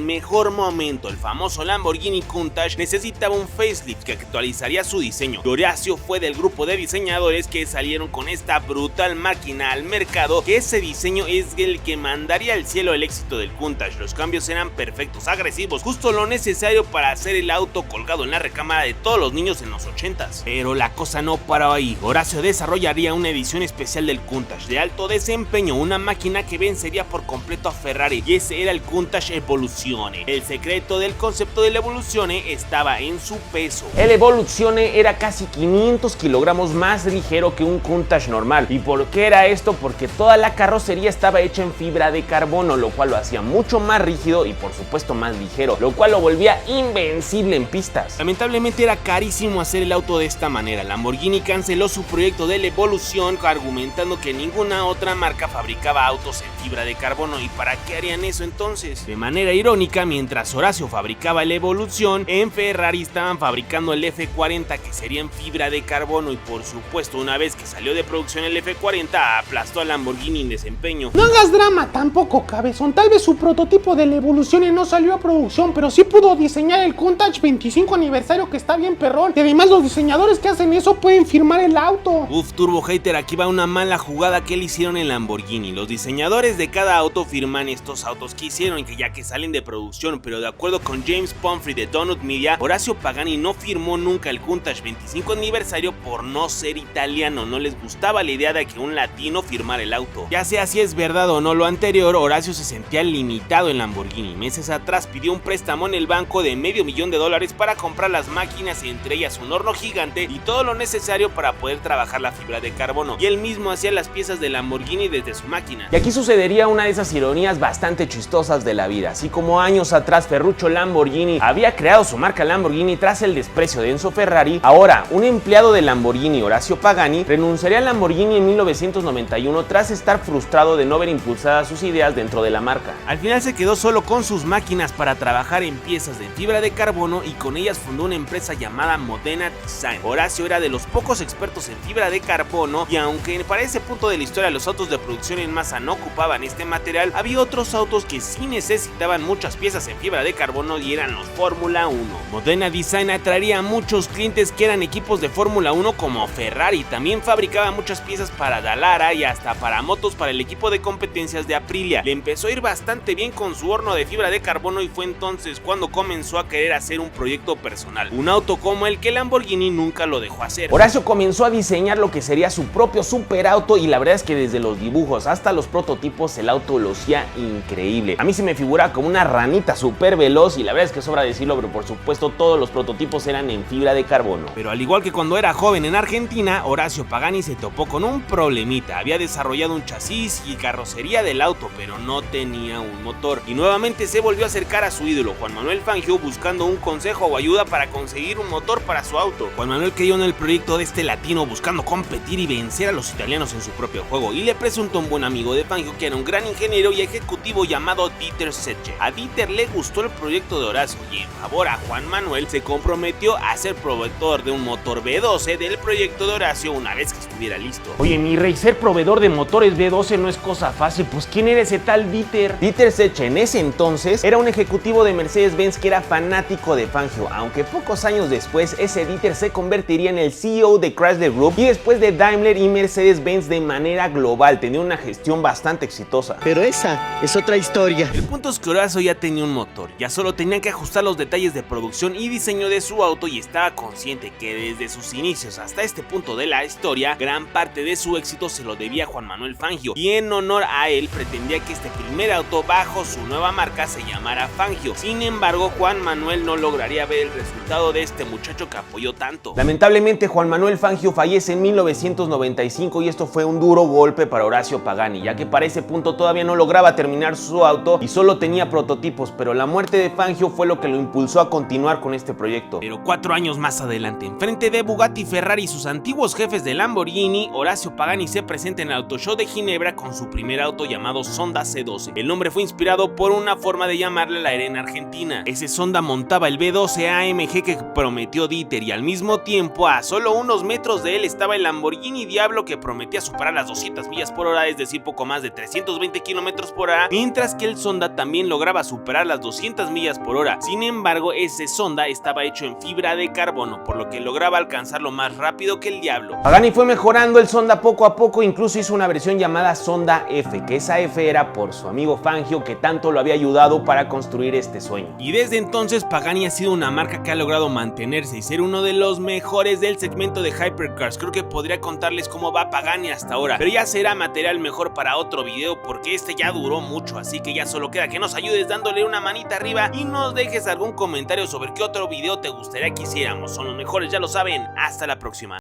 mejor momento el famoso Lamborghini Countach necesitaba un facelift que actualizaría su diseño. Horacio fue del grupo de diseñadores que salieron con esta brutal máquina al mercado, que ese diseño es el que mandaría al cielo el éxito del Countach. Los cambios eran perfectos, agresivos, justo lo necesario para hacer el auto colgado en la recámara de todos los niños en los 80s. Pero la cosa no paró ahí. Horacio desarrollaría una edición especial del Countach de alto desempeño, una máquina que vencería por completo a Ferrari, y ese era el Countach Evoluzione. El secreto del concepto del Evoluzione estaba en su peso. El Evoluzione era casi 500 kilogramos más ligero que un Countach normal. ¿Y por qué era esto? Porque toda la carrocería estaba hecha en fibra de carbono, lo cual lo hacía mucho más rígido y por supuesto más ligero, lo cual lo volvía invencible en pistas. Lamentablemente era carísimo hacer el auto de esta manera. Lamborghini canceló su proyecto del Evoluzione argumentando que ninguna otra marca fabricaba autos en fibra de carbono. ¿Y para qué harían eso entonces? De manera irónica, mientras Horacio fabricaba el Evolution, en Ferrari estaban fabricando el F40, que sería en fibra de carbono, y por supuesto una vez que salió de producción el F40 aplastó al Lamborghini en desempeño. No hagas drama tampoco, cabezón. Tal vez su prototipo del Evolution no salió a producción, pero sí pudo diseñar el Countach 25 aniversario, que está bien perrón. Y además los diseñadores que hacen eso pueden firmar el auto. Uf, Turbo Hater, aquí va una mala jugada que le hicieron en Lamborghini. Los diseñadores de cada auto firman estos autos que hicieron, que ya que salen de producción, pero de acuerdo con James Pumphrey de Donut Media, Horacio Pagani no firmó nunca el Countach 25 aniversario por no ser italiano. No les gustaba la idea de que un latino firmara el auto. Ya sea si es verdad o no lo anterior, Horacio se sentía limitado en Lamborghini. Meses atrás pidió un préstamo en el banco de $500,000 para comprar las máquinas, entre ellas un horno gigante y todo lo necesario para poder trabajar la fibra de carbono, y él mismo hacía las piezas de Lamborghini desde su máquina. Y aquí sucedería una de esas ironías bastante chistosas de la vida. Así como años atrás Ferruccio Lamborghini había creado su marca Lamborghini tras el desprecio de Enzo Ferrari, ahora un empleado de Lamborghini, Horacio Pagani, renunciaría a Lamborghini en 1991 tras estar frustrado de no ver impulsadas sus ideas dentro de la marca. Al final se quedó solo con sus máquinas para trabajar en piezas de fibra de carbono, y con ellas fundó una empresa llamada Modena Design. Horacio era de los pocos expertos en fibra de carbono, y aunque para ese punto de la historia los autos de producción en masa no ocupaban este material, había otros autos que sí necesitaban muchas piezas en fibra de carbono, y eran los Fórmula 1. Modena Design atraería a muchos clientes que eran equipos de Fórmula 1 como Ferrari. También fabricaba muchas piezas para Dallara y hasta para motos para el equipo de competencias de Aprilia. Le empezó a ir bastante bien con su horno de fibra de carbono, y fue entonces cuando comenzó a querer hacer un proyecto personal, un auto como el que Lamborghini nunca lo dejó hacer. Horacio comenzó a diseñar lo que sería su propio superauto, y la verdad es que desde los dibujos hasta los prototipos el auto lucía increíble. A mí se me figura como una ranita súper veloz, y la verdad es que sobra decirlo, pero por supuesto todos los prototipos eran en fibra de carbono. Pero al igual que cuando era joven en Argentina, Horacio Pagani se topó con un problemita. Había desarrollado un chasis y carrocería del auto, pero no tenía un motor, y nuevamente se volvió a acercar a su ídolo, Juan Manuel Fangio, buscando un consejo o ayuda para conseguir un motor para su auto. Juan Manuel creyó en el proyecto de este latino buscando competir y vencer a los italianos en su propio juego, y le presentó a un buen amigo de Fangio que era un gran ingeniero y ejecutivo llamado Dieter Zetsche. A Dieter le gustó el proyecto de Horacio, y en favor a Juan Manuel se comprometió a ser proveedor de un motor V12 del proyecto de Horacio una vez que estuviera listo. Oye, mi rey, ser proveedor de motores V12 no es cosa fácil. Pues ¿quién era ese tal Dieter? Dieter Zetsche en ese entonces era un ejecutivo de Mercedes-Benz que era fanático de Fangio, aunque pocos años después ese Dieter se convertiría en el CEO de Chrysler Group y después de Daimler y Mercedes-Benz de manera global. Tenía una gestión bastante exitosa. Pero esa es otra historia. El punto es que Horacio ya tenía un motor, ya solo tenía que ajustar los detalles de producción y diseño de su auto, y estaba consciente que desde sus inicios hasta este punto de la historia, gran parte de su éxito se lo debía a Juan Manuel Fangio, y en honor a él pretendía que este primer auto bajo su nueva marca se llamara Fangio. Sin embargo, Juan Manuel no lograría ver el resultado de este muchacho que apoyó tanto. Lamentablemente, Juan Manuel Fangio fallece en 1995, y esto fue un duro golpe para Horacio Pagani, ya que para ese punto todavía no lograba terminar su auto y solo tenía prototipos, pero la muerte de Fangio fue lo que lo impulsó a continuar con este proyecto. Pero 4 años más adelante, enfrente de Bugatti, Ferrari y sus antiguos jefes de Lamborghini, Horacio Pagani se presenta en el Auto Show de Ginebra con su primer auto llamado Sonda C12. El nombre fue inspirado por una forma de llamarle la arena argentina. Ese Sonda montaba el V12 AMG que prometió Dieter, y al mismo tiempo a solo unos metros de él estaba el Lamborghini Diablo que prometía superar las 200 millas por hora, es decir, poco más de 320 kilómetros por hora, mientras que el Sonda también lograba superar las 200 millas por hora. Sin embargo, ese Sonda estaba hecho en fibra de carbono, por lo que lograba alcanzarlo más rápido que el Diablo. Pagani fue mejorando el Sonda poco a poco, incluso hizo una versión llamada Sonda F, que esa F era por su amigo Fangio, que tanto lo había ayudado para construir este sueño. Y desde entonces Pagani ha sido una marca que ha logrado mantenerse y ser uno de los mejores del segmento de hypercars. Creo que podría contarles cómo va Pagani hasta ahora, pero ya será material mejor para otro video, porque este ya duró mucho, así que ya solo queda que nos ayudes dándole una manita arriba y nos dejes algún comentario sobre qué otro video te gustaría que hiciéramos. Son los mejores, ya lo saben. Hasta la próxima.